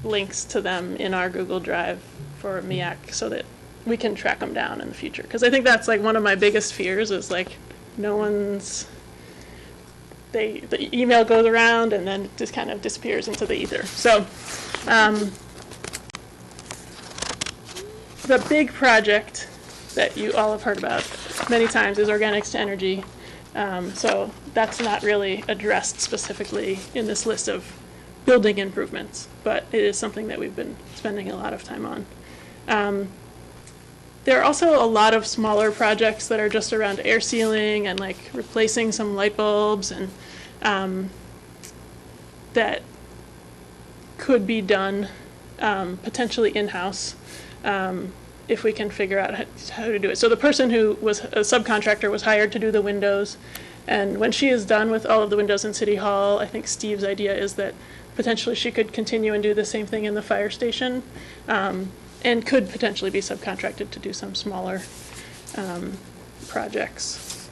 links to them in our Google Drive for MEAC so that we can track them down in the future. Because I think that's like one of my biggest fears is like the email goes around and then it just kind of disappears into the ether. So the big project that you all have heard about many times is Organics to Energy. So that's not really addressed specifically in this list of building improvements, but it is something that we've been spending a lot of time on. There are also a lot of smaller projects that are just around air sealing and like replacing some light bulbs and that could be done potentially in-house if we can figure out how to do it. So the person who was a subcontractor was hired to do the windows, and when she is done with all of the windows in City Hall, I think Steve's idea is that potentially she could continue and do the same thing in the fire station, and could potentially be subcontracted to do some smaller projects.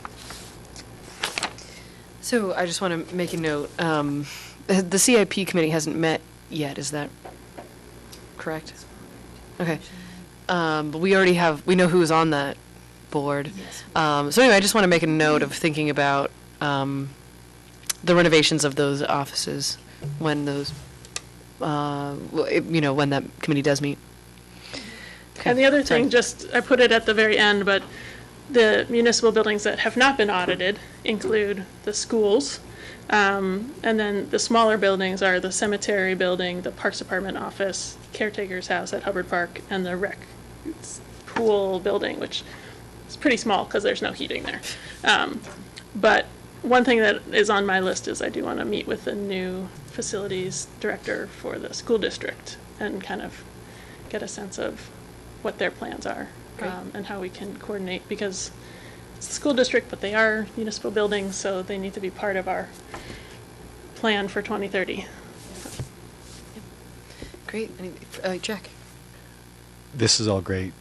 So I just want to make a note. The CIP committee hasn't met yet, is that correct? Okay. But we know who's on that board. So anyway, I just want to make a note of thinking about the renovations of those offices when those, when that committee does meet. And the other thing, I put it at the very end, but the municipal buildings that have not been audited include the schools, and then the smaller buildings are the cemetery building, the Parks Department office, caretaker's house at Hubbard Park, and the rec pool building, which is pretty small because there's no heating there. But one thing that is on my list is I do want to meet with the new facilities director for the school district and kind of get a sense of what their plans are, and how we can coordinate, because it's the school district, but they are municipal buildings, so they need to be part of our plan for 2030. Great. Jack? This is all great.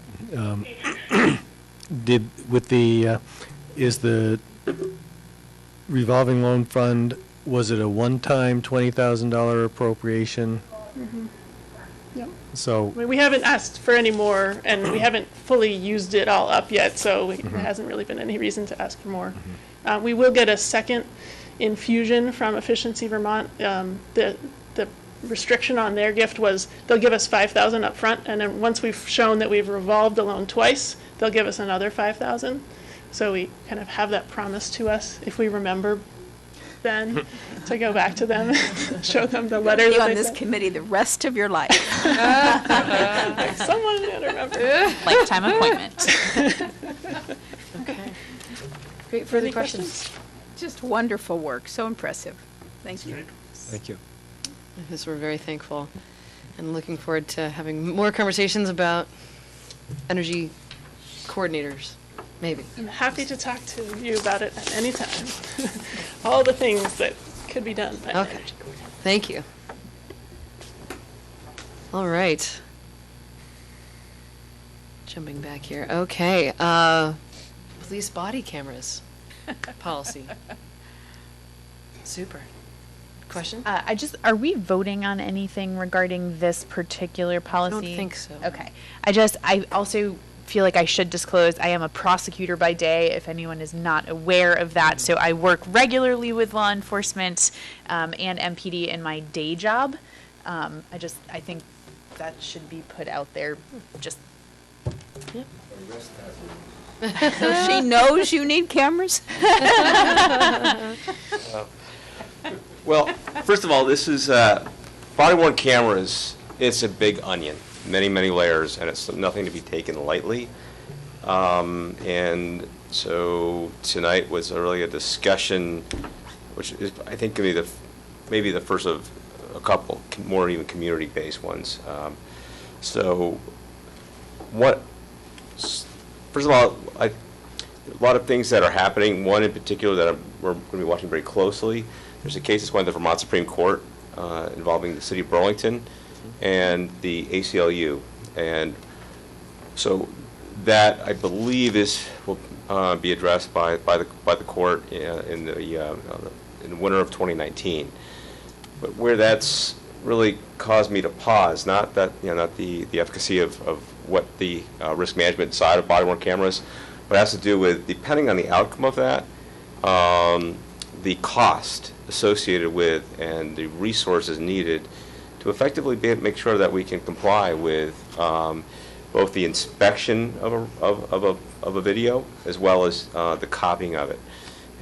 Is the revolving loan fund, was it a one-time $20,000 appropriation? Mm-hmm. Yep. So. I mean, we haven't asked for any more, and we haven't fully used it all up yet, so there hasn't really been any reason to ask for more. We will get a second infusion from Efficiency Vermont. The restriction on their gift was they'll give us $5,000 up front, and then once we've shown that we've revolved the loan twice, they'll give us another $5,000. So we kind of have that promise to us if we remember then to go back to them and show them the letter Be that on they this sent. committee the rest of your life. Someone to remember. Lifetime appointment. Okay. Great. Further questions? Just wonderful work. So impressive. Thank you. Thank you. Yes, we're very thankful and looking forward to having more conversations about energy coordinators, maybe. I'm happy to talk to you about it at any time. All the things that could be done by Okay. Thank you. All right. Jumping back here. Okay. Police body cameras policy. Super. Question? Are we voting on anything regarding this particular policy? I don't think so. Okay. I also feel like I should disclose I am a prosecutor by day, if anyone is not aware of that. So I work regularly with law enforcement and MPD in my day job. I think that should be put out there. Just. Yep. So she knows you need cameras? Well, first of all, this is body-worn cameras. It's a big onion, many, many layers, and it's nothing to be taken lightly. And so tonight was really a discussion, which is, I think, going to be maybe the first of a couple more even community-based ones. First of all, a lot of things that are happening. One in particular that we're going to be watching very closely. There's a case that's going to the Vermont Supreme Court involving the city of Burlington and the ACLU. And so that, I believe, will be addressed by the court in the winter of 2019. But where that's really caused me to pause, not the efficacy of what the risk management side of body-worn cameras, but it has to do with, depending on the outcome of that, the cost associated with and the resources needed to effectively make sure that we can comply with both the inspection of a video as well as the copying of it,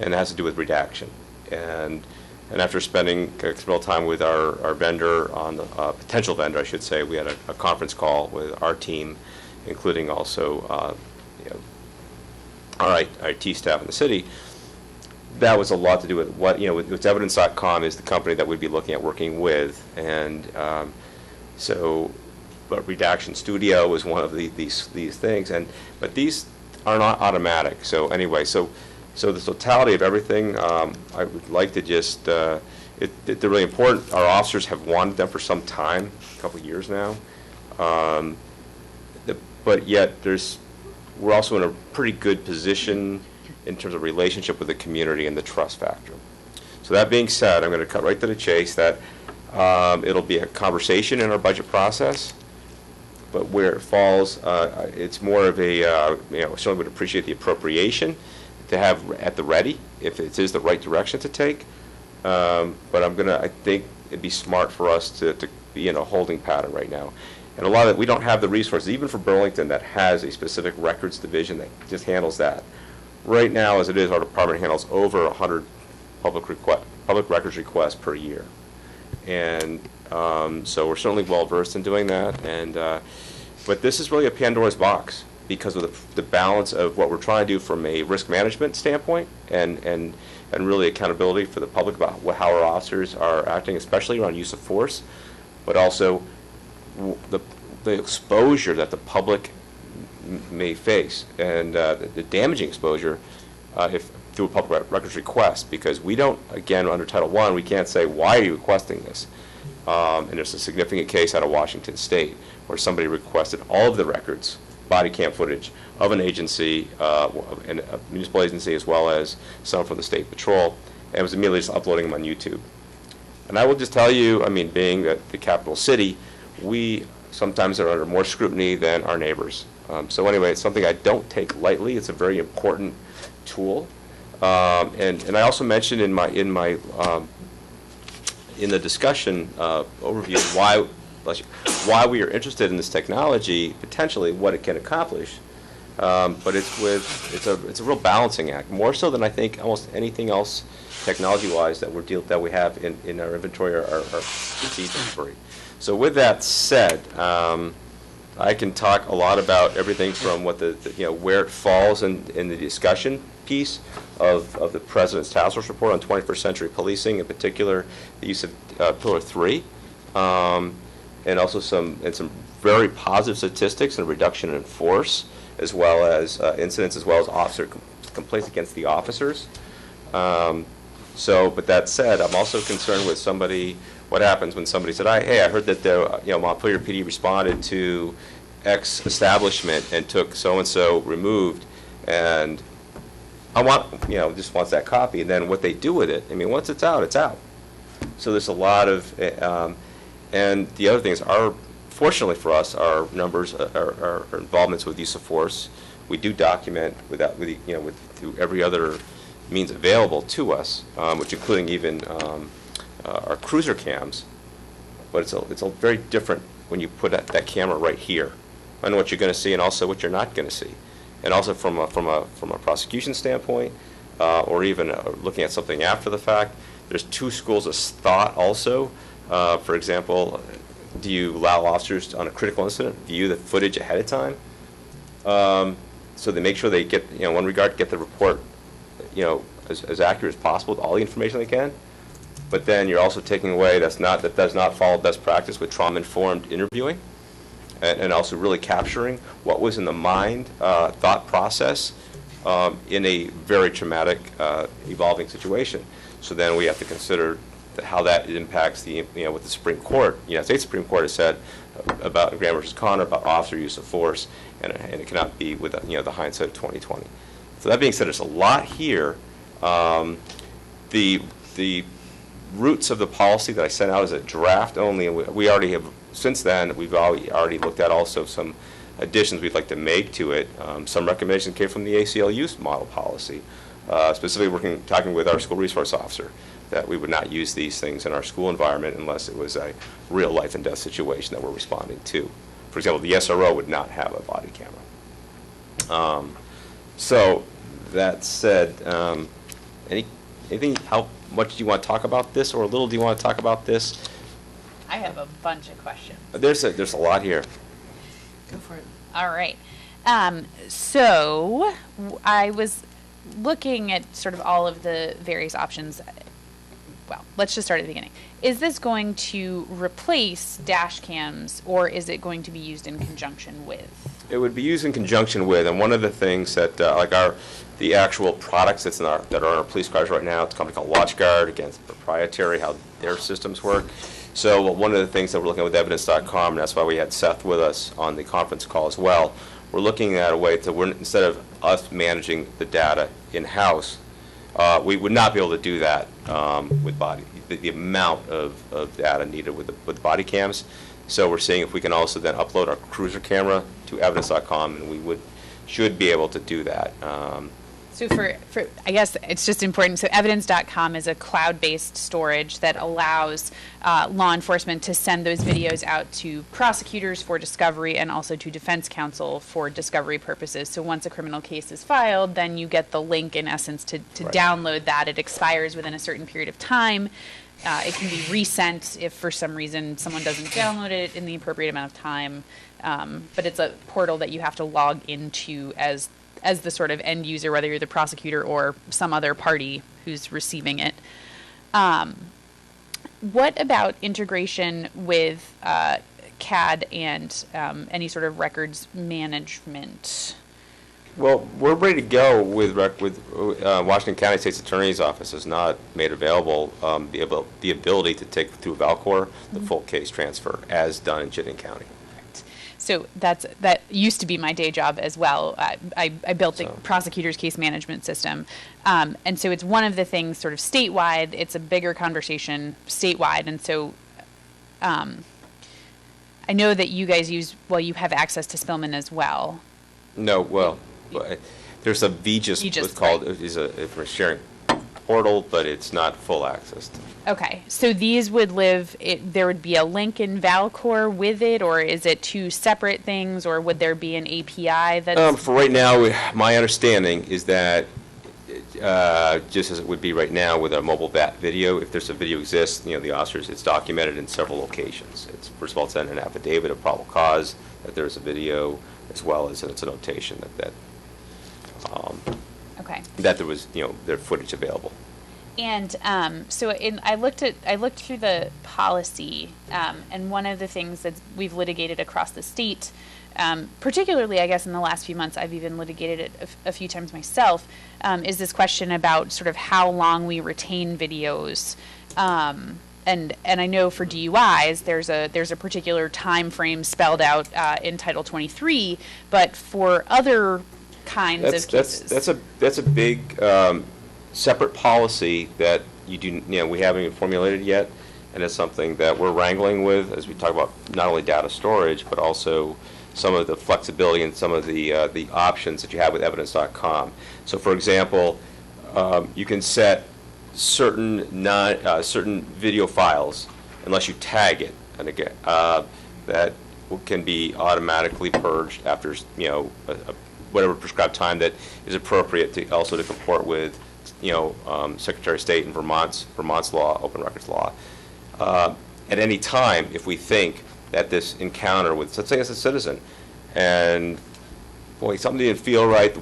and it has to do with redaction. And after spending considerable time with our vendor, on the potential vendor, I should say, we had a conference call with our team, including also our IT staff in the city. That was a lot to do with with Evidence.com is the company that we'd be looking at working with, and but Redaction Studio was one of these things, but these are not automatic. So anyway, so the totality of everything, I would like to just they're really important. Our officers have wanted them for some time, a couple of years now, but yet we're also in a pretty good position in terms of relationship with the community and the trust factor. So that being said, I'm going to cut right to the chase that it'll be a conversation in our budget process, but where it falls, it's more of a, certainly would appreciate the appropriation to have at the ready if it is the right direction to take. But I think it'd be smart for us to be in a holding pattern right now. And a lot of, we don't have the resources, even for Burlington, that has a specific records division that just handles that. Right now, as it is, our department handles over 100 public records requests per year. And so we're certainly well-versed in doing that. And but this is really a Pandora's box because of the balance of what we're trying to do from a risk management standpoint and really accountability for the public about how our officers are acting, especially around use of force, but also the exposure that the public may face and the damaging exposure if through a public records request, because we don't, again, under Title I, we can't say, why are you requesting this? And there's a significant case out of Washington State where somebody requested all of the records, body cam footage, of an agency, and a municipal agency, as well as some from the State Patrol, and was immediately just uploading them on YouTube. And I will just tell you, I mean, being the capital city, we sometimes are under more scrutiny than our neighbors. So anyway, it's something I don't take lightly. It's a very important tool. And I also mentioned in the discussion overview why we are interested in this technology, potentially what it can accomplish. But it's a real balancing act, more so than I think almost anything else technology-wise that we have in our inventory or our inventory. So with that said, I can talk a lot about everything from what where it falls in the discussion piece of the President's Task Force report on 21st century policing, in particular the use of Pillar 3, and also some very positive statistics and reduction in force, as well as incidents, as well as officer complaints against the officers. But that said, I'm also concerned with what happens when somebody said, hey, I heard that Montpelier PD responded to X establishment and took so-and-so removed, and I just wants that copy, and then what they do with it, I mean, once it's out, it's out. So there's a lot of, and the other thing is, fortunately for us, our numbers, our involvements with use of force, we do document through every other means available to us, which including even our cruiser cams, but it's a very different when you put that camera right here. I know what you're going to see and also what you're not going to see. And also from a prosecution standpoint, or even looking at something after the fact, there's two schools of thought also. For example, do you allow officers on a critical incident view the footage ahead of time? So they make sure they get, in one regard, get the report, as accurate as possible with all the information they can. But then you're also taking away that does not follow best practice with trauma-informed interviewing, and also really capturing what was in the mind, thought process in a very traumatic, evolving situation. So then we have to consider how that impacts what the Supreme Court, United States Supreme Court has said about Graham versus Connor about officer use of force, and it cannot be with the hindsight of 2020. So that being said, there's a lot here. The roots of the policy that I sent out as a draft only, and we already have, since then, we've already looked at also some additions we'd like to make to it. Some recommendations came from the ACLU's model policy, specifically talking with our school resource officer, that we would not use these things in our school environment unless it was a real life and death situation that we're responding to. For example, the SRO would not have a body camera. So that said, anything, how much do you want to talk about this, or little do you want to talk about this? I have a bunch of questions. There's a lot here. Go for it. All right. So I was looking at sort of all of the various options. Well, let's just start at the beginning. Is this going to replace dash cams, or is it going to be used in conjunction with? It would be used in conjunction with, and one of the things that, the actual products that are in our police cars right now, it's a company called WatchGuard, again, it's proprietary, how their systems work. So one of the things that we're looking at with evidence.com, and that's why we had Seth with us on the conference call as well, we're looking at a way to, instead of us managing the data in-house, we would not be able to do that with the amount of data needed with body cams. So we're seeing if we can also then upload our cruiser camera to evidence.com, and we should be able to do that. So I guess it's just important, so evidence.com is a cloud-based storage that allows law enforcement to send those videos out to prosecutors for discovery and also to defense counsel for discovery purposes. So once a criminal case is filed, then you get the link, in essence, to download that. It expires within a certain period of time. It can be resent if for some reason someone doesn't download it in the appropriate amount of time. But it's a portal that you have to log into as the sort of end user, whether you're the prosecutor or some other party who's receiving it. What about integration with CAD and any sort of records management? Well, we're ready to go with Washington County State's Attorney's Office has not made available the ability to take through Valcor the full case transfer as done in Chittenden County. So that used to be my day job as well. I built the prosecutor's case management system. And so it's one of the things sort of statewide. It's a bigger conversation statewide. And so I know that you guys you have access to Spillman as well. No, well, there's a VGIS, what's called, is a sharing portal, but it's not full access to. Okay, so these would there would be a link in Valcor with it, or is it two separate things, or would there be an API that's... For right now, my understanding is that just as it would be right now with a mobile video, if there's a video exists, the officers, it's documented in several locations. First of all, it's in an affidavit of probable cause that there's a video, as well as it's a notation that there was, their footage available. And I looked through the policy, and one of the things that we've litigated across the state, particularly I guess in the last few months, I've even litigated it a few times myself, is this question about sort of how long we retain videos. And I know for DUIs, there's a particular time frame spelled out in Title 23, but for other kinds of cases, that's a big separate policy that we haven't even formulated yet, and it's something that we're wrangling with as we talk about not only data storage but also some of the flexibility and some of the options that you have with evidence.com. So, for example, you can set certain video files unless you tag it, and again that can be automatically purged after whatever prescribed time that is appropriate to comport with Secretary of State and Vermont's law, open records law. At any time, if we think that this encounter with, let's say, as a citizen, and boy, something didn't feel right,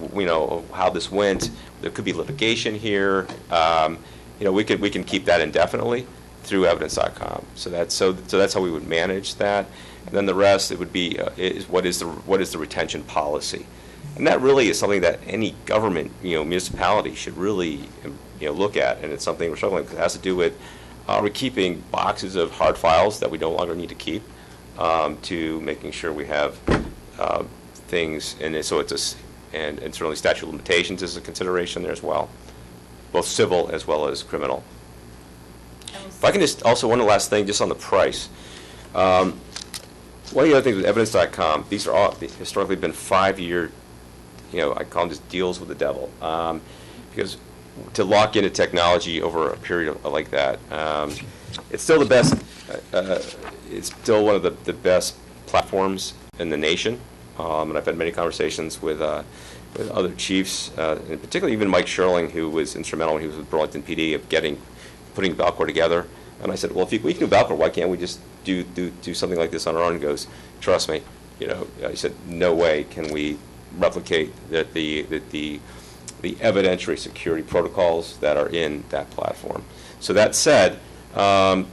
how this went, there could be litigation here. We can keep that indefinitely through evidence.com. So that's how we would manage that. And then the rest, it would be what is the retention policy. And that really is something that any government, municipality should really, look at. And it's something we're struggling with. It has to do with we're keeping boxes of hard files that we no longer need to keep, to making sure we have things. And so and certainly statute of limitations is a consideration there as well, both civil as well as criminal. If I can just also one last thing, just on the price. One of the other things with evidence.com, these are all historically been 5-year. I call them just deals with the devil, because to lock into technology over a period like that, it's still the best. It's still one of the best platforms in the nation, and I've had many conversations with other chiefs, and particularly even Mike Sherling, who was instrumental when he was with Burlington PD of putting Valcor together. And I said, well, if we can do Valcor, why can't we just do something like this on our own? And he goes, trust me, I said, no way can we replicate the evidentiary security protocols that are in that platform. So that said, purchasing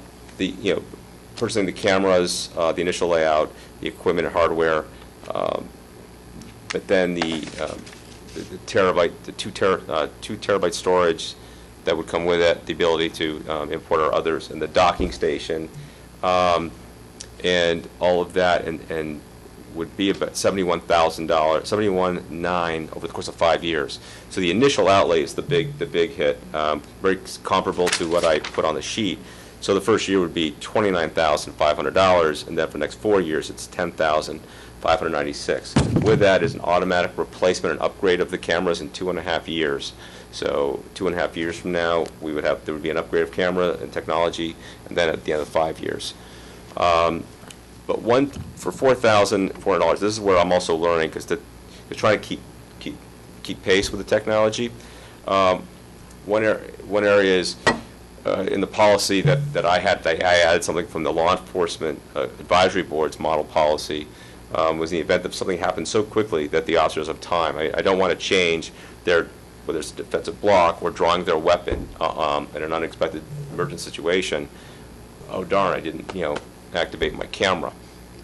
the cameras, the initial layout, the equipment and hardware, but then the 2 terabyte storage that would come with it, the ability to import our others, and the docking station, and all of that, and would be about $71,900 over the course of 5 years. So the initial outlay is the big hit, very comparable to what I put on the sheet. So the first year would be $29,500, and then for the next 4 years it's $10,500. $596. With that is an automatic replacement and upgrade of the cameras in 2.5 years. So 2.5 years from now, there would be an upgrade of camera and technology, and then at the end of 5 years. But for $4,400, this is where I'm also learning, because to try to keep pace with the technology. One area is in the policy that I added something from the Law Enforcement Advisory Board's model policy, was in the event that something happens so quickly that the officers have time. I don't want to change whether it's a defensive block or drawing their weapon in an unexpected emergent situation. Oh darn, I didn't activate my camera.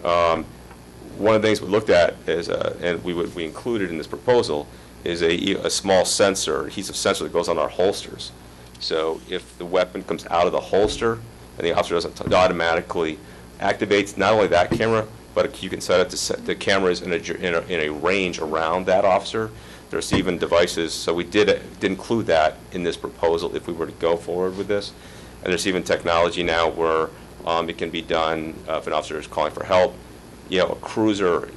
One of the things we looked at is, and we included in this proposal, is a small sensor, adhesive sensor that goes on our holsters. So if the weapon comes out of the holster and the officer doesn't, it automatically activates not only that camera, but you can set it to set the cameras in a range around that officer. There's even devices, so we did include that in this proposal if we were to go forward with this. And there's even technology now where it can be done if an officer is calling for help. A cruiser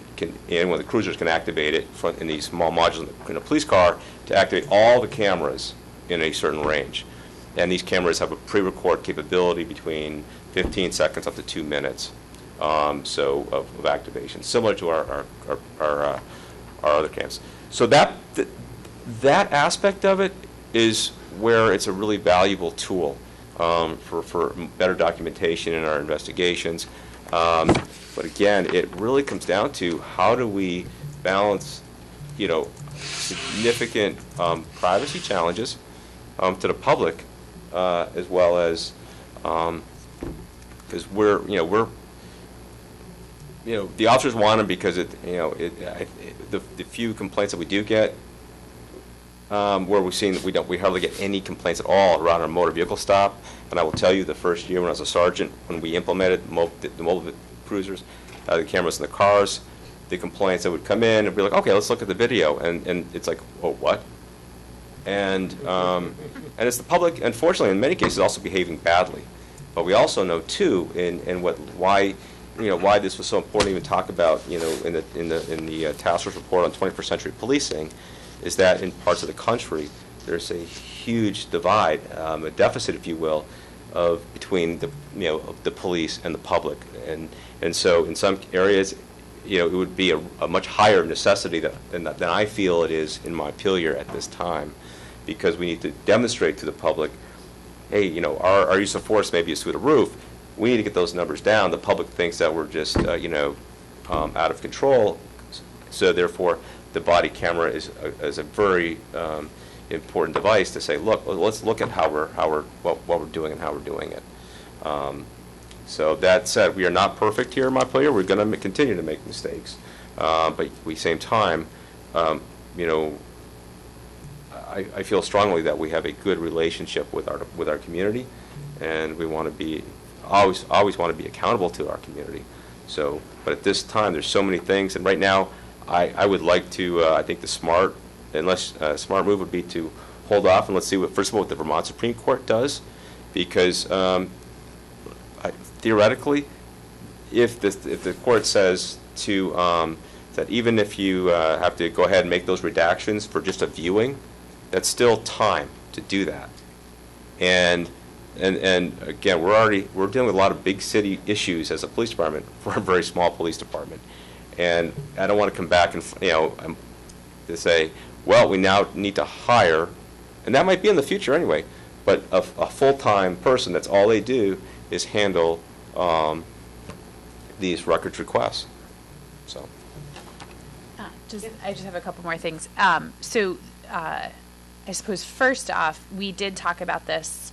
one of the cruisers can activate it in these small modules in a police car to activate all the cameras in a certain range. And these cameras have a pre-record capability between 15 seconds up to 2 minutes of activation, similar to our other cams. So that aspect of it is where it's a really valuable tool for better documentation in our investigations. But again, it really comes down to how do we balance, significant privacy challenges to the public, as well as because the officers want them because the few complaints that we do get, where we've seen that we hardly get any complaints at all around our motor vehicle stop. And I will tell you, the first year when I was a sergeant, when we implemented the mobile cruisers, the cameras in the cars, the complaints that would come in and be like, okay, let's look at the video, and it's like, oh, what? And it's the public, unfortunately, in many cases, also behaving badly. But we also know too, why this was so important to even talk about, in the task force report on 21st century policing, is that in parts of the country there's a huge divide, a deficit, if you will, between the police and the public, and so in some areas, it would be a much higher necessity than I feel it is in Montpelier at this time, because we need to demonstrate to the public, hey, our use of force maybe is through the roof. We need to get those numbers down. The public thinks that we're just out of control, so therefore the body camera is a very important device to say, look, let's look at what we're doing and how we're doing it. So that said, we are not perfect here in Montpelier. We're going to continue to make mistakes, but at the same time, I feel strongly that we have a good relationship with our community, and we want to be always want to be accountable to our community. So, but at this time, there's so many things, and right now, I would like to. I think the smart move would be to hold off and let's see first of all what the Vermont Supreme Court does, because theoretically, if the court says that even if you have to go ahead and make those redactions for just a viewing, that's still time to do that. And again, we're dealing with a lot of big city issues as a police department for a very small police department, and I don't want to come back and to say, well, we now need to hire, and that might be in the future anyway, but a full-time person that's all they do is handle these records requests. So. I just have a couple more things. I suppose first off, we did talk about this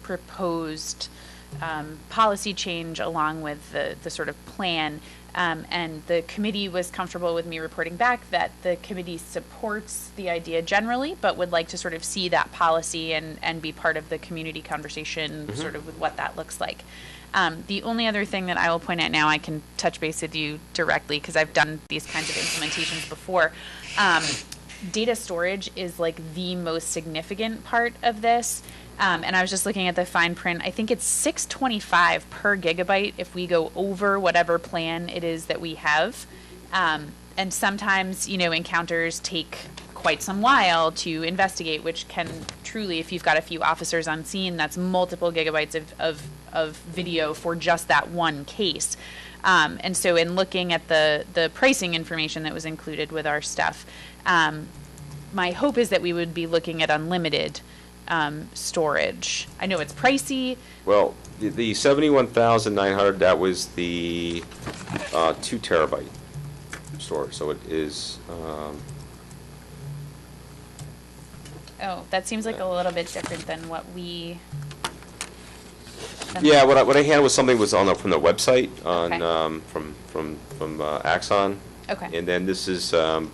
proposed policy change along with the sort of plan, and the committee was comfortable with me reporting back that the committee supports the idea generally, but would like to sort of see that policy and be part of the community conversation, sort of with what that looks like. The only other thing that I will point out now, I can touch base with you directly because I've done these kinds of implementations before. Data storage is like the most significant part of this. And I was just looking at the fine print. I think it's $625 per gigabyte if we go over whatever plan it is that we have. And sometimes, encounters take quite some while to investigate, which can truly, if you've got a few officers on scene, that's multiple gigabytes of video for just that one case. And so in looking at the pricing information that was included with our stuff, my hope is that we would be looking at unlimited storage. I know it's pricey. Well, the 71,900, that was the 2 terabyte storage, so it is, Oh, that seems like a little bit different than what we. yeah, what I had was something was from the website on, Okay. from Axon. Okay. And then this is, then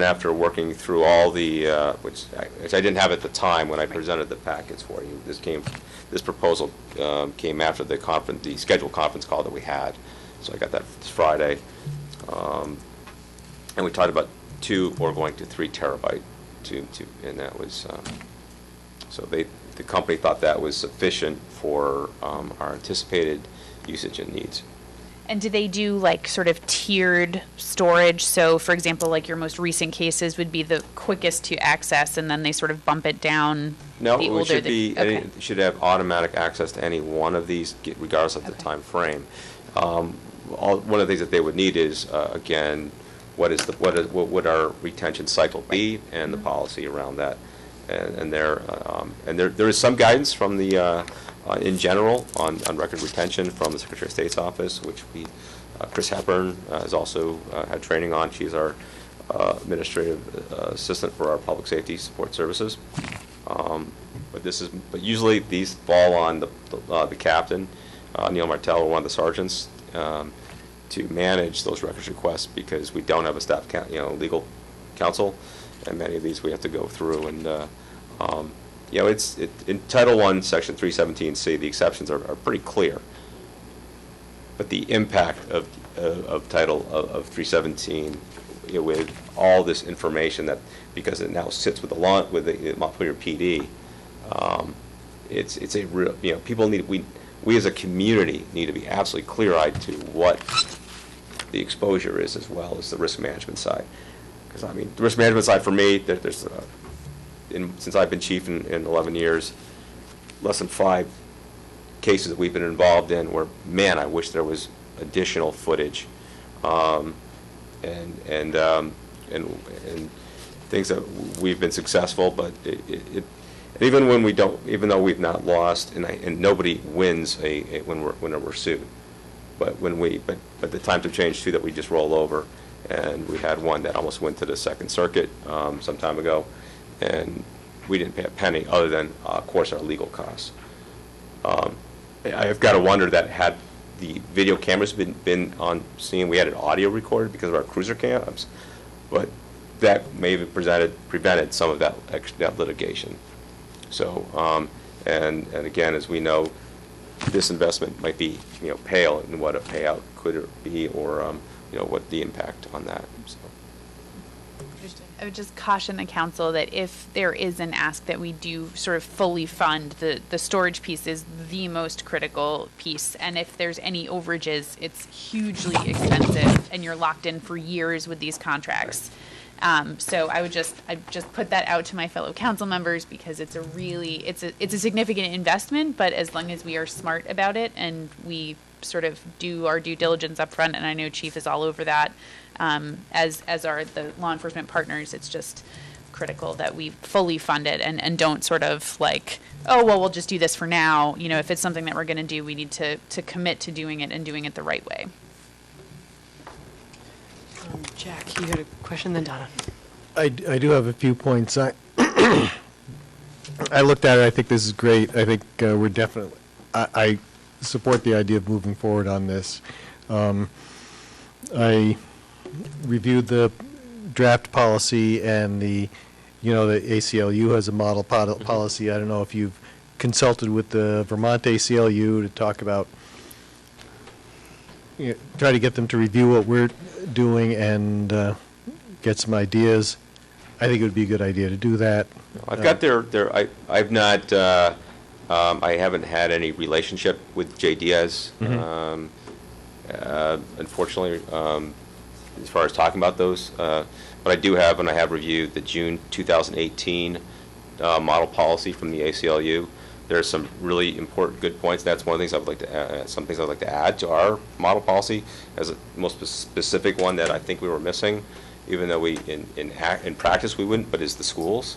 after working through all the, which I didn't have at the time when I presented the packets for you, this proposal came after the scheduled conference call that we had. So I got that this Friday. And we talked about 2 or going to 3 terabyte, and that was, so the company thought that was sufficient for our anticipated usage and needs. And do they do like sort of tiered storage? So, for example, like your most recent cases would be the quickest to access, and then they sort of bump it down. No, the it older should the- be, okay. it should have automatic access to any one of these, regardless of the time frame. One of the things that they would need is, again, what would our retention cycle be, and the policy around that. And there is some guidance from the, in general, on record retention from the Secretary of State's office, which Chris Hepburn has also had training on. She's our administrative assistant for our public safety support services. But usually these fall on the captain, Neil Martell, or one of the sergeants, to manage those records requests, because we don't have a staff legal counsel, and many of these we have to go through. And it's in Title I, Section 317C, the exceptions are pretty clear, but the impact of Title of 317, with all this information, that because it now sits with the Montpelier PD, it's a real, people need, we as a community need to be absolutely clear-eyed to what the exposure is, as well as the risk management side. Because the risk management side for me, there's since I've been chief in 11 years, less than 5 cases that we've been involved in where, man, I wish there was additional footage, and things that we've been successful, but even when we don't, even though we've not lost, and nobody wins when we're sued, but the times have changed too, that we just roll over, and we had one that almost went to the Second Circuit some time ago, and we didn't pay a penny other than, of course, our legal costs. I've got to wonder that had the video cameras been on scene, we had it audio recorded because of our cruiser cams, but that may have prevented some of that litigation. So, and again, as we know, this investment might be, pale in what a payout could be, or, what the impact on that. So. I would just caution the council that if there is an ask that we do sort of fully fund, the storage piece is the most critical piece. And if there's any overages, it's hugely expensive, and you're locked in for years with these contracts. So I just put that out to my fellow council members, because it's a significant investment, but as long as we are smart about it and we sort of do our due diligence up front, and I know Chief is all over that, as are the law enforcement partners, it's just critical that we fully fund it and don't sort of like, oh, well, we'll just do this for now. If it's something that we're going to do, we need to commit to doing it and doing it the right way. Jack, you had a question, then Donna. I do have a few points. I looked at it. I think this is great. I think we're definitely. I support the idea of moving forward on this. I reviewed the draft policy, and the ACLU has a model policy. I don't know if you've consulted with the Vermont ACLU to talk about, try to get them to review what we're doing and get some ideas. I think it would be a good idea to do that. I've got I've not, I haven't had any relationship with Jay Diaz, unfortunately. as far as talking about those. But I do have, and I have reviewed the June 2018 model policy from the ACLU. There are some really important, good points. That's one of the things I would like to add, some things I'd like to add to our model policy as a most specific one that I think we were missing, even though we, in practice, we wouldn't, but is the schools.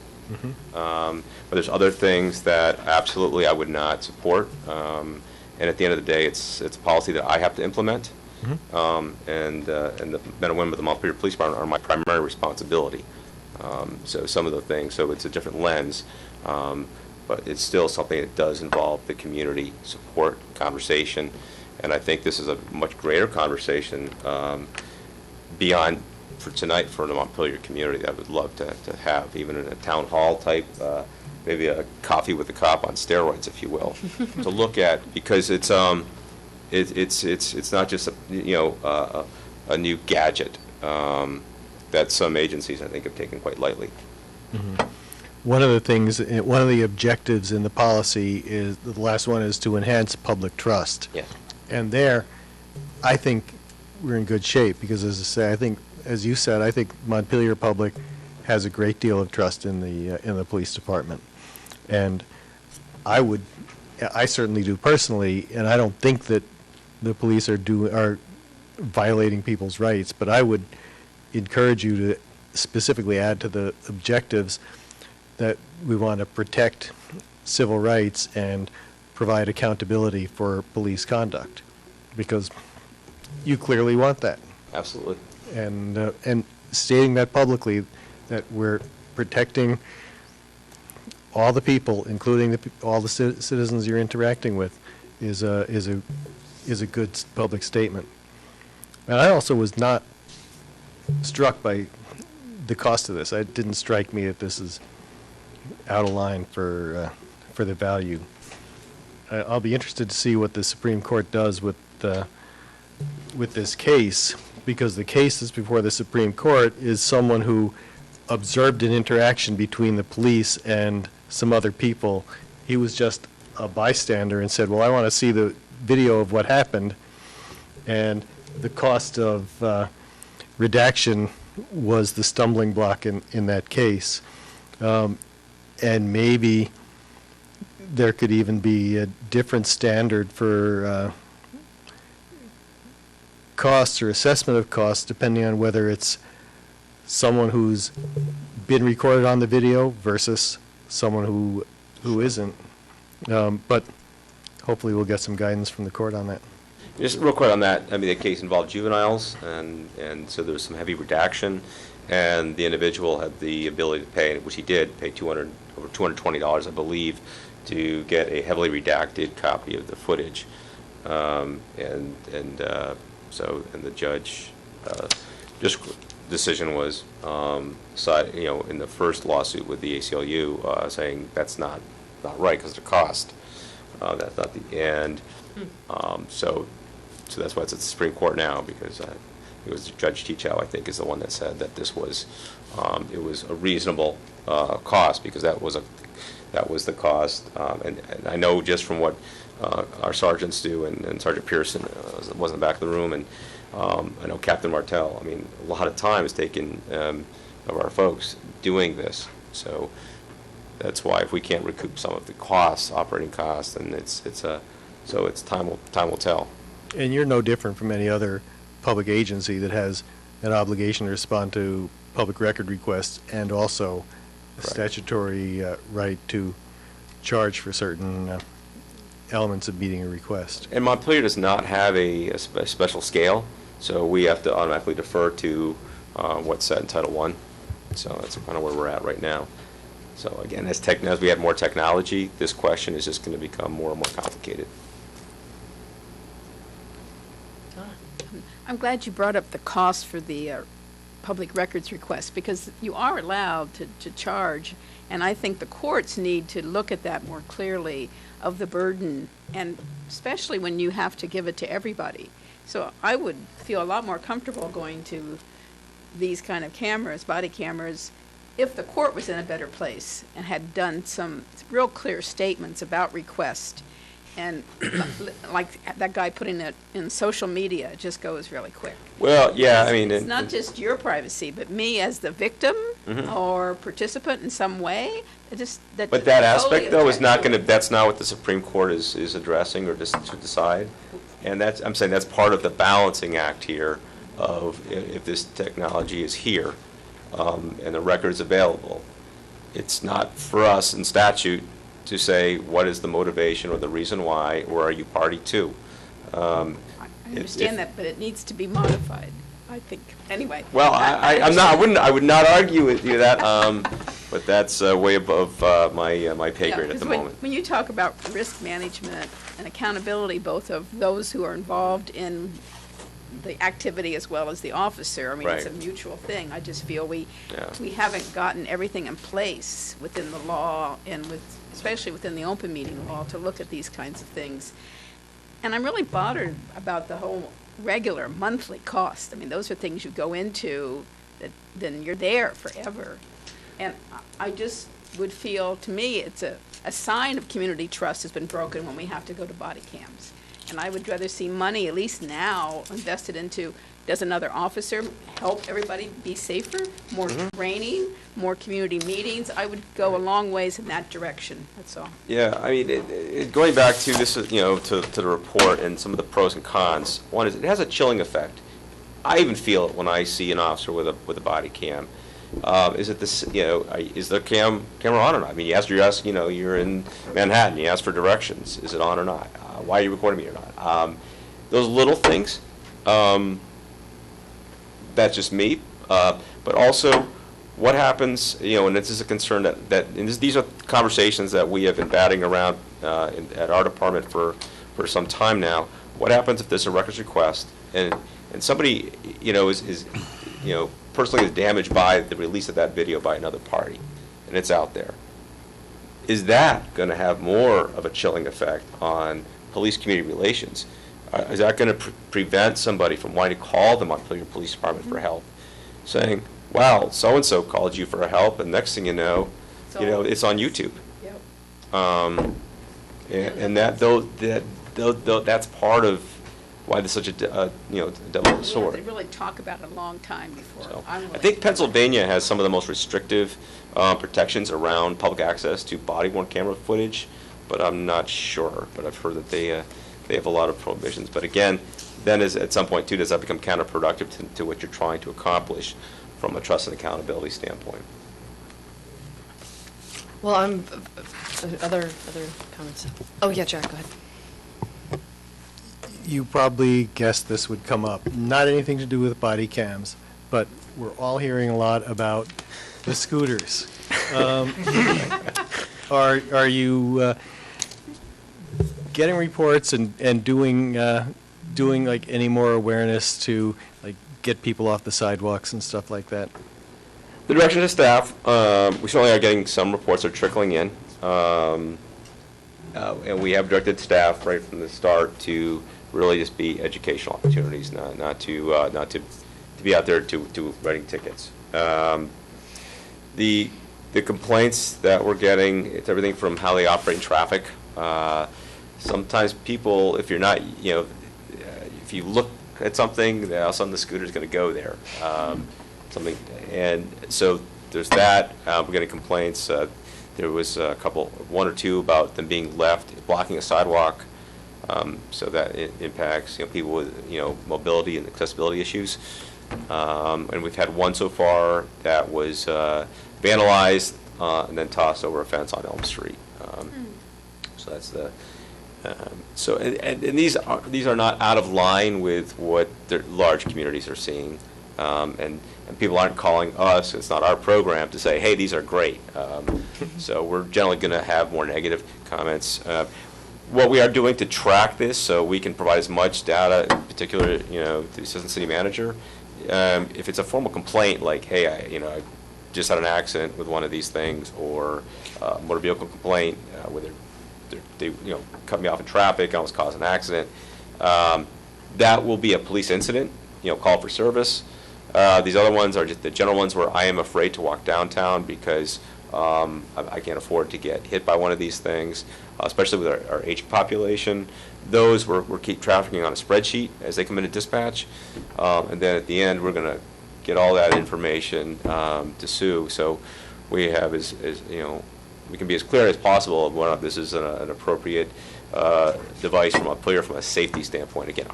But there's other things that absolutely I would not support. And at the end of the day, it's a policy that I have to implement. And the men and women of the Montpelier Police Department are my primary responsibility. So some of the things, so it's a different lens. But it's still something that does involve the community support conversation. And I think this is a much greater conversation beyond for tonight for the Montpelier community that I would love to have, even in a town hall type, maybe a coffee with a cop on steroids, if you will, to look at, because it's not just a new gadget that some agencies I think have taken quite lightly. One of the things, one of the objectives in the policy is, the last one is to enhance public trust. Yeah. And there, I think we're in good shape, because as I say, I think, as you said, I think Montpelier public has a great deal of trust in the police department. And I certainly do personally, and I don't think that the police are violating people's rights, but I would encourage you to specifically add to the objectives that we want to protect civil rights and provide accountability for police conduct, because you clearly want that. Absolutely. And stating that publicly, that we're protecting all the people, including all the citizens you're interacting with, is a good public statement. And I also was not struck by the cost of this. It didn't strike me that this is out of line for the value. I'll be interested to see what the Supreme Court does with this case, because the case that's before the Supreme Court is someone who observed an interaction between the police and some other people. He was just a bystander and said, well, I want to see the video of what happened, and the cost of redaction was the stumbling block in that case. And maybe there could even be a different standard for costs or assessment of costs, depending on whether it's someone who's been recorded on the video versus someone who isn't. But hopefully we'll get some guidance from the court on that. Just real quick on that, I mean, the case involved juveniles, and so there was some heavy redaction, and the individual had the ability to pay, which he did, pay over $220, I believe, to get a heavily redacted copy of the footage. And the judge just decision was in the first lawsuit with the ACLU saying that's not right because of the cost. That's not the end. So that's why it's at the Supreme Court now, because it was Judge Teachow, I think, is the one that said that this was it was a reasonable cost, because that was the cost. And I know just from what our sergeants do, and Sergeant Pearson was in the back of the room, and I know Captain Martell. I mean, a lot of time is taken of our folks doing this. So that's why if we can't recoup some of the costs, operating costs, then it's time will tell. And you're no different from any other public agency that has an obligation to respond to public record requests, and also a statutory right to charge for certain elements of meeting a request. And Montpelier does not have a special scale, so we have to automatically defer to what's set in Title I. So that's kind of where we're at right now. So again, as we have more technology, this question is just going to become more and more complicated. I'm glad you brought up the cost for the public records request, because you are allowed to charge, and I think the courts need to look at that more clearly, of the burden, and especially when you have to give it to everybody. So I would feel a lot more comfortable going to these kind of cameras, body cameras, if the court was in a better place and had done some real clear statements about request And like that guy putting it in social media, it just goes really quick. Well, yeah, I mean. It's not just your privacy, but me as the victim or participant in some way. It just But that totally aspect, though, is affects not you. going to, that's not what the Supreme Court is addressing or just to decide. And that's, I'm saying that's part of the balancing act here of if this technology is here and the record is available. It's not for us in statute to say what is the motivation or the reason why, or are you party to. I understand that, but it needs to be modified, I think. Anyway. Well, I would not argue with you that, but that's way above my pay Yeah, grade at the 'cause moment. when you talk about risk management and accountability, both of those who are involved in the activity as well as the officer, I mean, it's a Right. mutual thing. I just feel we Yeah. haven't gotten everything in place within the law and especially within the open meeting law to look at these kinds of things. And I'm really bothered about the whole regular monthly cost. I mean, those are things you go into that then you're there forever. And I just would feel, to me, it's a sign of community trust has been broken when we have to go to body cams. And I would rather see money, at least now, invested into, does another officer help everybody be safer? More training, more community meetings? I would go a long ways in that direction, that's all. Yeah, I mean, going back to this, to the report and some of the pros and cons, one is it has a chilling effect. I even feel it when I see an officer with a body cam. Is it this, is the camera on or not? I mean, you're in Manhattan, you ask for directions, is it on or not? Why are you recording me or not? Those little things, that's just me. But also, what happens, and this is a concern these are conversations that we have been batting around at our department for some time now. What happens if there's a records request and somebody, is personally is damaged by the release of that video by another party, and it's out there? Is that going to have more of a chilling effect on police-community relations? Is that going to prevent somebody from wanting to call the Montpelier Police Department for help, saying, wow, so-and-so called you for help, and next thing you know, it's on YouTube. Yep. And that's part of why there's such a double-edged sword. They really talk about it a long time before. I think Pennsylvania has some of the most restrictive protections around public access to body-worn camera footage, but I'm not sure. But I've heard that they have a lot of prohibitions. But again, then at some point too, does that become counterproductive to what you're trying to accomplish from a trust and accountability standpoint? Well, other comments? Oh, yeah, Jack, go ahead. You probably guessed this would come up. Not anything to do with body cams, but we're all hearing a lot about the scooters. Are you getting reports and doing like any more awareness to like get people off the sidewalks and stuff like that? The direction of staff, we certainly are getting some reports that are trickling in. And we have directed staff right from the start to really just be educational opportunities, not to be out there to writing tickets. The complaints that we're getting, it's everything from how they operate in traffic. Sometimes people, if you're not, if you look at something, then all of a sudden the scooter's going to go there. And so there's that. We're getting complaints. There was one or two about them being left blocking a sidewalk. So that it impacts people with mobility and accessibility issues, and we've had one so far that was vandalized and then tossed over a fence on Elm Street. So that's the and these are not out of line with what the large communities are seeing, and people aren't calling us. It's not our program to say, hey, these are great. So we're generally going to have more negative comments. What we are doing to track this so we can provide as much data, in particular, to the assistant city manager, if it's a formal complaint like, hey, I just had an accident with one of these things, or a motor vehicle complaint where they cut me off in traffic, I almost caused an accident, that will be a police incident, call for service. These other ones are just the general ones where I am afraid to walk downtown because I can't afford to get hit by one of these things, especially with our aging population. Those we're keep trafficking on a spreadsheet as they come into dispatch, and then at the end we're going to get all that information to Sue. So we have we can be as clear as possible of whether this is an appropriate device from a safety standpoint. Again,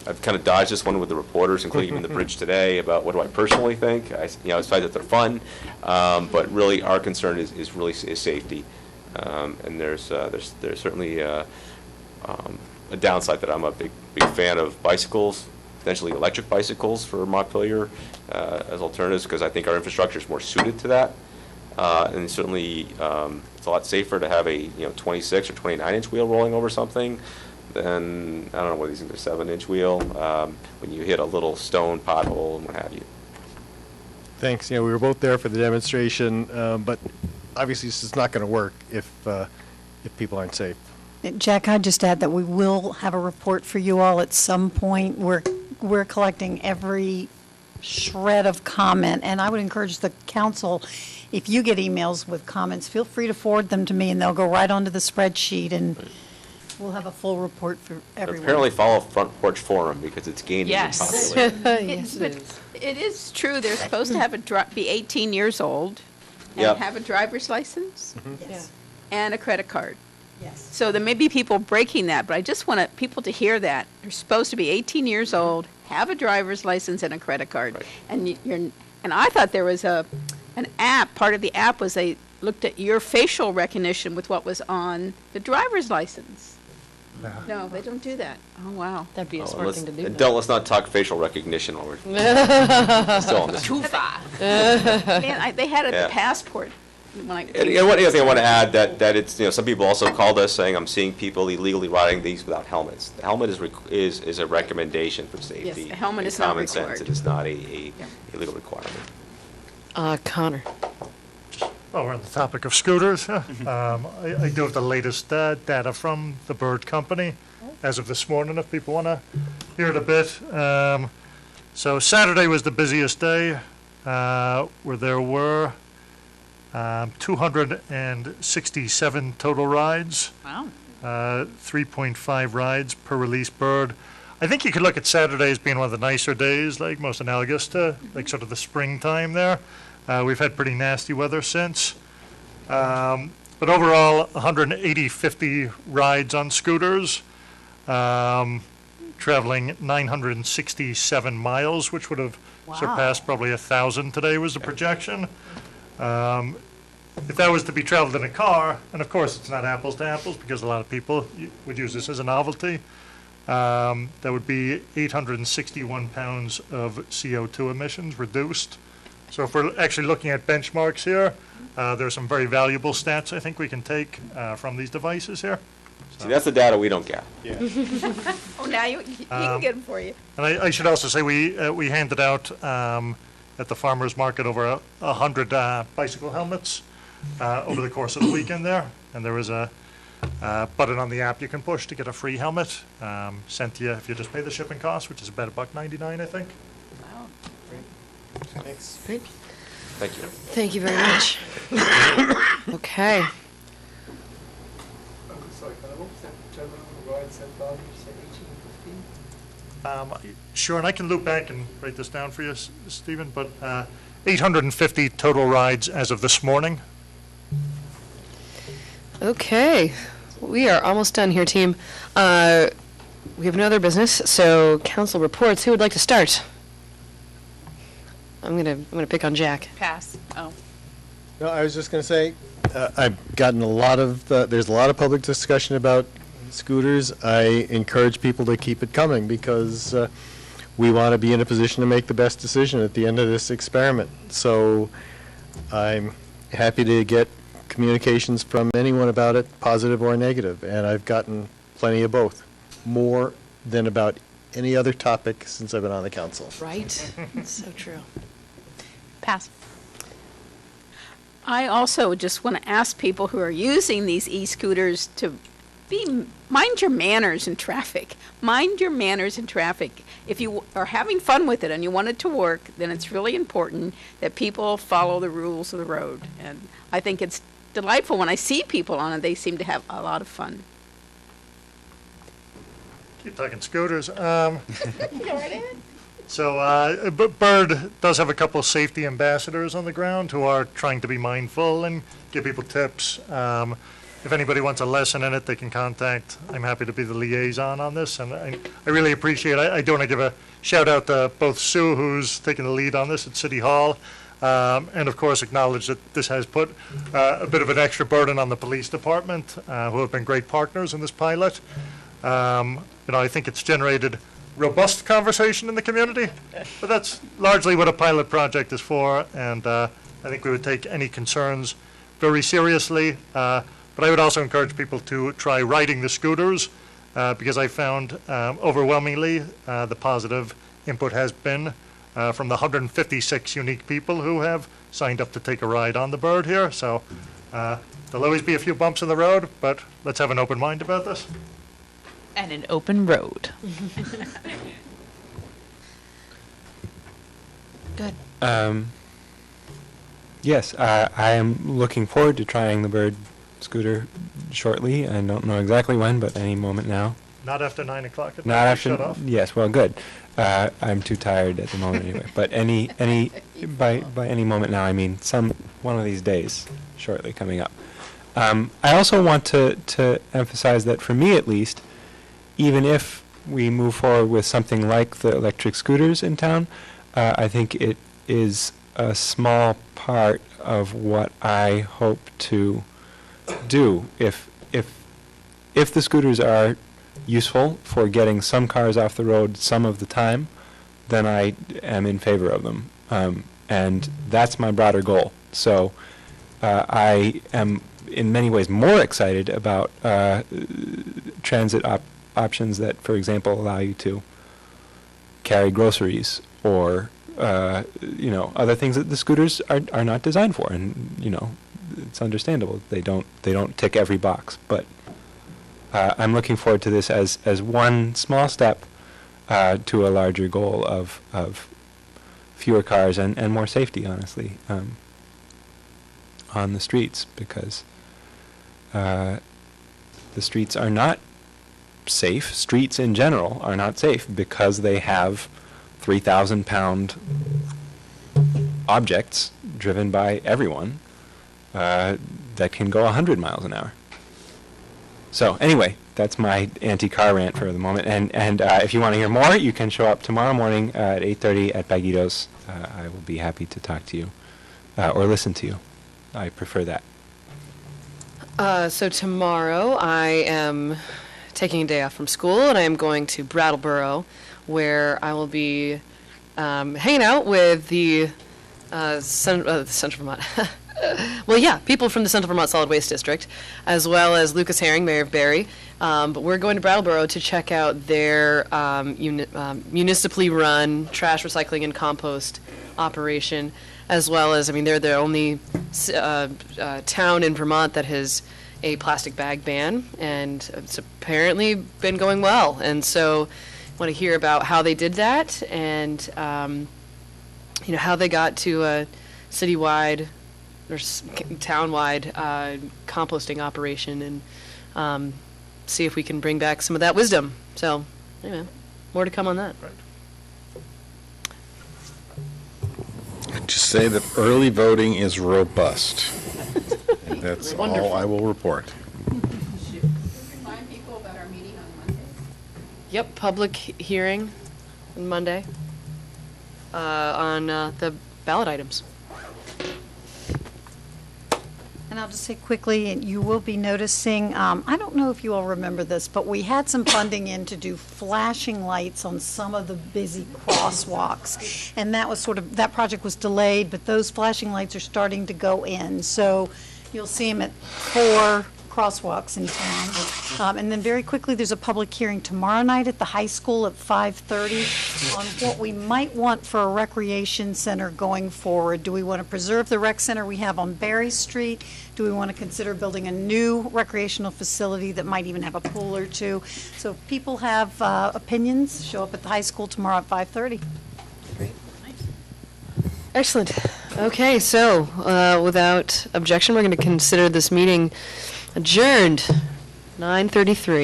I've kind of dodged this one with the reporters, including even the bridge today, about what do I personally think. Aside that they're fun, but really our concern is safety. And there's certainly a downside that I'm a big fan of bicycles, potentially electric bicycles for Montpelier as alternatives, because I think our infrastructure is more suited to that. And certainly it's a lot safer to have a 26 or 29-inch wheel rolling over something than, I don't know what these things are, 7-inch wheel when you hit a little stone pothole and what have you. Thanks. We were both there for the demonstration, but obviously this is not going to work if people aren't safe. Jack, I'd just add that we will have a report for you all at some point. We're collecting every shred of comment, and I would encourage the council, if you get emails with comments, feel free to forward them to me, and they'll go right onto the spreadsheet, and we'll have a full report for everyone. Apparently follow Front Porch Forum because it's gaining in popularity. Yes, it is. It is true, they're supposed to have be 18 years old and Yep. have a driver's license Yes. and a credit card. Yes. So there may be people breaking that, but I just want people to hear that. You're supposed to be 18 years old, have a driver's license and a credit card. Right. And I thought there was an app, part of the app was they looked at your facial recognition with what was on the driver's license. No, they don't do that. Oh, wow. That'd be a smart thing to do. Let's not talk facial recognition while we're still on this. Too far. Man, they had it at Yeah. the passport. When I And one other thing I want to add, that it's, some people also called us saying, I'm seeing people illegally riding these without helmets. The helmet is a recommendation for safety. Yes, the helmet and is not common sense. required. It is not a legal requirement. Connor. Well, we're on the topic of scooters. I do have the latest data from the Bird Company as of this morning, if people want to hear it a bit. So Saturday was the busiest day, where there were 267 total rides. Wow. 3.5 rides per released bird. I think you could look at Saturday as being one of the nicer days, like most analogous to like sort of the springtime there. We've had pretty nasty weather since. But overall, 50 rides on scooters, traveling 967 miles, which would have surpassed probably 1,000 today was the projection. If that was to be traveled in a car, and of course it's not apples to apples because a lot of people would use this as a novelty, that would be 861 pounds of CO2 emissions reduced. So if we're actually looking at benchmarks here, there are some very valuable stats I think we can take from these devices here. See, that's the data we don't get. Oh, now he can get them for you. And I should also say we handed out at the farmers market over 100 bicycle helmets over the course of the weekend there, and there was a button on the app you can push to get a free helmet sent to you if you just pay the shipping cost, which is about $1.99, I think. Wow. Thanks. Great. Thank you. Thank you very much. Okay. Sure, and I can loop back and write this down for you, Stephen, but 850 total rides as of this morning. Okay. We are almost done here, team. We have no other business, so council reports. Who would like to start? I'm gonna pick on Jack. Pass. Oh. No, I was just going to say, I've gotten there's a lot of public discussion about scooters. I encourage people to keep it coming because we want to be in a position to make the best decision at the end of this experiment. So I'm happy to get communications from anyone about it, positive or negative, and I've gotten plenty of both, more than about any other topic since I've been on the council. Right? So true. Pass. I also just want to ask people who are using these e-scooters to mind your manners in traffic. Mind your manners in traffic. If you are having fun with it and you want it to work, then it's really important that people follow the rules of the road. And I think it's delightful when I see people on it. They seem to have a lot of fun. Keep talking scooters. Go right ahead. So Bird does have a couple of safety ambassadors on the ground who are trying to be mindful and give people tips. If anybody wants a lesson in it, they can contact. I'm happy to be the liaison on this, and I really appreciate it. I do want to give a shout out to both Sue, who's taking the lead on this at City Hall, and of course acknowledge that this has put a bit of an extra burden on the police department, who have been great partners in this pilot. I think it's generated robust conversation in the community, but that's largely what a pilot project is for, and I think we would take any concerns very seriously. But I would also encourage people to try riding the scooters, because I found overwhelmingly the positive input has been from the 156 unique people who have signed up to take a ride on the Bird here. So there'll always be a few bumps in the road, but let's have an open mind about this. And an open road. Good. Yes, I am looking forward to trying the Bird scooter shortly. I don't know exactly when, but any moment now. Not after 9 o'clock at Not night, after. shut off. Yes, well, good. I'm too tired at the moment anyway. But by any moment now, I mean one of these days shortly coming up. I also want to emphasize that for me at least, even if we move forward with something like the electric scooters in town, I think it is a small part of what I hope to do. If the scooters are useful for getting some cars off the road some of the time, then I am in favor of them, and that's my broader goal. So I am in many ways more excited about transit options that, for example, allow you to carry groceries or other things that the scooters are not designed for, and it's understandable. They don't tick every box, but I'm looking forward to this as one small step to a larger goal of fewer cars and more safety, honestly, on the streets, because the streets are not safe. Streets in general are not safe because they have 3,000-pound objects driven by everyone that can go 100 miles an hour. So anyway, that's my anti-car rant for the moment. And if you want to hear more, you can show up tomorrow morning at 8:30 at Baguitos. I will be happy to talk to you or listen to you. I prefer that. So tomorrow I am taking a day off from school, and I am going to Brattleboro, where I will be hanging out with the Central Vermont. Well, yeah, people from the Central Vermont Solid Waste District, as well as Lucas Herring, Mayor of Barrie. But we're going to Brattleboro to check out their municipally run trash recycling and compost operation, as well as, they're the only town in Vermont that has a plastic bag ban, and it's apparently been going well. And so I want to hear about how they did that, and how they got to a citywide or townwide composting operation, and see if we can bring back some of that wisdom. So, more to come on that. I'd just say that early voting is robust. And that's all I will report. Remind people about our meeting on Monday. Yep, public hearing on Monday on the ballot items. And I'll just say quickly, you will be noticing, I don't know if you all remember this, but we had some funding in to do flashing lights on some of the busy crosswalks. And that was that project was delayed, but those flashing lights are starting to go in. So you'll see them at 4 crosswalks in town. And then very quickly, there's a public hearing tomorrow night at the high school at 5:30 on what we might want for a recreation center going forward. Do we want to preserve the rec center we have on Berry Street? Do we want to consider building a new recreational facility that might even have a pool or two? So if people have opinions, show up at the high school tomorrow at 5:30. Excellent. Okay, so without objection, we're going to consider this meeting adjourned, 9:33.